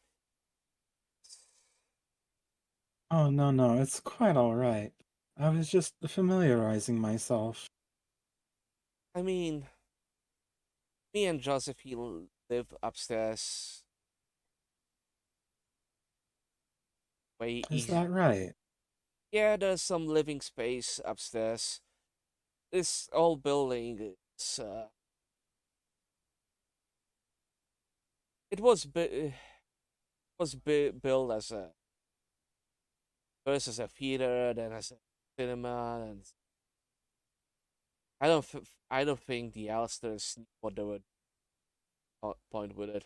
Oh, no, it's quite all right. I was just familiarizing myself. I mean, me and Josephine live upstairs way Is easy. that right? Yeah, there's some living space upstairs. This old building is, it built as a first as a theater, then as a cinema, and I don't think the Alsters knew what they would point with it.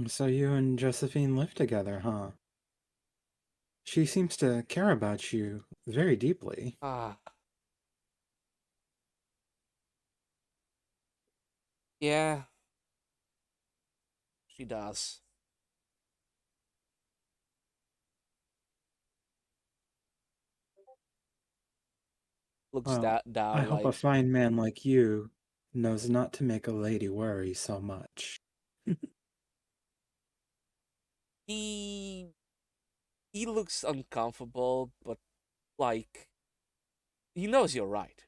So you and Josephine live together, huh? She seems to care about you very deeply. Ah, yeah, she does. Looks Well, I down hope a like fine man like you knows not to make a lady worry so much. he he looks uncomfortable, but like he knows you're right.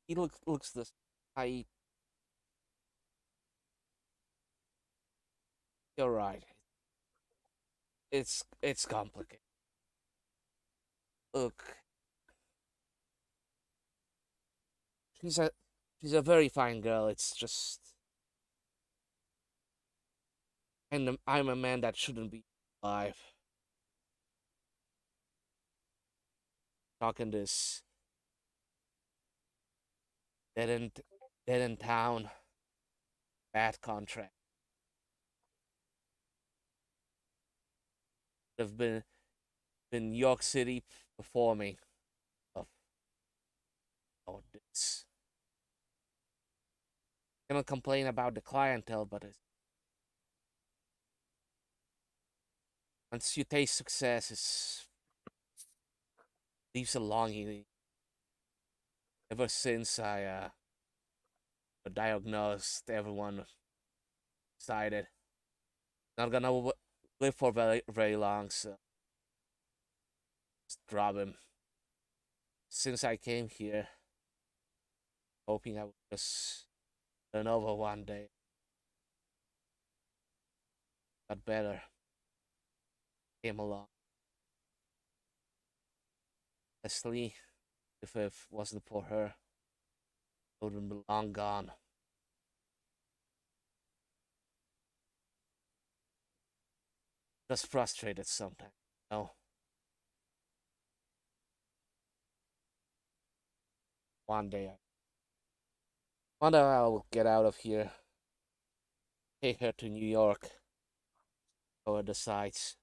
He looks this. I You're right. It's complicated. Look, she's a she's a very fine girl. It's just, and I'm a man that shouldn't be alive. Talking this dead end dead end town, bad contract. They've been New York City performing of all this. Cannot complain about the clientele, but once you taste success, it leaves a longing. Ever since I got diagnosed, everyone decided not gonna live for very long, so just drop him. Since I came here, hoping I would just turn over one day, got better, came along. Leslie, if it wasn't for her, I would have been long gone. Just frustrated sometimes, you know. One day, one day I will get out of here. take her to New York. Over the sites.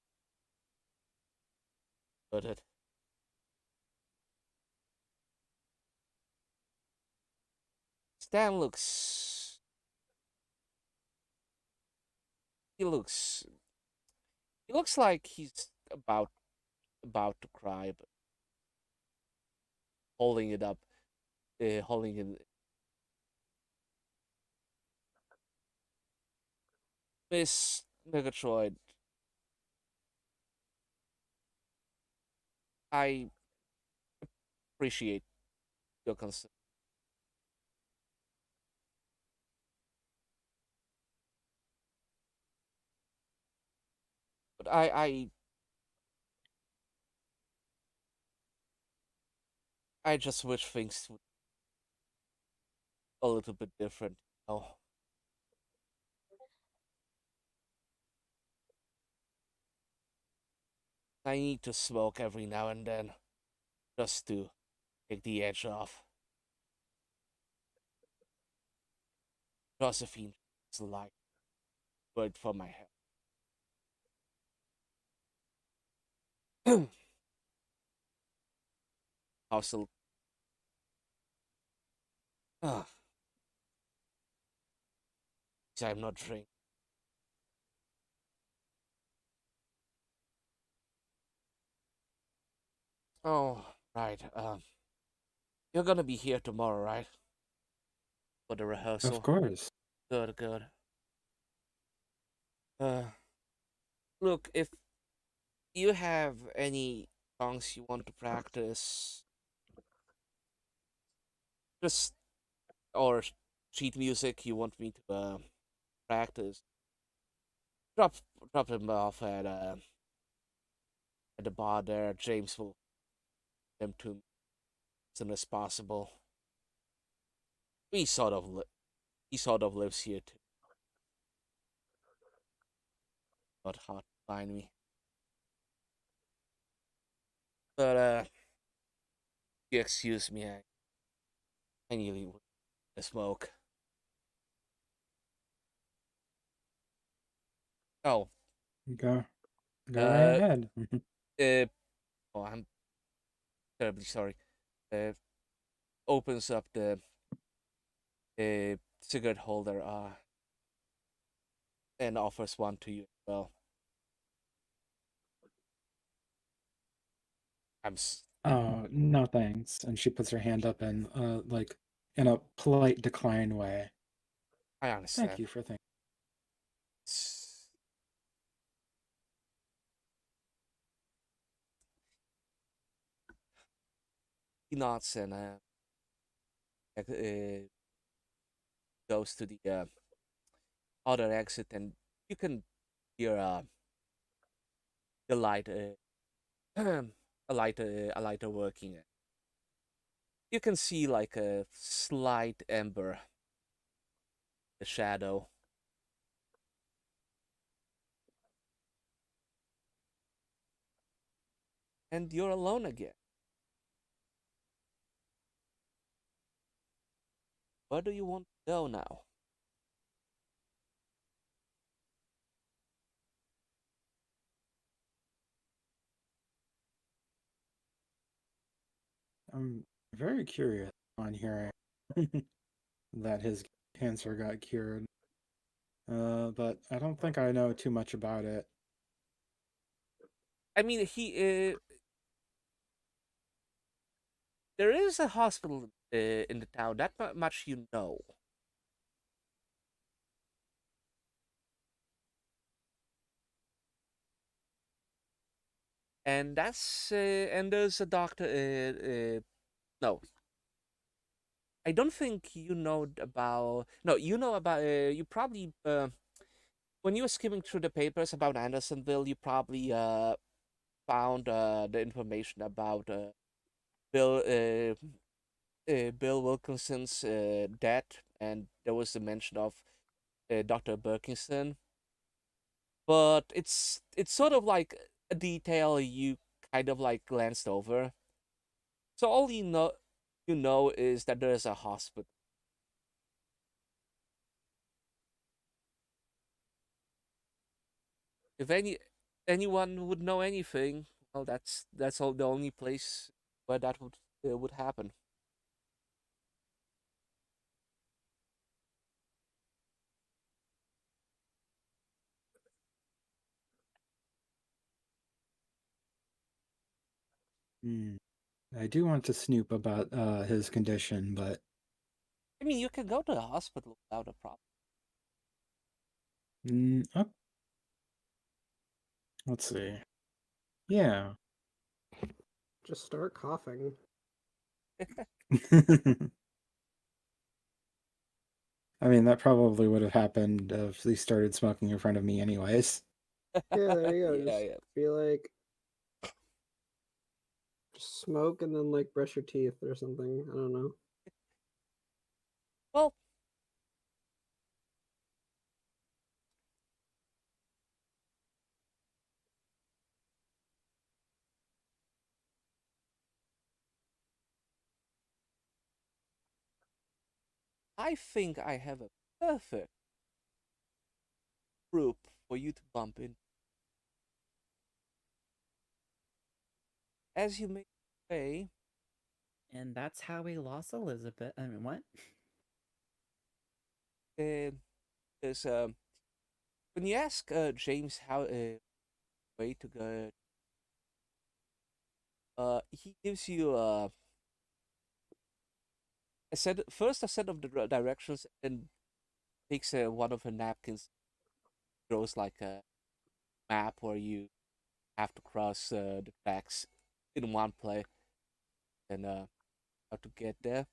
But it. Stan looks. He looks. He looks like he's about to cry, but holding it up, holding it. Miss Megatroid, I appreciate your concern, but I just wish things would a little bit different. Oh, I need to smoke every now and then just to take the edge off. Josephine is like good for my health. Also, ah, I'm not drinking. Oh, right. You're gonna be here tomorrow, right? For the rehearsal. Of course. Good, good. Uh, look, if you have any songs you want to practice, just or sheet music you want me to practice, drop drop them off at the bar there. James will them to me as soon as possible. He sort of he sort of lives here too. Not hard to find me. But you excuse me, I nearly went to smoke. Oh, Go right ahead. uh, oh, I'm terribly sorry. Opens up the cigarette holder and offers one to you as well. I'm Oh, no thanks. And she puts her hand up in like in a polite decline way. I understand. Thank you for thinking. He nods and goes to the other exit, and you can hear the light, a lighter working. You can see like a slight ember, a shadow. And you're alone again. Where do you want to go now? I'm very curious on hearing that his cancer got cured. But I don't think I know too much about it. I mean, there is a hospital in the town. That much you know. And and there's a doctor. No, I don't think you know about. No, you know about. You probably when you were skimming through the papers about Andersonville, you probably found the information about Bill Bill Wilkinson's death, and there was the mention of Dr. Birkinson. But it's sort of like a detail you kind of like glanced over. So all you know is that there's a hospital. If anyone would know anything, well, that's all the only place where that would happen. I do want to snoop about his condition, but I mean, you can go to the hospital without a problem. oh, let's see. Yeah. Just start coughing. I mean, that probably would have happened if he started smoking in front of me, anyways. Yeah, there you go. Yeah, Just yeah. feel like just smoke and then like brush your teeth or something. I don't know. Well, I think I have a perfect group for you to bump in. As you make your way, And that's how we lost Elizabeth. I mean, what? there's when you ask James how way to go, he gives you a set of the directions, and takes one of her napkins, draws like a map where you have to cross the tracks in one play, and how to get there.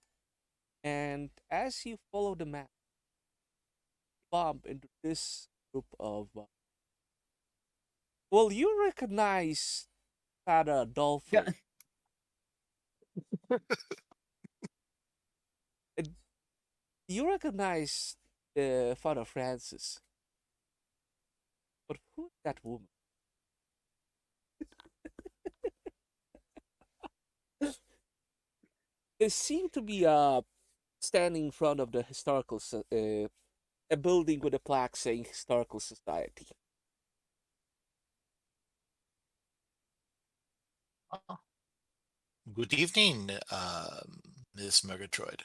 And as you follow the map, you bump into this group of. Well, you recognize Father Adolphus. And you recognize Father Francis. But who's that woman? They seem to be standing in front of the a building with a plaque saying Historical Society. Good evening, Miss Murgatroyd.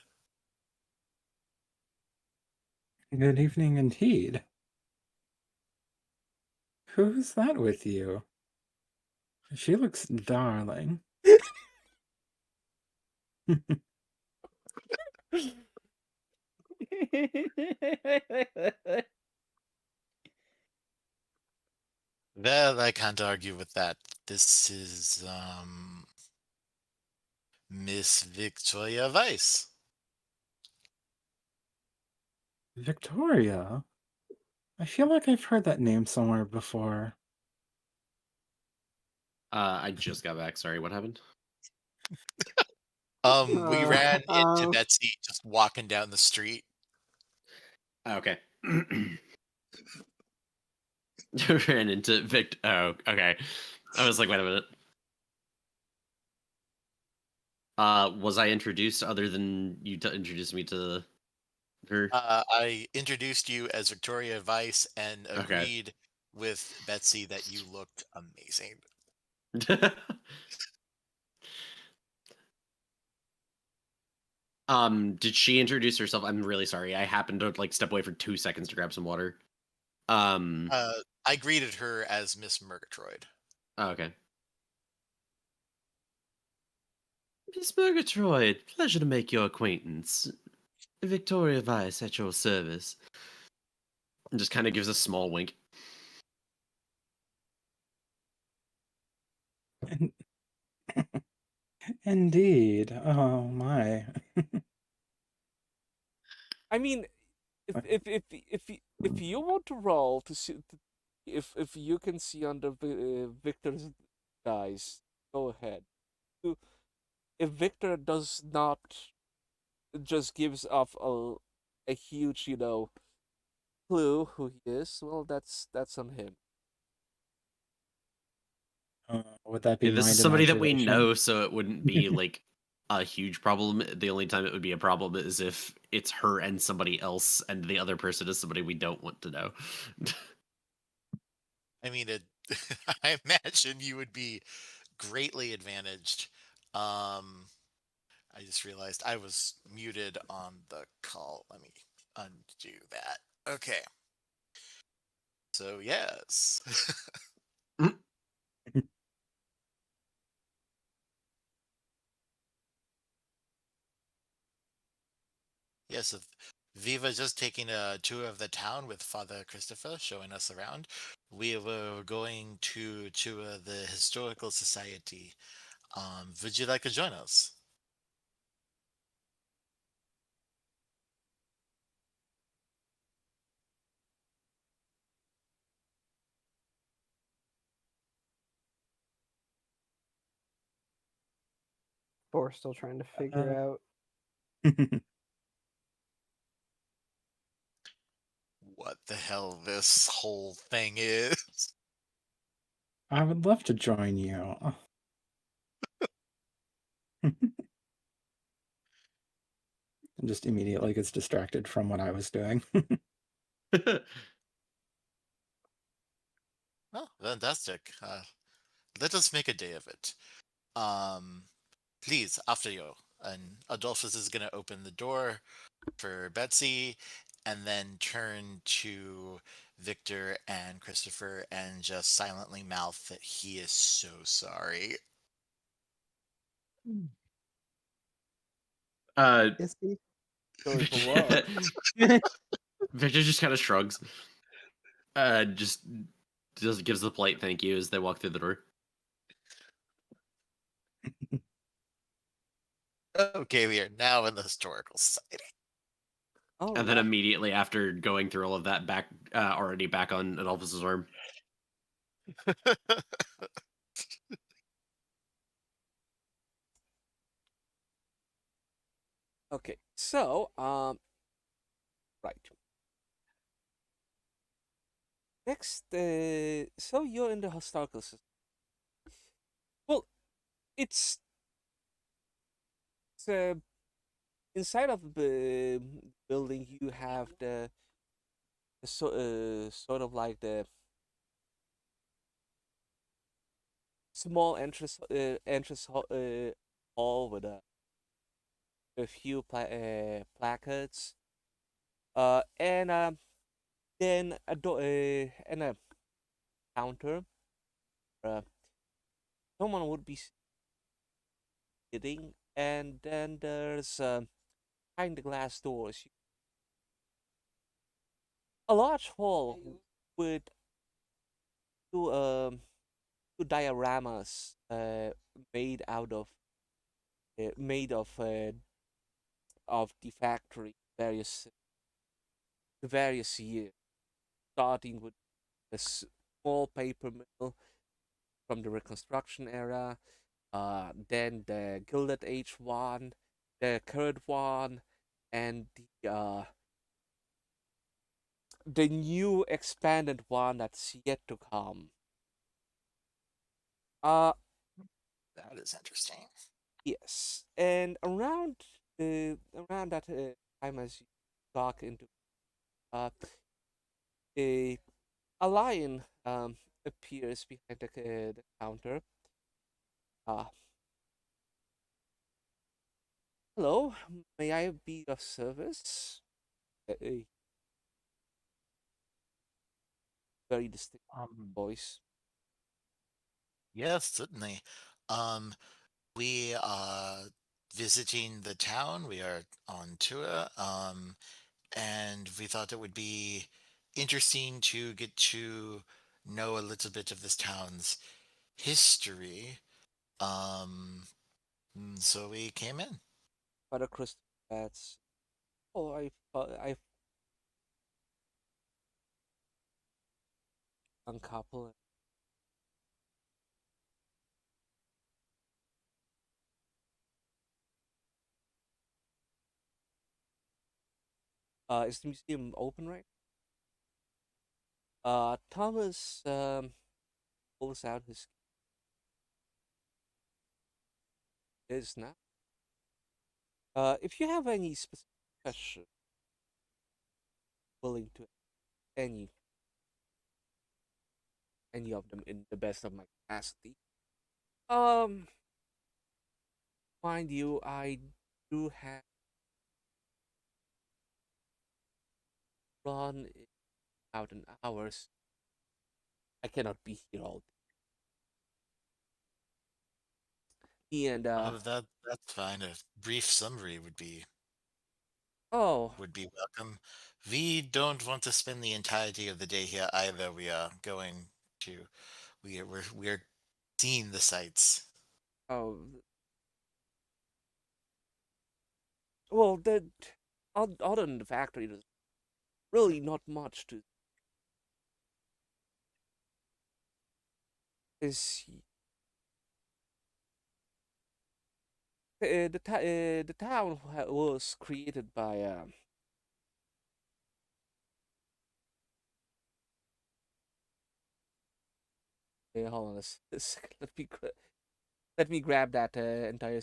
Good evening indeed. Who's that with you? She looks darling. Well, I can't argue with that. This is, Miss Victoria Weiss. Victoria? I feel like I've heard that name somewhere before. I just got back. Sorry, what happened? We ran into Um, Betsy just walking down the street. Okay. Ran into Vic. Oh, okay. I was like, wait a minute. Was I introduced other than you introduced me to her? I introduced you as Victoria Weiss and Okay. agreed with Betsy that you looked amazing. Did she introduce herself? I'm really sorry. I happened to like step away for 2 seconds to grab some water. I greeted her as Miss Murgatroyd. Oh, okay. Miss Murgatroyd, pleasure to make your acquaintance. Victoria Weiss at your service. And just kind of gives a small wink. Indeed. Oh my. I mean, if you want to roll to see if you can see under Victor's eyes, go ahead. If Victor does not just gives off a huge clue who he is, well, that's on him. Would that be Yeah, this is mind somebody that we imagination? know, so it wouldn't be like a huge problem. The only time it would be a problem is if it's her and somebody else, and the other person is somebody we don't want to know. I mean, it. I imagine you would be greatly advantaged. I just realized I was muted on the call. Let me undo that. Okay. So yes. Yes, Viva just taking a tour of the town with Father Christopher, showing us around. We were going to tour the Historical Society. Would you like to join us? We're still trying to figure out. What the hell this whole thing is? I would love to join you. Just immediately gets distracted from what I was doing. Oh, fantastic. Let us make a day of it. Um, please, after you. And Adolphus is going to open the door for Betsy and then turn to Victor and Christopher and just silently mouth that he is so sorry. Is he? Sorry for what? Victor just kind of shrugs. Just gives the polite thank you as they walk through the door. Okay, we are now in the Historical Society. All And then right. immediately after going through all of that, already back on Adolphus's arm. Okay. So, right. Next, so you're in the historical system. Well, it's uh, inside of the building. You have sort of like the small hall with a few placards. And then a door and a counter. Uh, Someone would be sitting, and then there's behind the glass doors a large hall with two two dioramas made out made of the factory various years, starting with a small paper mill from the Reconstruction era, then the Gilded Age one, the current one, and the new expanded one that's yet to come. Uh, That is interesting. yes, and around that time as you talk into uh, a a lion appears behind the counter. Uh, Hello, may I be of service? A very distinct Um, voice. yes, certainly. Um, we are visiting the town. We are on tour. And we thought it would be interesting to get to know a little bit of this town's history. Um, so we came in. Father Christopher adds, "Oh, I uncouple. Is the museum open right?" Thomas pulls out his is now. If you have any specific question, willing to any. any of them in the best of my capacity. Um, mind you, I do have run in about an hours. I cannot be here all day. And Oh, that's fine. A brief summary oh, would be welcome. We don't want to spend the entirety of the day here either. We are going to we're seeing the sights. oh, well, other than the factory, there's really not much to is the town was created by hold on a second. Let me grab that entire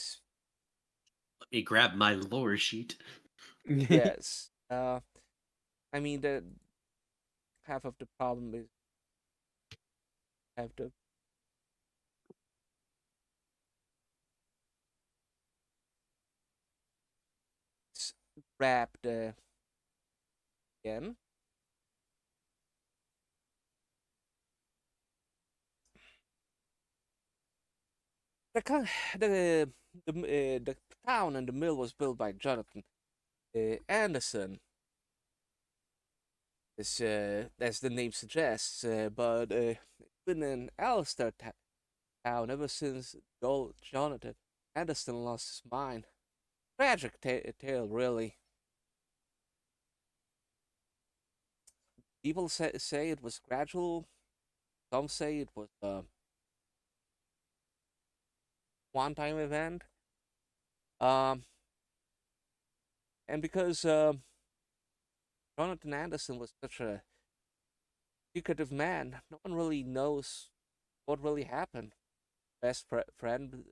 Let me grab my lore sheet. yes. I mean the half of the problem is have to grab the again. The con- the town and the mill was built by Jonathan Anderson, as the name suggests. But it's been an Alistair town ever since old Jonathan Anderson lost his mind. Tragic tale, really. People say it was gradual. Some say it was a one-time event. Um, and because Jonathan Anderson was such a secretive man, no one really knows what really happened. Friend,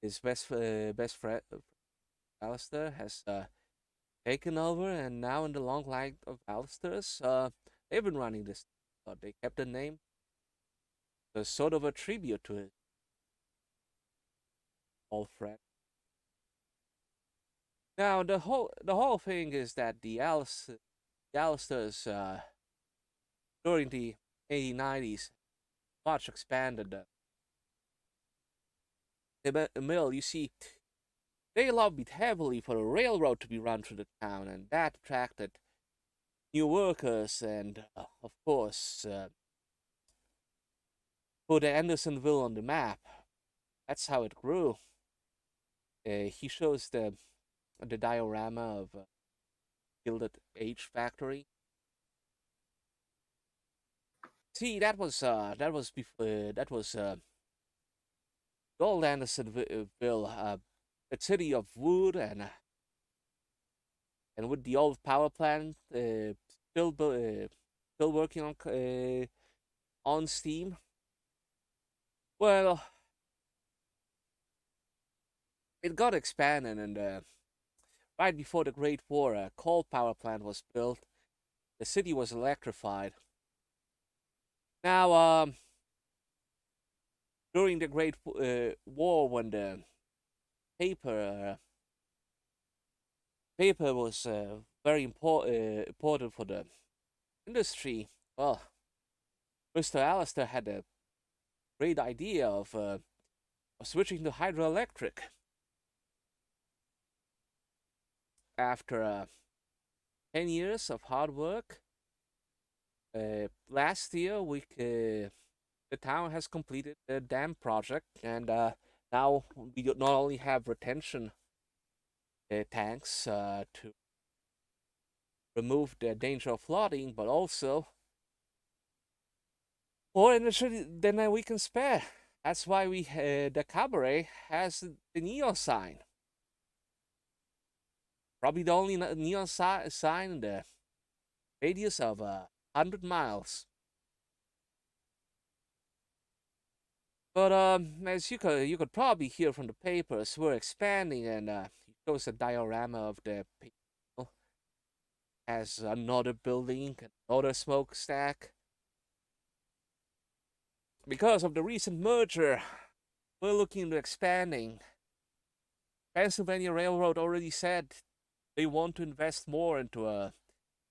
his best friend, Alistair, has taken over, and now in the long line of Alistair's, they've been running this. They kept the name, as sort of a tribute to his old friend. Now the whole thing is that the Alistairs during the 1890s much expanded the mill. You see, they lobbied heavily for a railroad to be run through the town, and that attracted new workers and, of course, put Andersonville on the map. That's how it grew. He shows the diorama of Gilded Age Factory. See, that was old Andersonville, a city of wood and with the old power plant still working on steam. Well, it got expanded, and right before the Great War, a coal power plant was built. The city was electrified. Now, during the Great War, when the paper paper was very important for the industry, well, Mr. Alistair had a great idea of switching to hydroelectric. After 10 years of hard work, last year the town has completed the dam project, and now we not only have retention tanks to remove the danger of flooding, but also more energy than we can spare. That's why the cabaret has the neon sign. Probably the only neon sign in the radius of 100 miles. But as you could probably hear from the papers, we're expanding, and he shows a diorama of the as another building, another smokestack. because of the recent merger, we're looking into expanding. Pennsylvania Railroad already said they want to invest more into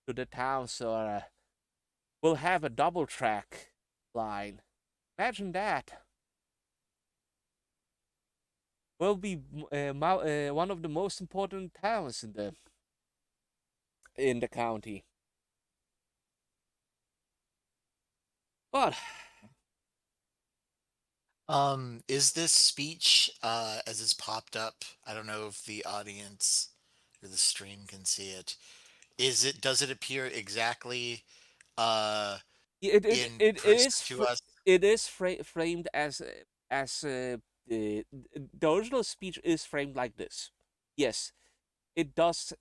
to the town, so we'll have a double track line. Imagine that. We'll be one of the most important towns in the county. But Is this speech, as it's popped up? I don't know if the audience or the stream can see it. Does it appear exactly it it in it, it person is to us? it is framed as the original speech is framed like this. Yes, it does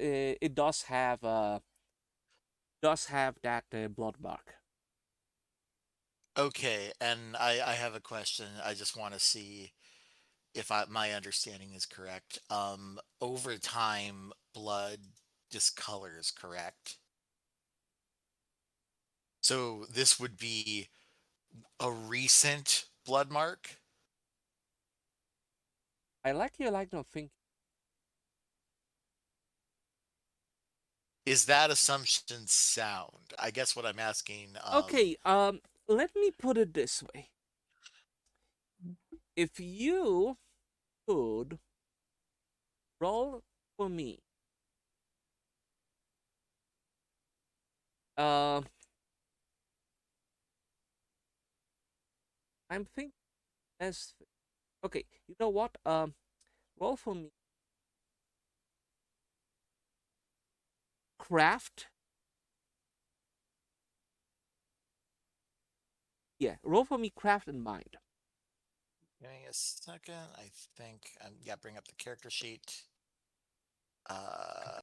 have that blood mark. Okay, and I have a question. I just want to see if my understanding is correct. Over time, blood discolors, correct? So this would be a recent blood mark? I like your line of thinking. Is that assumption sound? I guess what I'm asking, Okay, let me put it this way. If you could roll for me, uh, I'm thinking as okay. You know what? Roll for me. Craft. Yeah, roll for me. Craft and mind. give me a second. I think, yeah, bring up the character sheet. Uh,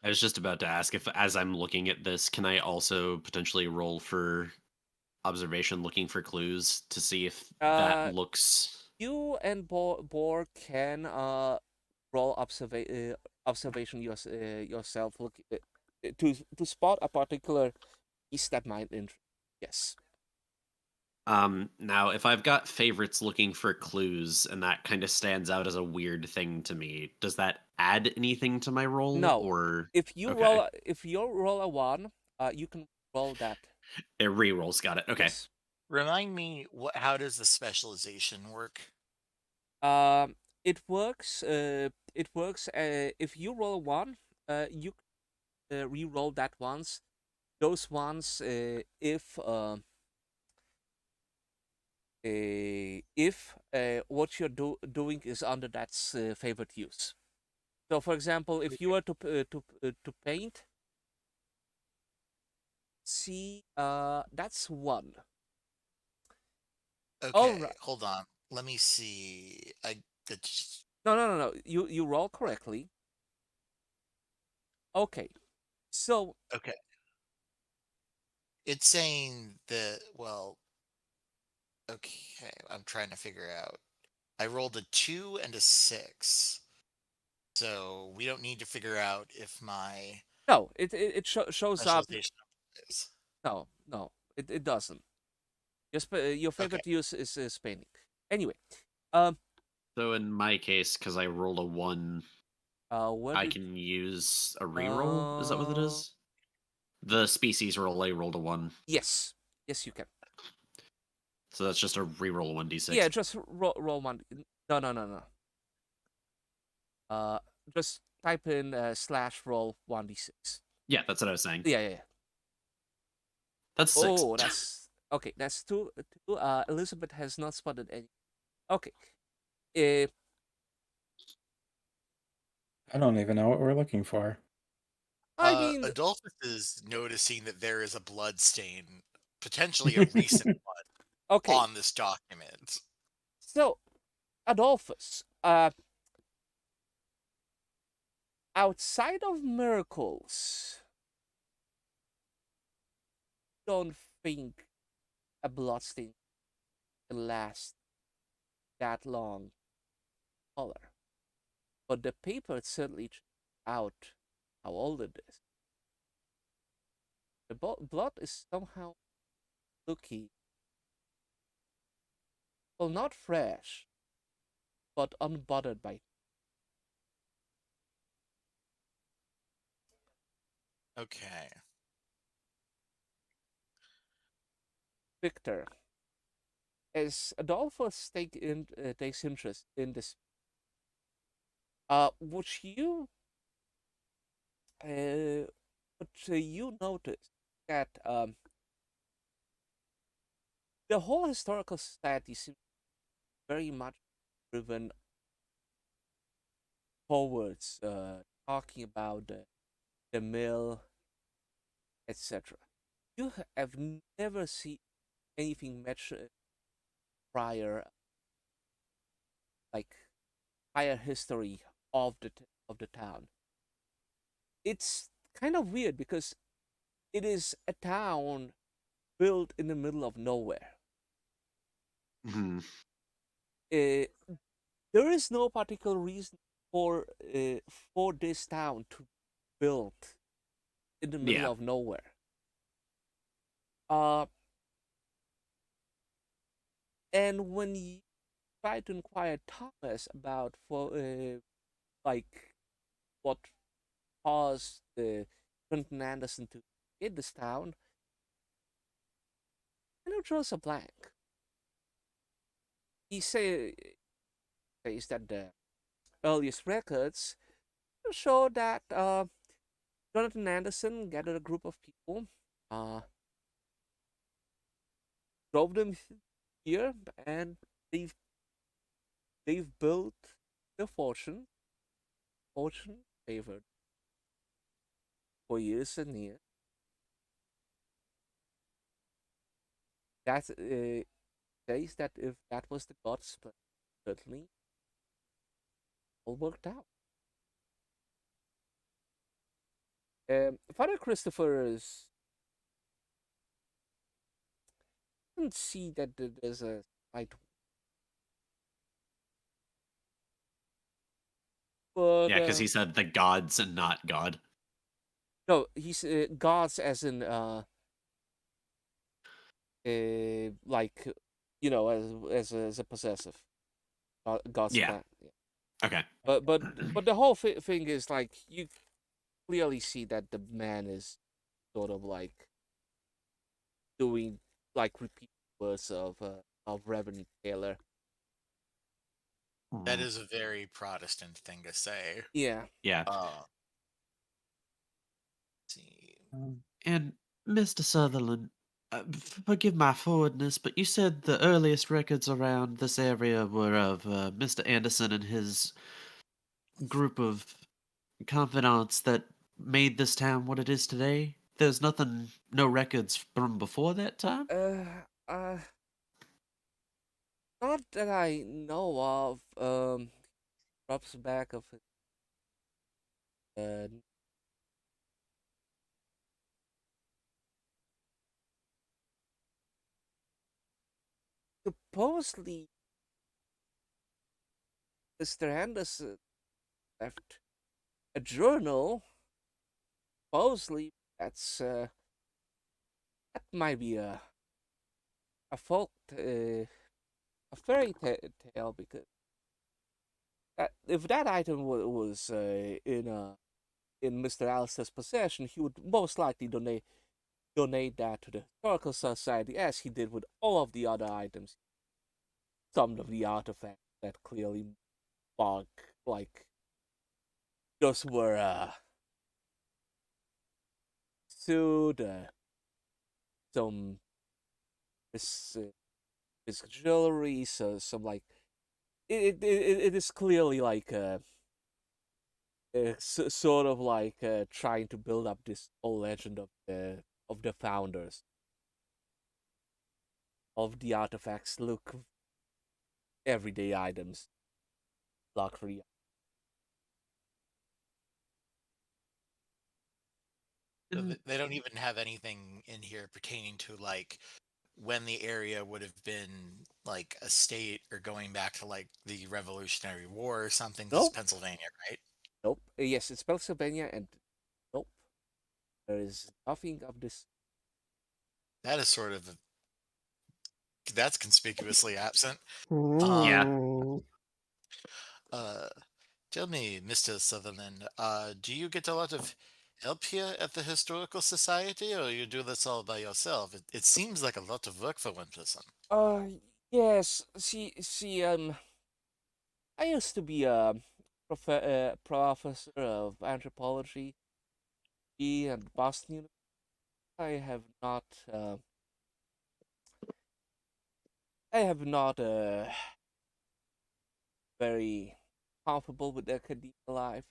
I was just about to ask if, as I'm looking at this, can I also potentially roll for observation, looking for clues to see if that looks. You and Bor can roll observation yourself. Look to spot a particular piece that might interest. Yes. Now, if I've got favorites looking for clues and that kind of stands out as a weird thing to me, does that add anything to my roll? No. Or if you okay. roll a 1, you can roll that. It re-rolls, got it. Okay. Yes. Remind me, how does the specialization work? It works. If you roll a 1, you re-roll that once. Those ones, if what you're doing is under that favorite use. So, for example, if you were to paint, see, that's 1. Okay, Right. hold on. Let me see. No. You roll correctly. Okay. So. Okay. It's saying that, well, okay, I'm trying to figure out. I rolled a 2 and a 6. So we don't need to figure out if my No, it shows up. specialization is. No, it doesn't. Your favorite use is painting. Anyway, So in my case, because I rolled a 1, I can use a reroll. Is that what it is? The species roll, I rolled a 1. Yes, you can. So that's just a reroll 1d6. Yeah, just roll 1. No. Just type in /roll 1d6. Yeah, that's what I was saying. Yeah. That's 6. Oh, that's okay. That's 2. Elizabeth has not spotted any. Okay. I don't even know what we're looking for. I mean, Adolphus is noticing that there is a blood stain, potentially a recent blood, okay. on this document. So, Adolphus, outside of miracles, don't think a bloodstain can last that long color. But the paper certainly checks out how old it is. The blood is somehow looking, well, not fresh, but unbothered by. Okay. Victor, as Adolphus takes interest in this, would you you notice that the whole historical society seems very much driven forwards, talking about the mill, etc. You have never seen anything much prior, like prior history of the town. It's kind of weird because it is a town built in the middle of nowhere. Mhm. Uh, there is no particular reason for this town to build in the middle Yeah. of nowhere. Uh, and when you try to inquire Thomas about like what caused Quentin Anderson to hit this town, kind of draws a blank. He says that the earliest records show that Jonathan Anderson gathered a group of people, uh, drove them here, and they've they've built their fortune favored for years and years. That says that if that was the God's plan, certainly all worked out. Father Christopher doesn't see that there's a slight, but Yeah, because he said the gods and not God. no, he's gods as in like as a possessive God's Yeah. plan. Yeah. Okay. But the whole thing is like you clearly see that the man is sort of like doing like repeat words of Reverend Taylor. That Mhm. is a very Protestant thing to say. Yeah. Yeah. Let's see. And Mr. Sutherland, forgive my forwardness, but you said the earliest records around this area were of Mr. Anderson and his group of confidants that made this town what it is today. There's no records from before that time? Uh, not that I know of. Drops back of it. Supposedly, Mr. Anderson left a journal. Supposedly, that might be a folk a fairy tale because if that item was in Mr. Alistair's possession, he would most likely donate that to the historical society, as he did with all of the other items. Some of the artifacts that clearly mark like those were sued, some this this jewelry, so some like it is clearly like sort of like trying to build up this whole legend of the founders of the artifacts. Look, everyday items, luxury. So they don't even have anything in here pertaining to like when the area would have been like a state or going back to like the Revolutionary War or something. This is Nope, Pennsylvania, right? nope. Yes, it's Pennsylvania, and nope, there is nothing of this. That is sort of that's conspicuously absent. Yeah. Ooh. Uh, Tell me, Mr. Sutherland, do you get a lot of help here at the Historical Society, or you do this all by yourself? It seems like a lot of work for one person. Uh, yes. I used to be a professor of anthropology at Boston University. I have not, uh, I have not very comfortable with academia life.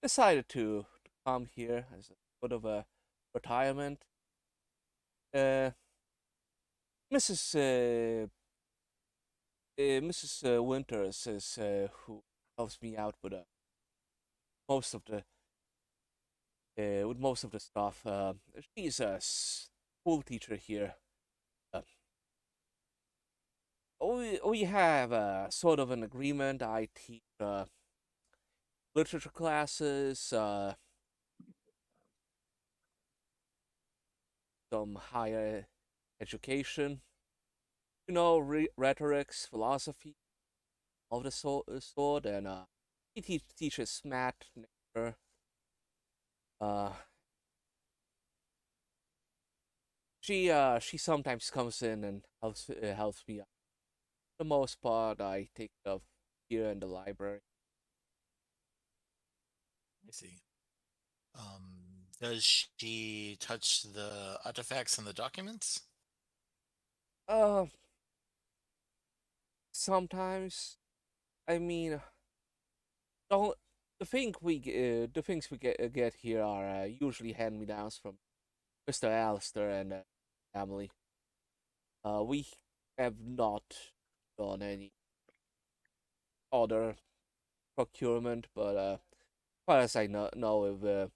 Decided to come here as a sort of a retirement. Uh, Mrs. Mrs. Winters is who helps me out most of the with most of the stuff. She's a school teacher here. Uh, we have sort of an agreement. I teach literature classes, some higher education, rhetorics, philosophy of the sort, and he teaches math, nature. Uh, she sometimes comes in and helps me out. For the most part, I take care of here in the library. I see. Does she touch the artifacts and the documents? Uh, Sometimes, I mean, don't the things we get here are usually hand me downs from Mr. Alistair and family. We have not done any other procurement, but as far as I know, if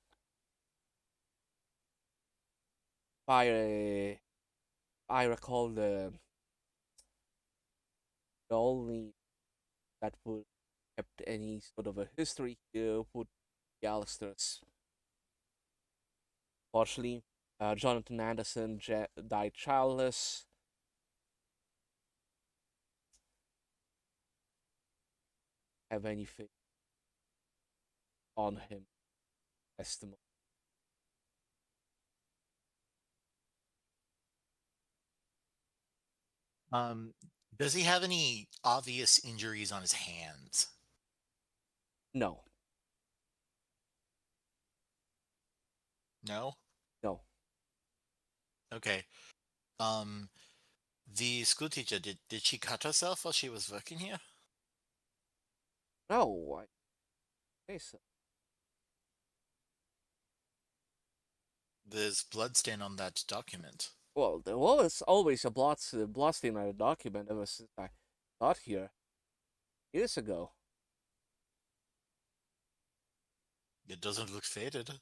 I recall, the only that would kept any sort of a history here would be Alistair's. Fortunately, Jonathan Anderson died childless. Have anything on him testimony? Um, does he have any obvious injuries on his hands? No, No? no, Okay. Um, the school teacher, did she cut herself while she was working here? no. I say so. There's bloodstain on that document. Well, there was always a bloodstain on a document ever since I got here years ago. It doesn't look faded.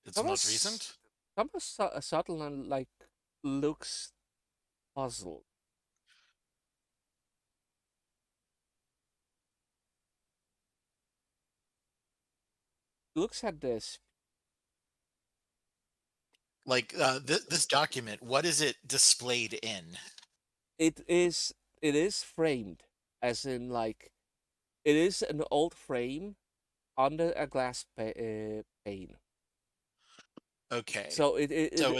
It's not Thomas, recent? Sutherland like looks puzzled. Looks at this. Like, this document, what is it displayed in? It is framed, as in like it is an old frame under a glass pane. Okay. So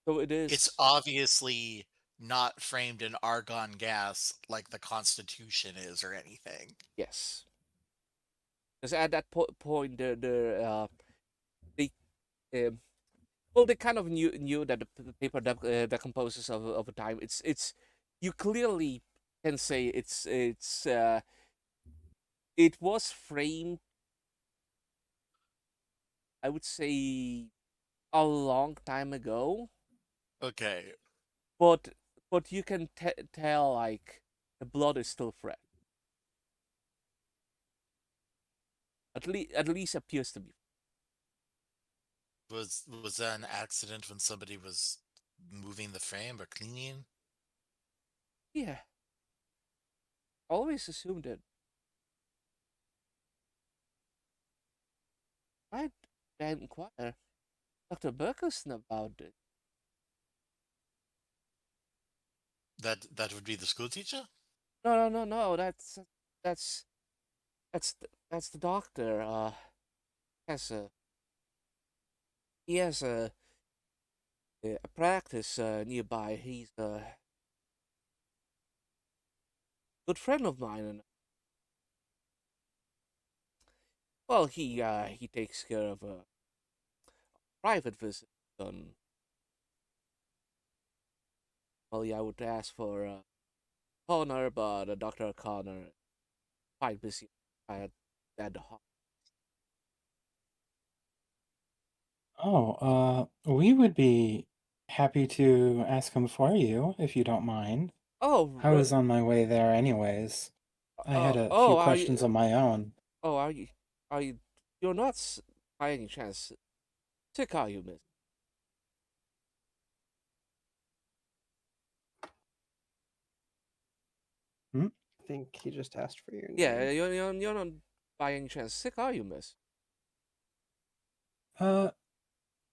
So it it's is, obviously not framed in argon gas like the Constitution is or anything. yes. Because at that point, they um, well, they kind of knew that the paper decomposes over time. It's you clearly can say it was framed. I would say a long time ago, Okay. but you can tell like the blood is still fresh. At least appears to be. Was that an accident when somebody was moving the frame or cleaning? Yeah, always assumed it. I inquire Dr. Berkelson about it. That would be the school teacher? No. That's that's the doctor. Has a he has a practice nearby. He's a good friend of mine, and well, he takes care of private visits on. Well, yeah, I would ask for Connor, but Dr. O'Connor quite busy at the hospital. Oh, we would be happy to ask him for you if you don't mind. Oh, I was on my way there anyways. I had a few are questions you? of my own. Oh, are you? You're not by any chance sick, are you, Miss? Hmm? I think he just asked for your Yeah, name. you're not by any chance sick, are you, Miss? Uh,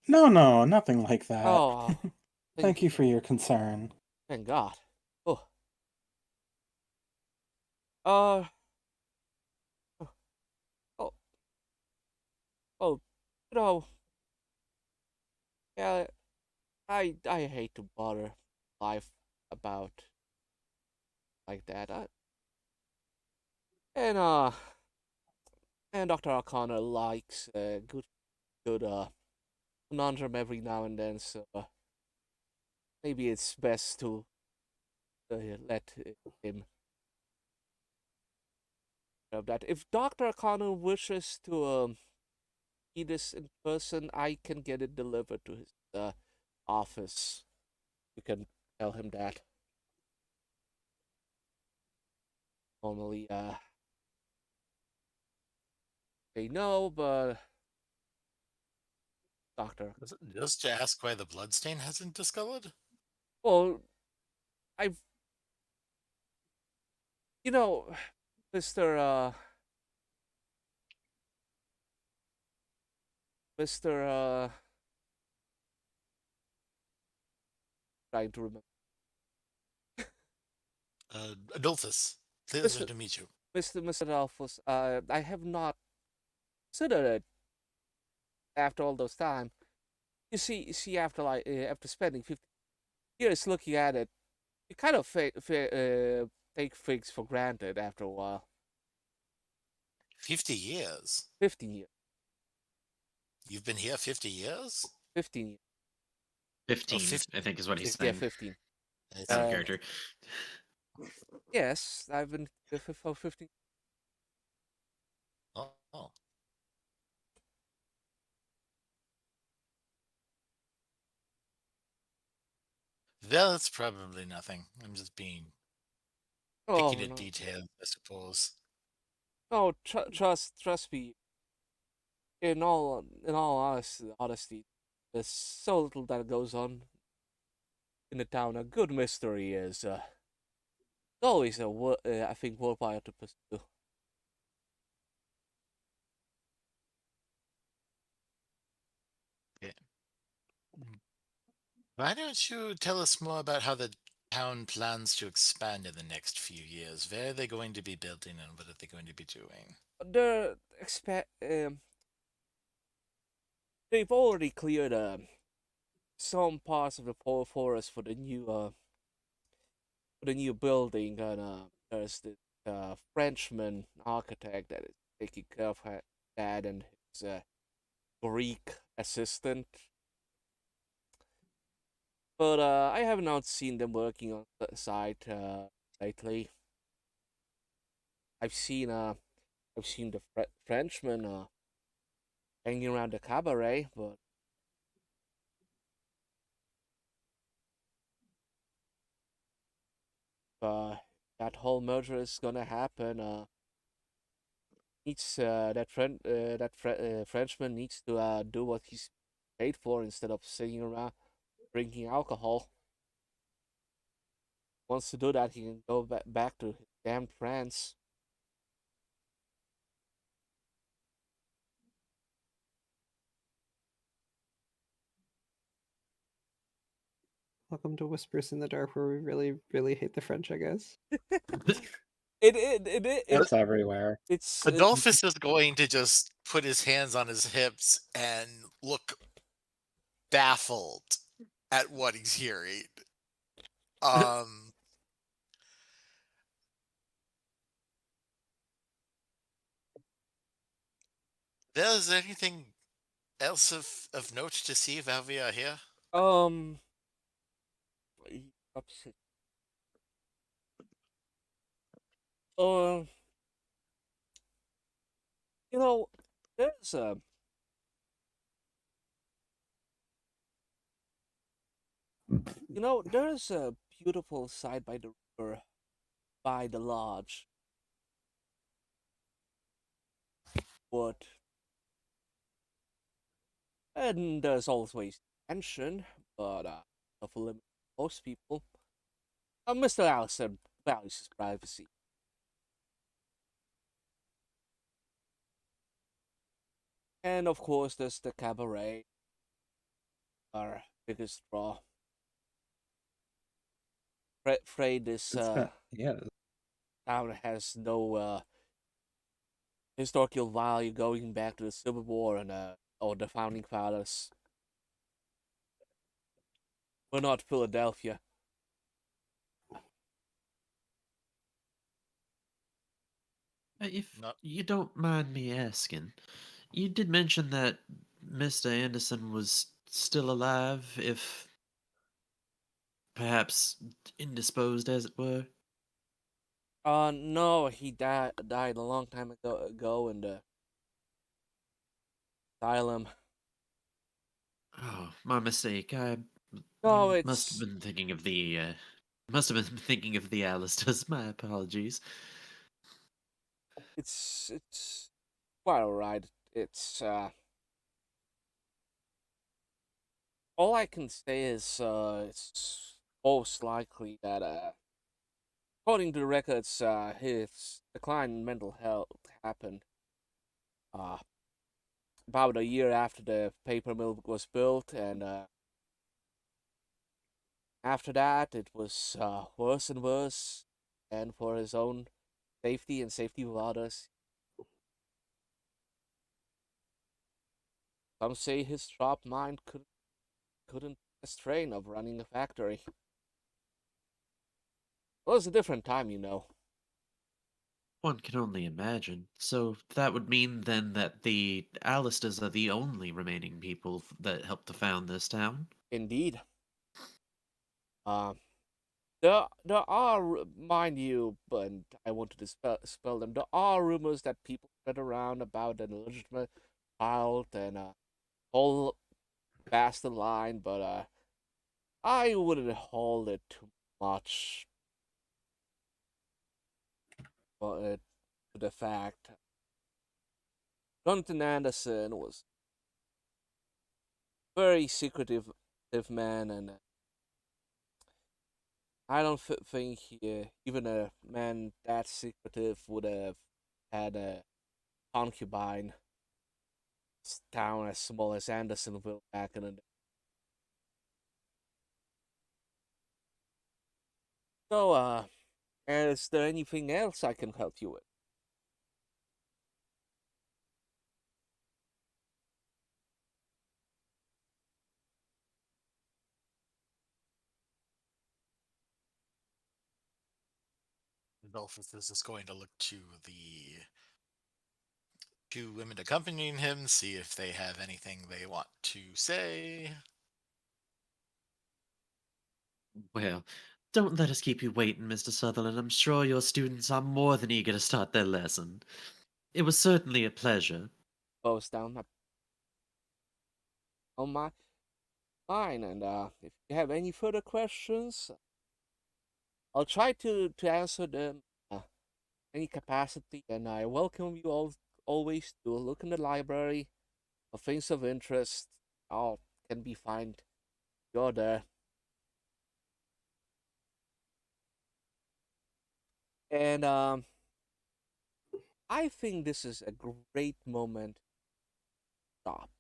no, nothing like that. Oh, Thank thank you for your concern. thank God. Oh, uh, oh, oh, you know, yeah, I hate to bother life about like that. And and Dr. O'Connor likes good conundrum every now and then, so maybe it's best to let him have that. If Dr. O'Connor wishes to see this in person, I can get it delivered to his office. You can tell him that. Normally, they know, but Doctor. Just to ask why the bloodstain hasn't discolored? Well, I've you know, Mister Mister trying to remember. Adolphus, pleasure Mister to meet you. Mister Alphonse. I have not considered it after all those time. You see, after after spending 50 years looking at it, you kind of take things for granted after a while. 50 years? 15 years. You've been here 50 years? 15 years. Oh, 15, 50. I think, is what he's Yeah, saying. 15. It's Out of Uh, character. yes, I've been here for 15. oh. Well, it's probably nothing. I'm just being picky Oh at no, details, I suppose. no, trust me. In all honesty, there's so little that goes on in the town. A good mystery is always I think worthwhile to pursue. Yeah. Why don't you tell us more about how the town plans to expand in the next few years? Where are they going to be building and what are they going to be doing? They're they've already cleared some parts of the forest for the new building, and there's the Frenchman architect that is taking care of that, and his Greek assistant. But I have not seen them working on the site lately. I've seen uh I've seen the Frenchman hanging around the cabaret, but that whole merger is gonna happen. Needs Frenchman needs to do what he's paid for instead of sitting around drinking alcohol. Wants to do that, he can go back to his damn France. Welcome to Whispers in the Dark, where we really, really hate the French, I guess. It's everywhere. It's Adolphus is going to just put his hands on his hips and look baffled at what he's hearing. Is there anything else of note to see while we are here? upset. Uh, you know, there's a there's a beautiful side by the river, by the lodge. What? And there's always tension, but of a limit most people. Mr. Allison values his privacy. And of course, there's the cabaret, our biggest draw. Afraid this Yeah. town has no historical value going back to the Civil War and or the founding fathers. We're not Philadelphia. If No. you don't mind me asking, you did mention that Mr. Anderson was still alive, if perhaps indisposed, as it were. No, he died a long time ago in the asylum. Oh, my mistake. I No, must have it's been thinking of the must have been thinking of the Alistairs. My apologies. it's quite alright. It's all I can say is it's most likely that according to the records his decline in mental health happened uh about a year after the paper mill was built, and after that it was worse and worse, and for his own safety and safety of others, some say his sharp mind couldn't a strain of running a factory. Well, it's a different time, you know. One can only imagine. So that would mean then that the Alistairs are the only remaining people that helped to found this town? Indeed. Uh, there are, mind you, but I want to dispel them. There are rumors that people spread around about an illegitimate child and whole bastard line, but I wouldn't hold it too much. To the fact Jonathan Anderson was very secretive man, and I don't think even a man that secretive would have had a concubine. Town as small as Andersonville back in the day. So, is there anything else I can help you with? Adolphus is just going to look to the two women accompanying him, see if they have anything they want to say. Well, don't let us keep you waiting, Mr. Sutherland. I'm sure your students are more than eager to start their lesson. It was certainly a pleasure. Goes down on my mine, and if you have any further questions, I'll try to answer them any capacity, and I welcome you all always to look in the library for things of interest. All can be found. You're there. And I think this is a great moment to stop.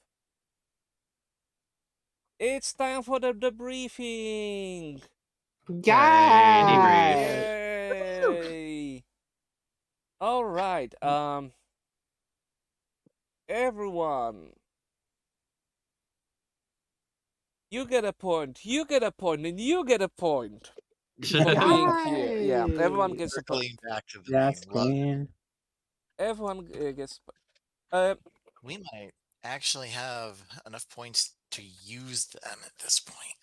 It's time for the debriefing. Hooray, debrief. Yay! All right. Everyone, you get a point. You get a point, and you get a point for being here. Yeah, everyone gets a point. Circling back to the Yes, main run, Queen. Everyone gets. Uh, we might actually have enough points to use them at this point.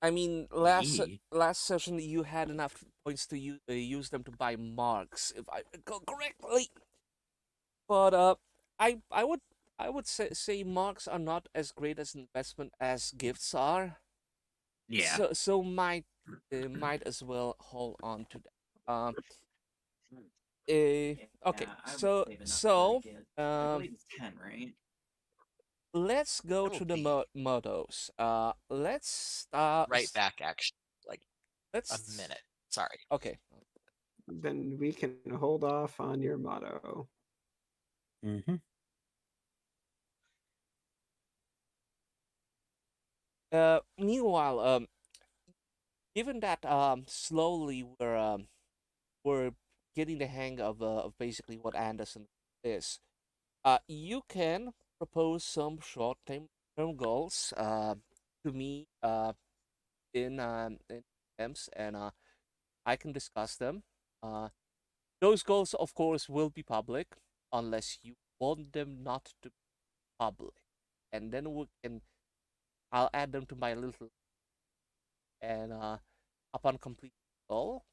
I mean, Yee. last session you had enough points to use them to buy marks, if I recall correctly. But I would say marks are not as great as an investment as gifts are. Yeah. So might as well hold on to that. Okay. So I believe it's 10, right? let's go It'll to the be mottos. Let's start. right back, actually, like a Let's minute. Sorry. Okay. Then we can hold off on your motto. Mm-hmm. Meanwhile, given that slowly we're getting the hang of basically what Anderson is, you can propose some short term goals to me in DMs, and I can discuss them. Those goals, of course, will be public unless you want them not to be public, and then I'll add them to my little, and upon complete goal,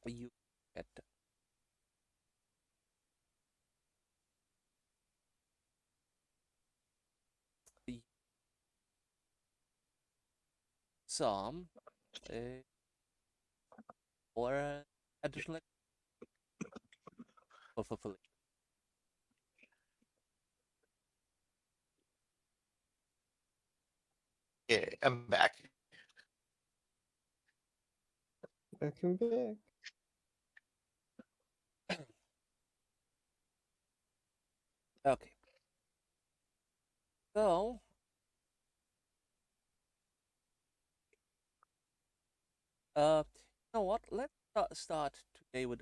you get some or additional for fulfilling. Yeah, I'm back. Welcome back. Okay. So you know what? Let's start today with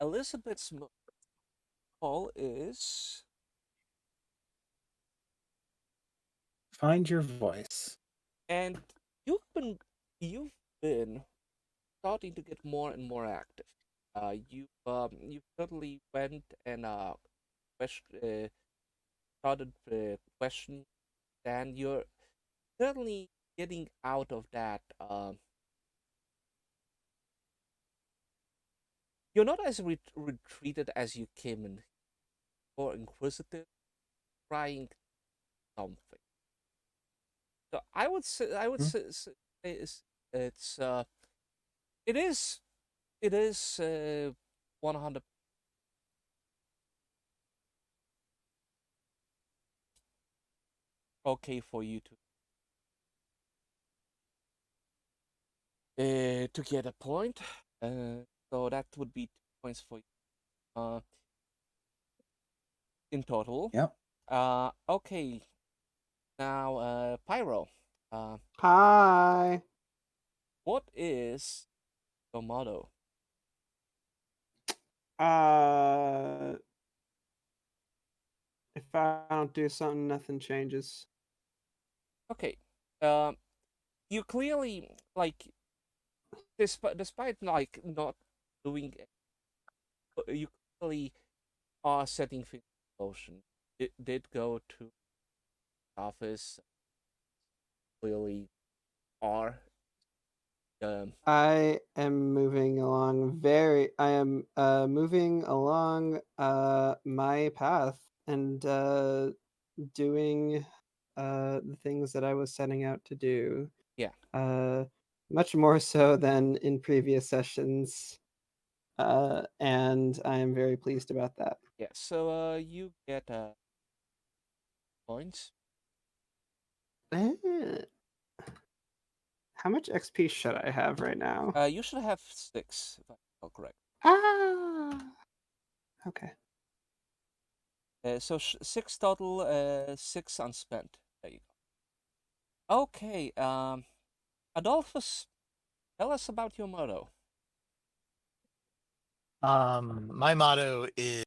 Elizabeth's call is Find your voice. and you've been starting to get more and more active. You certainly went and started questioning, and you're certainly getting out of that. You're not as retreated as you came in, or inquisitive, trying something. So I would Hmm? say it's it is it is 100 okay for you to get a point. So that would be 2 points for you in total. Yep. Okay. Now Pyro. Hi. What is your motto? If I don't do something, nothing changes. Okay. You clearly like despite like not doing you clearly are setting things in motion. It did go to office, clearly are I am moving along I am moving along my path and doing the things that I was setting out to do. yeah. Much more so than in previous sessions. And I am very pleased about that. Yeah, so you get points. Eh, How much XP should I have right now? You should have 6, if I recall correct. Ah, okay. So 6 total, 6 unspent. There you go. Okay, Adolphus, tell us about your motto. My motto is,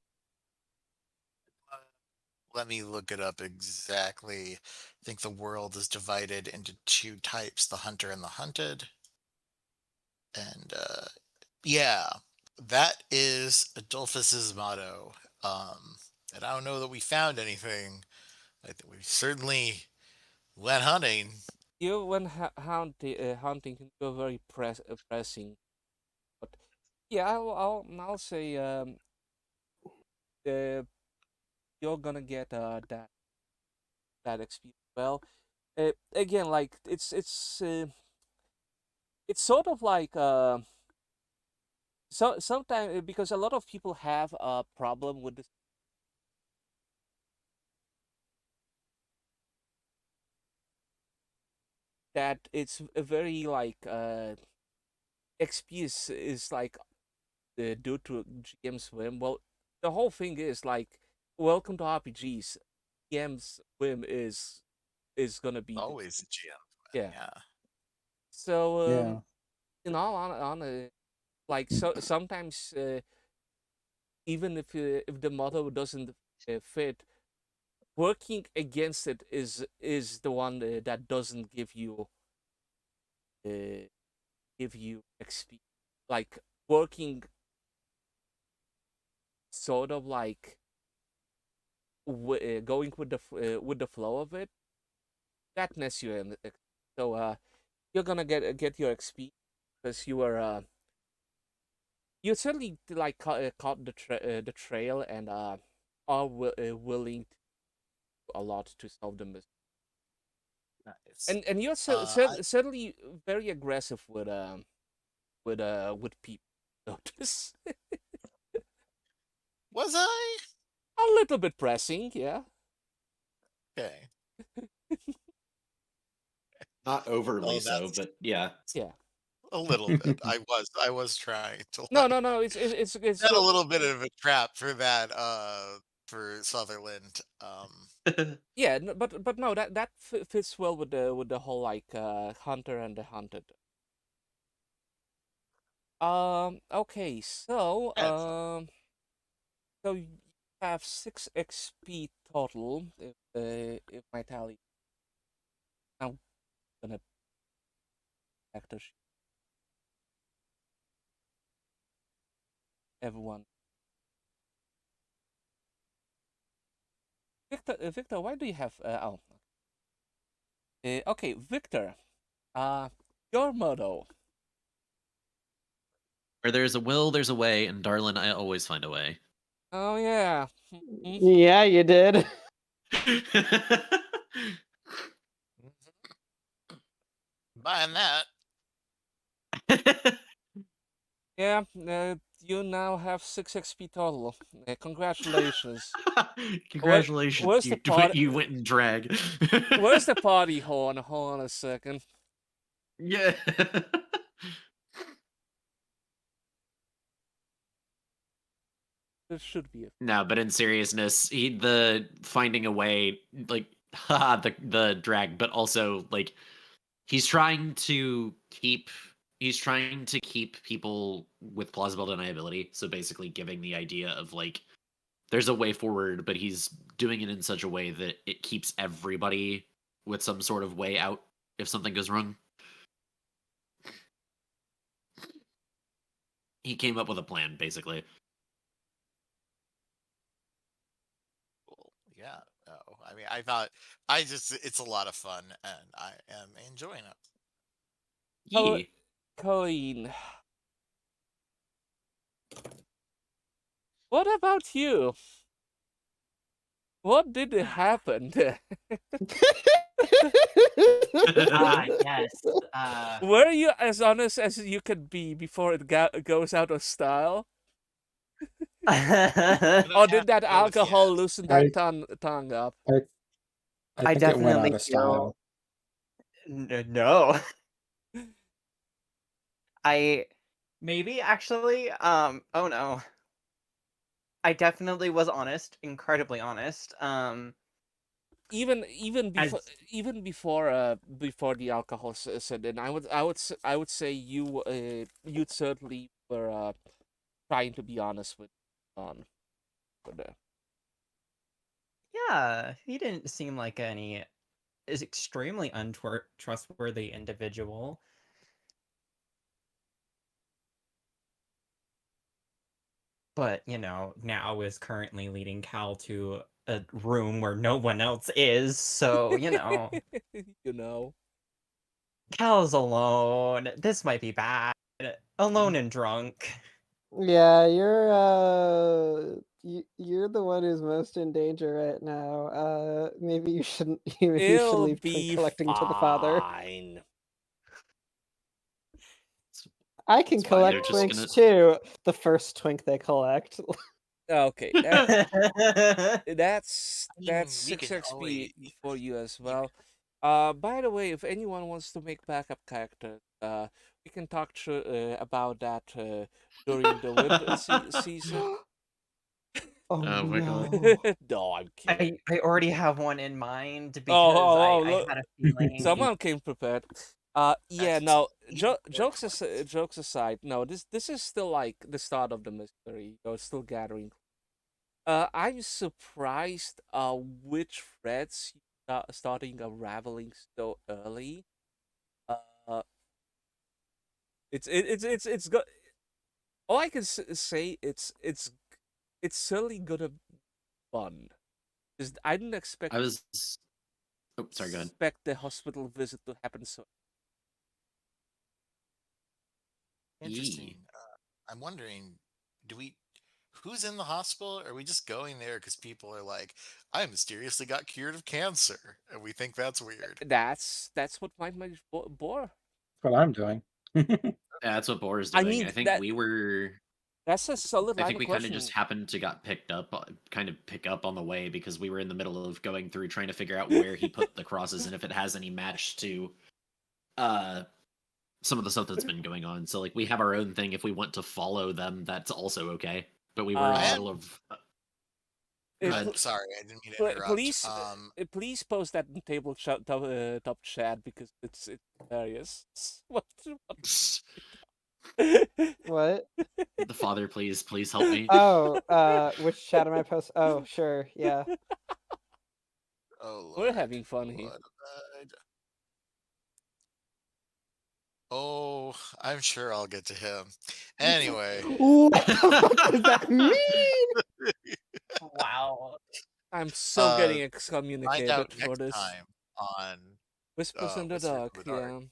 let me look it up exactly. I think the world is divided into two types, the hunter and the hunted. And yeah, that is Adolphus's motto. And I don't know that we found anything. I think we certainly went hunting. You, when hunting, can go very pressing. But yeah, I'll say uh, you're gonna get that experience. Well, again, like it's sort of like so sometimes because a lot of people have a problem with this, that it's a very like XP is like due to GM's whim. Well, the whole thing is like, welcome to RPGs. GM's whim is gonna be Always a GM. yeah. Yeah. So Yeah. in all on like sometimes even if the motto doesn't fit, working against it is the one that doesn't uh, give you XP. Like working sort of like going with the flow of it, that nets you in. So you're gonna get your XP because you were you certainly like caught the trail and are willing to do a lot to solve the mystery. Nice. And you're certainly very aggressive with people. Notice Was I? a little bit pressing, yeah. Okay. Not overly Oh, so, that's but yeah. Yeah. a little bit. I was trying to No, like no, no. It's set a good. little bit of a trap for that for Sutherland. Yeah, but no, that fits well with the whole like hunter and the hunted. Okay, That's so you have 6 XP total if my tally. I'm gonna factor everyone. Victor, why do you have oh? Okay, Victor. Uh, your motto. Where there's a will, there's a way, and darling, I always find a way. Oh yeah. Yeah, you did. buying that. Yeah, you now have 6 XP total. Congratulations. Congratulations, Where's the party? you went and drag. Where's the party horn? Hold on a second. Yeah. There should be a. No, but in seriousness, the finding a way, like, haha, the drag, but also like he's trying to keep people with plausible deniability. So basically, giving the idea of like there's a way forward, but he's doing it in such a way that it keeps everybody with some sort of way out if something goes wrong. He came up with a plan, basically. Cool. Yeah. No, I mean, it's a lot of fun, and I am enjoying it. Yee. Colleen. What about you? What did happen? Yes. Were you as honest as you could be before it goes out of style? Or did that Go with alcohol yes. loosen that tongue up? I think it went out of style. No. I maybe actually oh no. I definitely was honest, incredibly honest. Even before As before the alcohol set in, I would say you certainly were trying to be honest with on with the yeah, he didn't seem like any is extremely untrustworthy individual. But, now is currently leading Cal to a room where no one else is, so, you know. Cal's alone. This might be bad. Alone and drunk. Yeah, you're the one who's most in danger right now. Maybe you shouldn't you should It'll leave twink be collecting to the father. fine. I can That's fine, they're collect just twinks too. The first twink they collect. Okay, that's I mean, we six can XP always. for you as you well. By the way, if anyone wants to make backup characters, we can talk about that during the winter season. Oh Oh my god. no. No, I'm kidding. I already have one in mind Oh, because I look, had a feeling. someone came prepared. Yeah, That's no. even more Jokes aside, no. This is still like the start of the mystery. It's still gathering. I'm surprised. Which threads are starting unraveling so early. Uh, it's good. All I can say it's certainly gonna be fun. 'Cause I didn't I was. Oh, sorry. Go ahead. expect the hospital visit to happen so. interesting. I'm wondering, do we? Who's in the hospital? Are we just going there because people are like, I mysteriously got cured of cancer, and we think that's weird? That's what my bore. That's what I'm doing. Yeah, that's what Boar is I doing. mean I think that we were. that's a solid I line think of we kind of just questioning. happened to got picked up, kind of pick up on the way because we were in the middle of going through trying to figure out where he put the crosses and if it has any match to some of the stuff that's been going on. So like we have our own thing. If we want to follow them, that's also okay. But we were in the I Uh, am. middle of. Go It, ahead. Sorry, I didn't mean to interrupt. please, please post that in top chat because it's hilarious. What? What? The father, please help me. Oh, which chat am I post? Oh, sure, yeah. Oh We're Lord, having fun here. what a- Oh, I'm sure I'll get to him. Anyway, What the fuck does that mean? Wow. I'm so getting find excommunicated out for next this. time on Whispers in the Whispers Dark, in the Dark.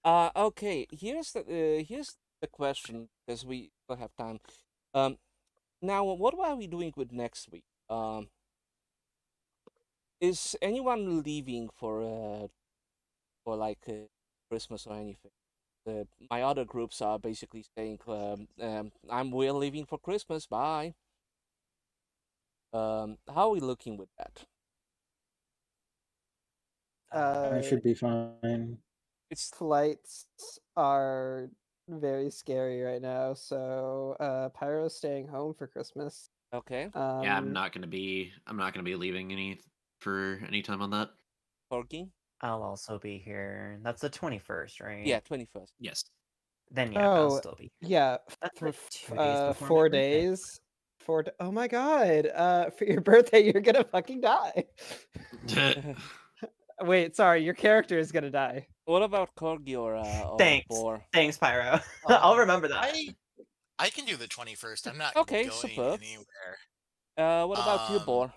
yeah. Okay. Here's the question because we still have time. Now what are we doing with next week? Is anyone leaving for like Christmas or anything? My other groups are basically saying, we're leaving for Christmas. Bye. How are we looking with that? I should be fine. It's Flights are very scary right now, so Pyro's staying home for Christmas. okay. Yeah, I'm not gonna be leaving any time on that. Corgi? I'll also be here. That's the 21st, right? Yeah, 21st. Yes. Then yeah, I'll Oh, still be here. yeah, That's for like 2 days before my 4 birthday. days. Oh my god, for your birthday, you're gonna fucking die. Wait, sorry, your character is gonna die. What about Corgi or Thanks. Boar? Thanks, Pyro. I'll remember that. I can do the 21st. I'm not Okay, going superb. anywhere. What about you, Um, Boar?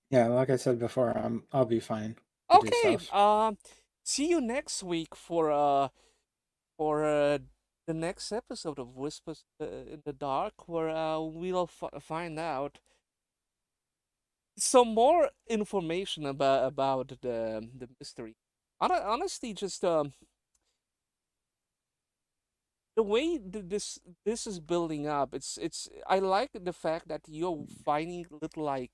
Yeah, like I said before, I'll be fine to do Okay. stuff. See you next week for the next episode of Whispers in the Dark, where we'll find out some more information about the mystery. Honestly, just the way this is building up. It's I like the fact that you're finding little like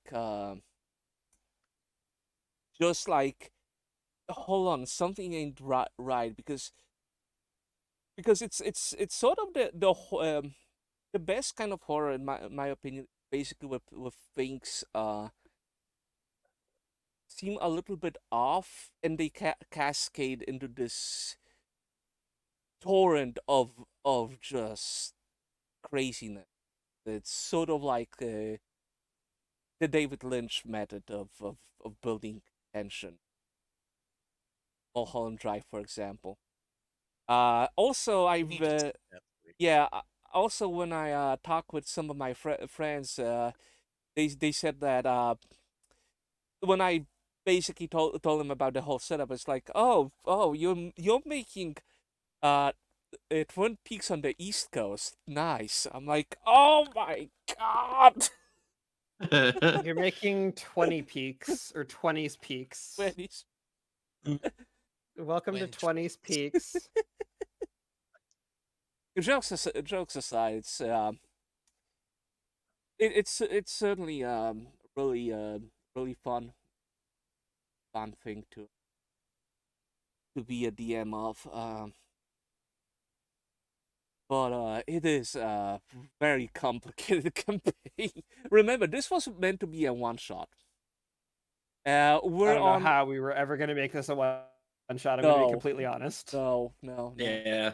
just like hold on, something ain't right because it's sort of the best kind of horror, in my opinion, basically with things seem a little bit off, and they cascade into this torrent of just craziness. It's sort of like the David Lynch method of building tension. Mulholland Drive, for example. Also, We I've need to see that movie. yeah. Also, when I talk with some of my friends, they said that when I basically told them about the whole setup, it's like, oh, you're making uh Twin Peaks on the East Coast. Nice. I'm like, oh my god. You're making 20 peaks or 20s peaks. When he's Welcome to When 20s peaks. jokes aside, it's certainly really fun thing to be a DM of. But it is a very complicated campaign. Remember, this was meant to be a one shot. I We're don't know on how we were ever going to make this a one shot. I'm going to be no, completely honest. no. Yeah.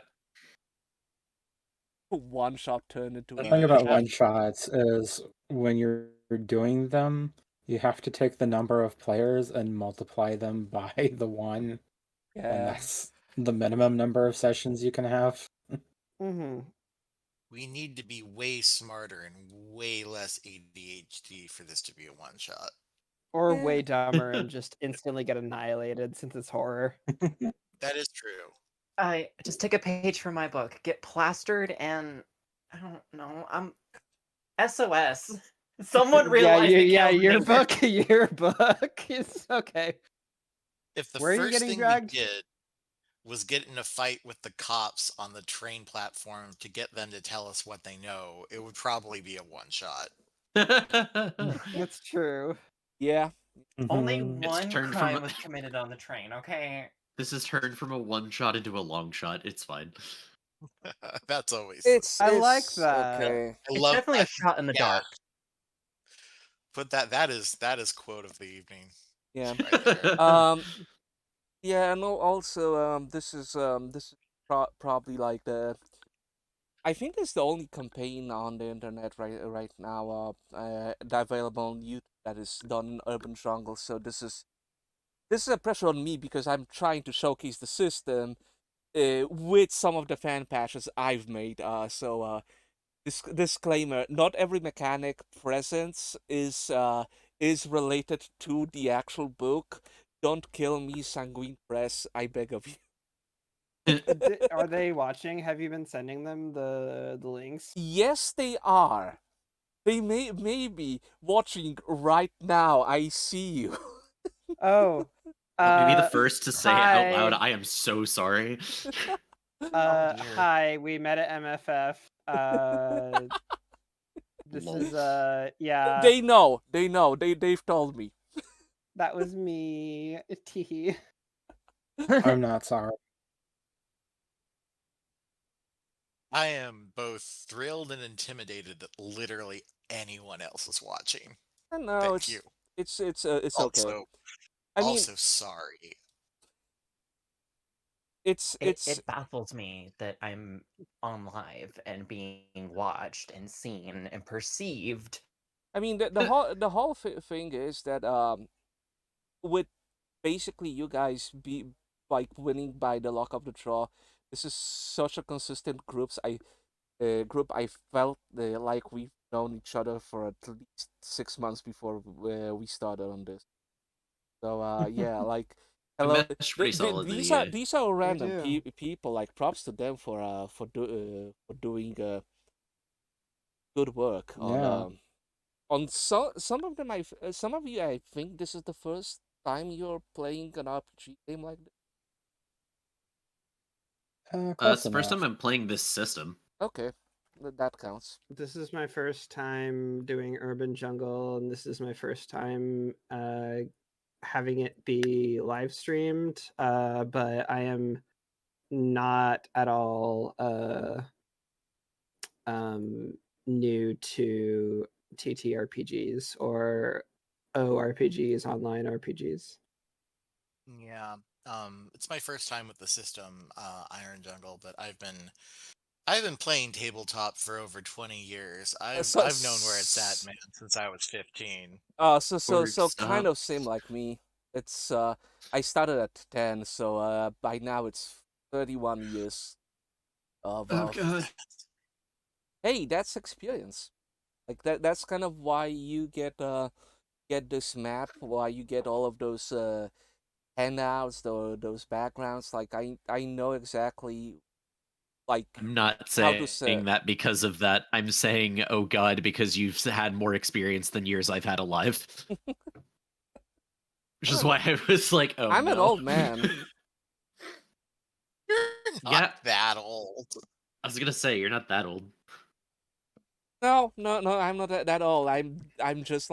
One shot turned into The a thing about half. one shots is when you're doing them, you have to take the number of players and multiply them by the one, and Yeah. that's the minimum number of sessions you can have. Mm-hmm. we need to be way smarter and way less ADHD for this to be a one shot. Or Yeah. way dumber and just instantly get annihilated since it's horror. That is true. I just take a page from my book, get plastered, and I don't know. I'm SOS. Someone realize your book, your book is okay. If the Where are you first getting thing dragged? we did was get in a fight with the cops on the train platform to get them to tell us what they know, it would probably be a one shot. That's true. Yeah. Only Mhm. It's one turned crime from was committed on the train, okay? this has turned from a one shot into a long shot. It's fine. That's always I like It's that. okay. I It's love definitely that. a shot in the Yeah. dark. Put that is quote of the evening. Yeah. Right there. Yeah, and also this is probably like I think it's the only campaign on the internet right now that available on YouTube that is done in Urban Jungle. So this is a pressure on me because I'm trying to showcase the system with some of the fan patches I've made. Disclaimer: not every mechanic presence is related to the actual book. Don't kill me, Sanguine Press. I beg of you. Are they watching? Have you been sending them the links? Yes, they are. They may be watching right now. I see you. Oh. Let me be the first to say out loud, hi. I am so sorry. dear. Hi, we met at MFF. This Lol. is yeah. They know. They've told me. That was me. Teehee. I'm not sorry. I am both thrilled and intimidated that literally anyone else is watching. No, Thank you. it's okay. Also, I mean, also sorry. it's It baffles me that I'm on live and being watched and seen and perceived. I mean the whole thing is that with basically you guys be like winning by the luck of the draw. This is such a consistent group. I felt like we've known each other for at least 6 months before we started on this. So yeah, like We hello. meshed pretty solidly. These are random do. people. Like props to them for doing good work Yeah. on some of them. Some of you, I think this is the first time you're playing an RPG game like this. Close It's the first enough. time I'm playing this system. Okay, that counts. This is my first time doing Urban Jungle, and this is my first time having it be live streamed. But I am not at all new to TTRPGs or ORPGs, online RPGs. Yeah. It's my first time with the system, Iron Jungle, but I've been playing tabletop for over 20 years. So, I've known where it's at, man, since I was 15. Word, kind stop. of same like me. It's I started at 10, so by now it's 31 years of Oh god. hey, that's experience. Like that's kind of why you get this map, why you get all of those handouts, those backgrounds. Like I know exactly like I'm not how to saying that because of that. I'm saying, oh god, because you've had more experience than years I've had alive. Which is why I was like, oh I'm an no. old man. You're not Yeah. that old. I was gonna say, you're not that old. No, I'm not that old. I'm just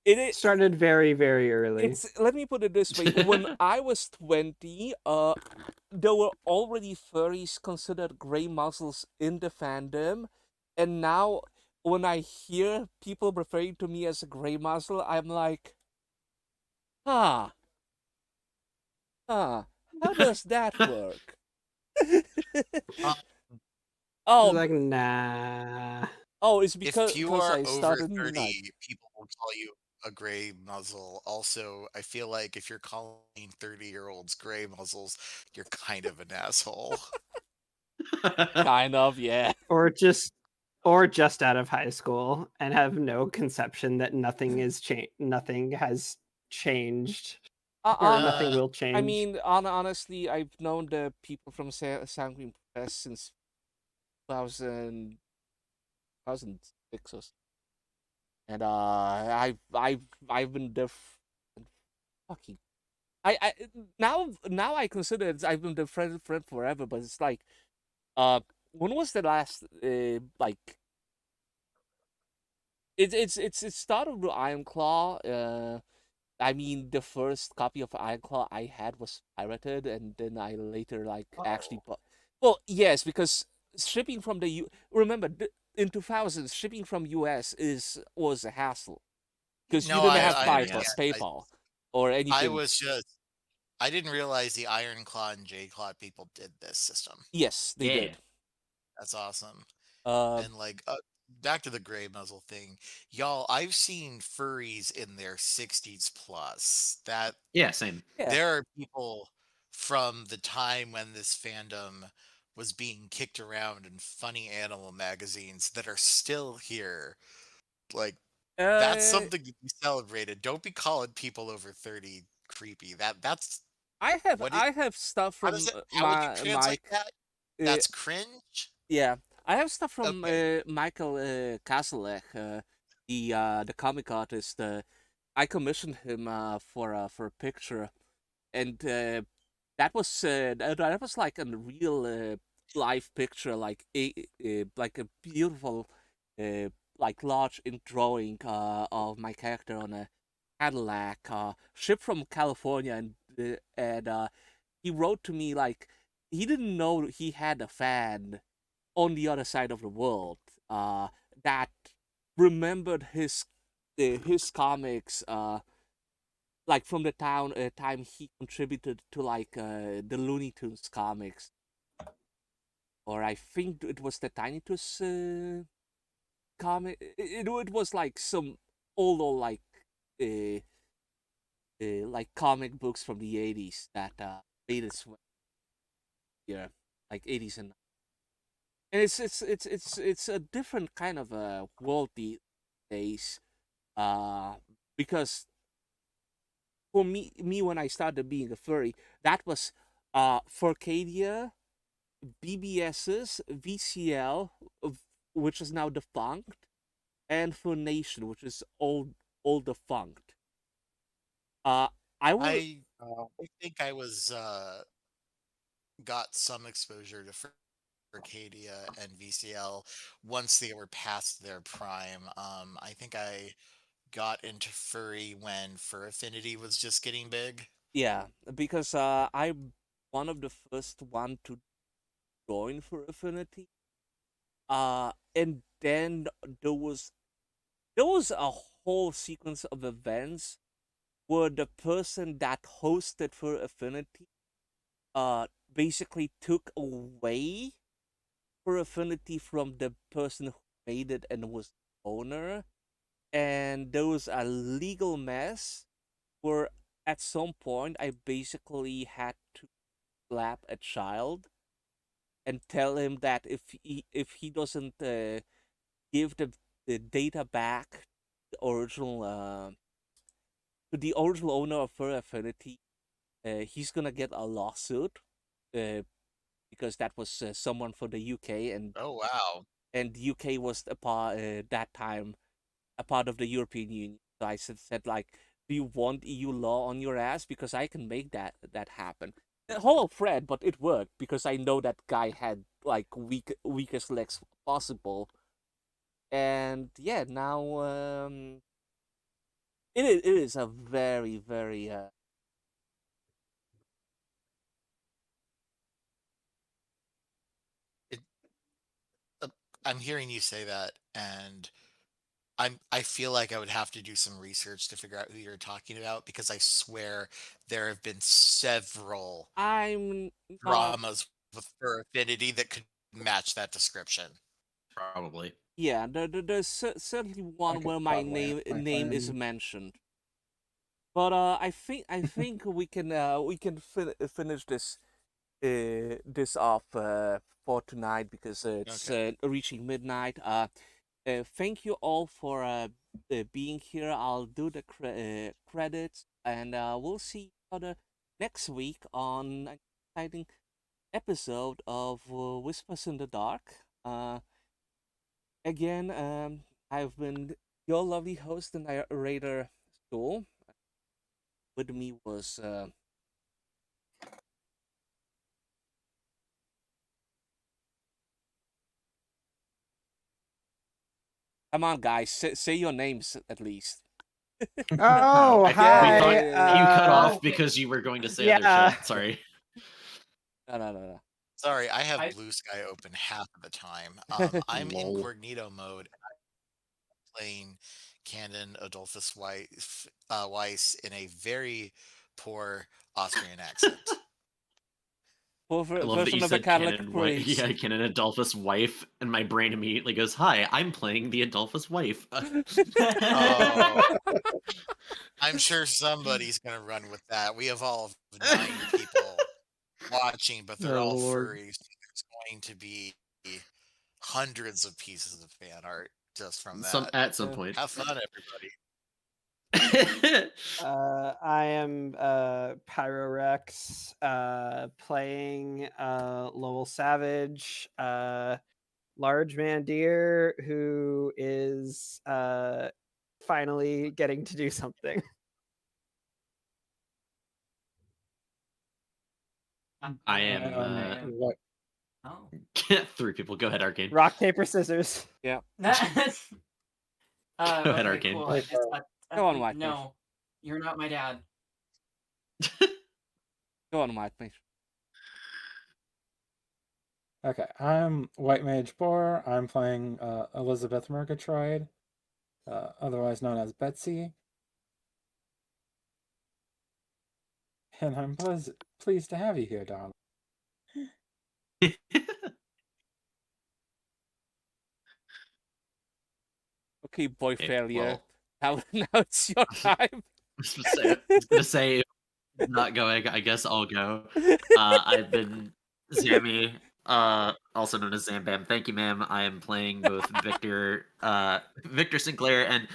it Started very, very early. it's let me put it this way. When I was 20, there were already furries considered gray muzzles in the fandom, and now when I hear people referring to me as a gray muzzle, I'm like, huh, how does that work? Um, Oh, Like, nah. oh, it's if you because are I over started like 30, people will call you a gray muzzle. Also, I feel like if you're calling 30-year-olds gray muzzles, you're kind of an asshole. kind of, yeah. Or just out of high school and have no conception that nothing has changed or nothing Uh, will I change. mean, honestly, I've known the people from Sanguine Press since 2000, 2006 or so. And I've been there fucking I now I consider I've been their friend forever, but it's like when was the last like it started with Iron Claw. I mean, the first copy of Iron Claw I had was pirated, and then I later like actually bought. Well, yes, because shipping from the remember in 2000s shipping from US was a hassle because you No, didn't Yeah, have it's I pain in the PayPal, ass. understand. PayPal or I anything. was just I didn't realize the Iron Claw and J Claw people did this system. Yes, they Yeah. did. That's awesome. Uh, And like back to the gray muzzle thing. Y'all, I've seen furries in their 60s plus. That Yeah, same. yeah. there are people from the time when this fandom was being kicked around in funny animal magazines that are still here. Like that's Uh, something to be celebrated. Don't be calling people over 30 creepy. That's what it I have stuff how does from it how would you my translate that? uh, That's cringe? yeah, I have stuff from Okay. Michael Kaselech, the comic artist. I commissioned him for a picture, and that was like a real live picture, like a beautiful uh, like large ink drawing of my character on a Cadillac shipped from California, and he wrote to me like he didn't know he had a fan on the other side of the world that remembered his comics like from the time he contributed to like the Looney Tunes comics, or I think it was the Tiny Toons comic. It was like some old uh, like comic books from the 80s that made its way here, like 80s and it's a different kind of a world these days, uh, because for me when I started being a furry, that was Furcadia, BBS's, VCL, which is now defunct, and Funation, which is old defunct. Uh, I will. I think I was got some exposure to Arcadia and VCL once they were past their prime. I think I got into furry when Fur Affinity was just getting big. Yeah, because I'm one of the first one to join for Affinity. And then there was a whole sequence of events where the person that hosted for Affinity basically took away for Affinity from the person who made it and was the owner, and there was a legal mess where at some point I basically had to slap a child and tell him that if he doesn't give the data back the original to the original owner of Fur Affinity, he's gonna get a lawsuit because that was someone from the UK, Oh wow. and the UK was a part that time a part of the European Union. So I said like, do you want EU law on your ass? Because I can make that happen. Hello, Fred, but it worked because I know that guy had like weakest legs possible, and yeah, now it is a very very It, I'm hearing you say that, and I feel like I would have to do some research to figure out who you're talking about because I swear there have been several I'm not. dramas with Fur Affinity that could match that description. Probably. Yeah, there's certainly I one could where my probably ask my name is friend. mentioned. But I think we can finish this off for tonight because it's Okay. reaching midnight. Thank you all for being here. I'll do the credits, and we'll see each other next week on an exciting episode of Whispers in the Dark. Again, I've been your lovely host and narrator, Stool. With me was come on, guys, say your names at least. Oh, I hi. we thought you cut Yeah. off because you were going to say other Yeah. shit. Sorry. No. Sorry, I have Blue Sky open half of the time. I'm in Lol. incognito mode, playing Canon Adolphus Weiss in a very poor Austrian accent. For I love that version you of the said Catholic Canon priest. Yeah, Canon Adolphus' wife, and my brain immediately goes, "Hi, I'm playing the Adolphus wife." Oh, I'm sure somebody's gonna run with that. We have all 9 people watching, but they're Oh, all Lord. furries. So there's going to be hundreds of pieces of fan art just from that. At some point. Have fun, everybody. I am Pyrorex, playing Lowell Savage, large man deer who is finally getting to do something. I am What? Oh. 3 people. Go ahead, Arcane. Rock, paper, scissors. Yeah. Go ahead, okay, Arcane. cool. Like, Go on, White Mage. No, you're not my dad. Go on, White Mage. Okay, I'm White Mage Boar. I'm playing Elizabeth Murgatroyd, otherwise known as Betsy. And I'm pleased to have you here, darling. Okay, boy Okay, failure. well, Now it's your time. I was gonna say, not going. I guess I'll go. I've been Zammy, also known as Zambam. Thank you, ma'am. I am playing both Victor Sinclair and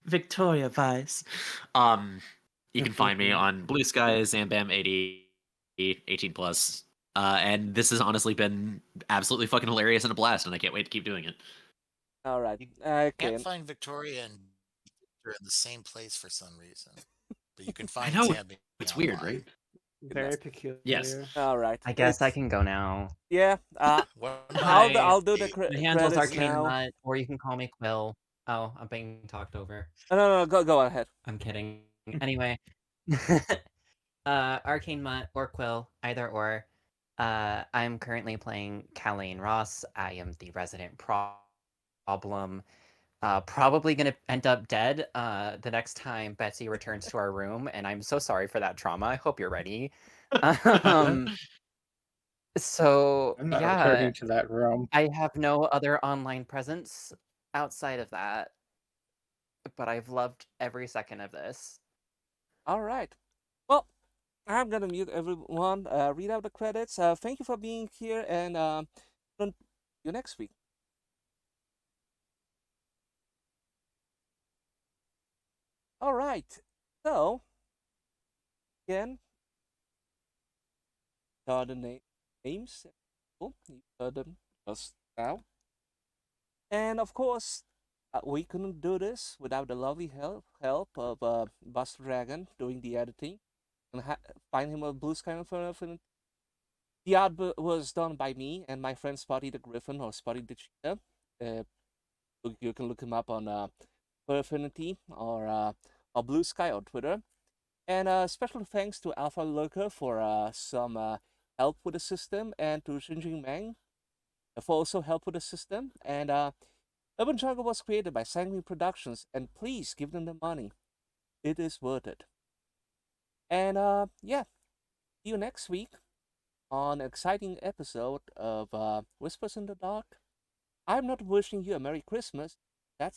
Victoria Vice. You can find me on Blue Sky, Zambam 80, 18 plus. And this has honestly been absolutely fucking hilarious and a blast, and I can't wait to keep doing it. All right. Can't Okay. find Victoria and Victor in the same place for some reason, but you can I find know, Zambi it's weird, online. right? Very peculiar. Yes. All right. I guess I It's- can go now. Yeah. What I'll do the My handle's credits Arcane now. Mutt, or you can call me Quill. Oh, I'm being talked over. No. Go ahead. I'm kidding. Anyway, Arcane Mutt or Quill, either or. I'm currently playing Colleen Ross. I am the resident problem. Probably gonna end up dead the next time Betsy returns to our room, and I'm so sorry for that trauma. I hope you're ready. Um, so I'm not yeah, returning to that room. I have no other online presence outside of that, but I've loved every second of this. All right. Well, I'm gonna mute everyone. Read out the credits. Thank you for being here, and see you next week. All right. So again, the names. Oh, you heard them just now. And of course, we couldn't do this without the lovely help of Buster Dragon doing the editing and find him a blue sky infinite. The art was done by me and my friend Spotty the Griffin or Spotty the Cheetah. You can look him up on Infinity or Blue Sky on Twitter. And special thanks to Alpha Lurker for some help with the system, and to Xinjing Meng for also help with the system. And Urban Jungle was created by Sanguine Productions, and please give them the money. It is worth it. And yeah, see you next week on an exciting episode of Whispers in the Dark. I'm not wishing you a Merry Christmas,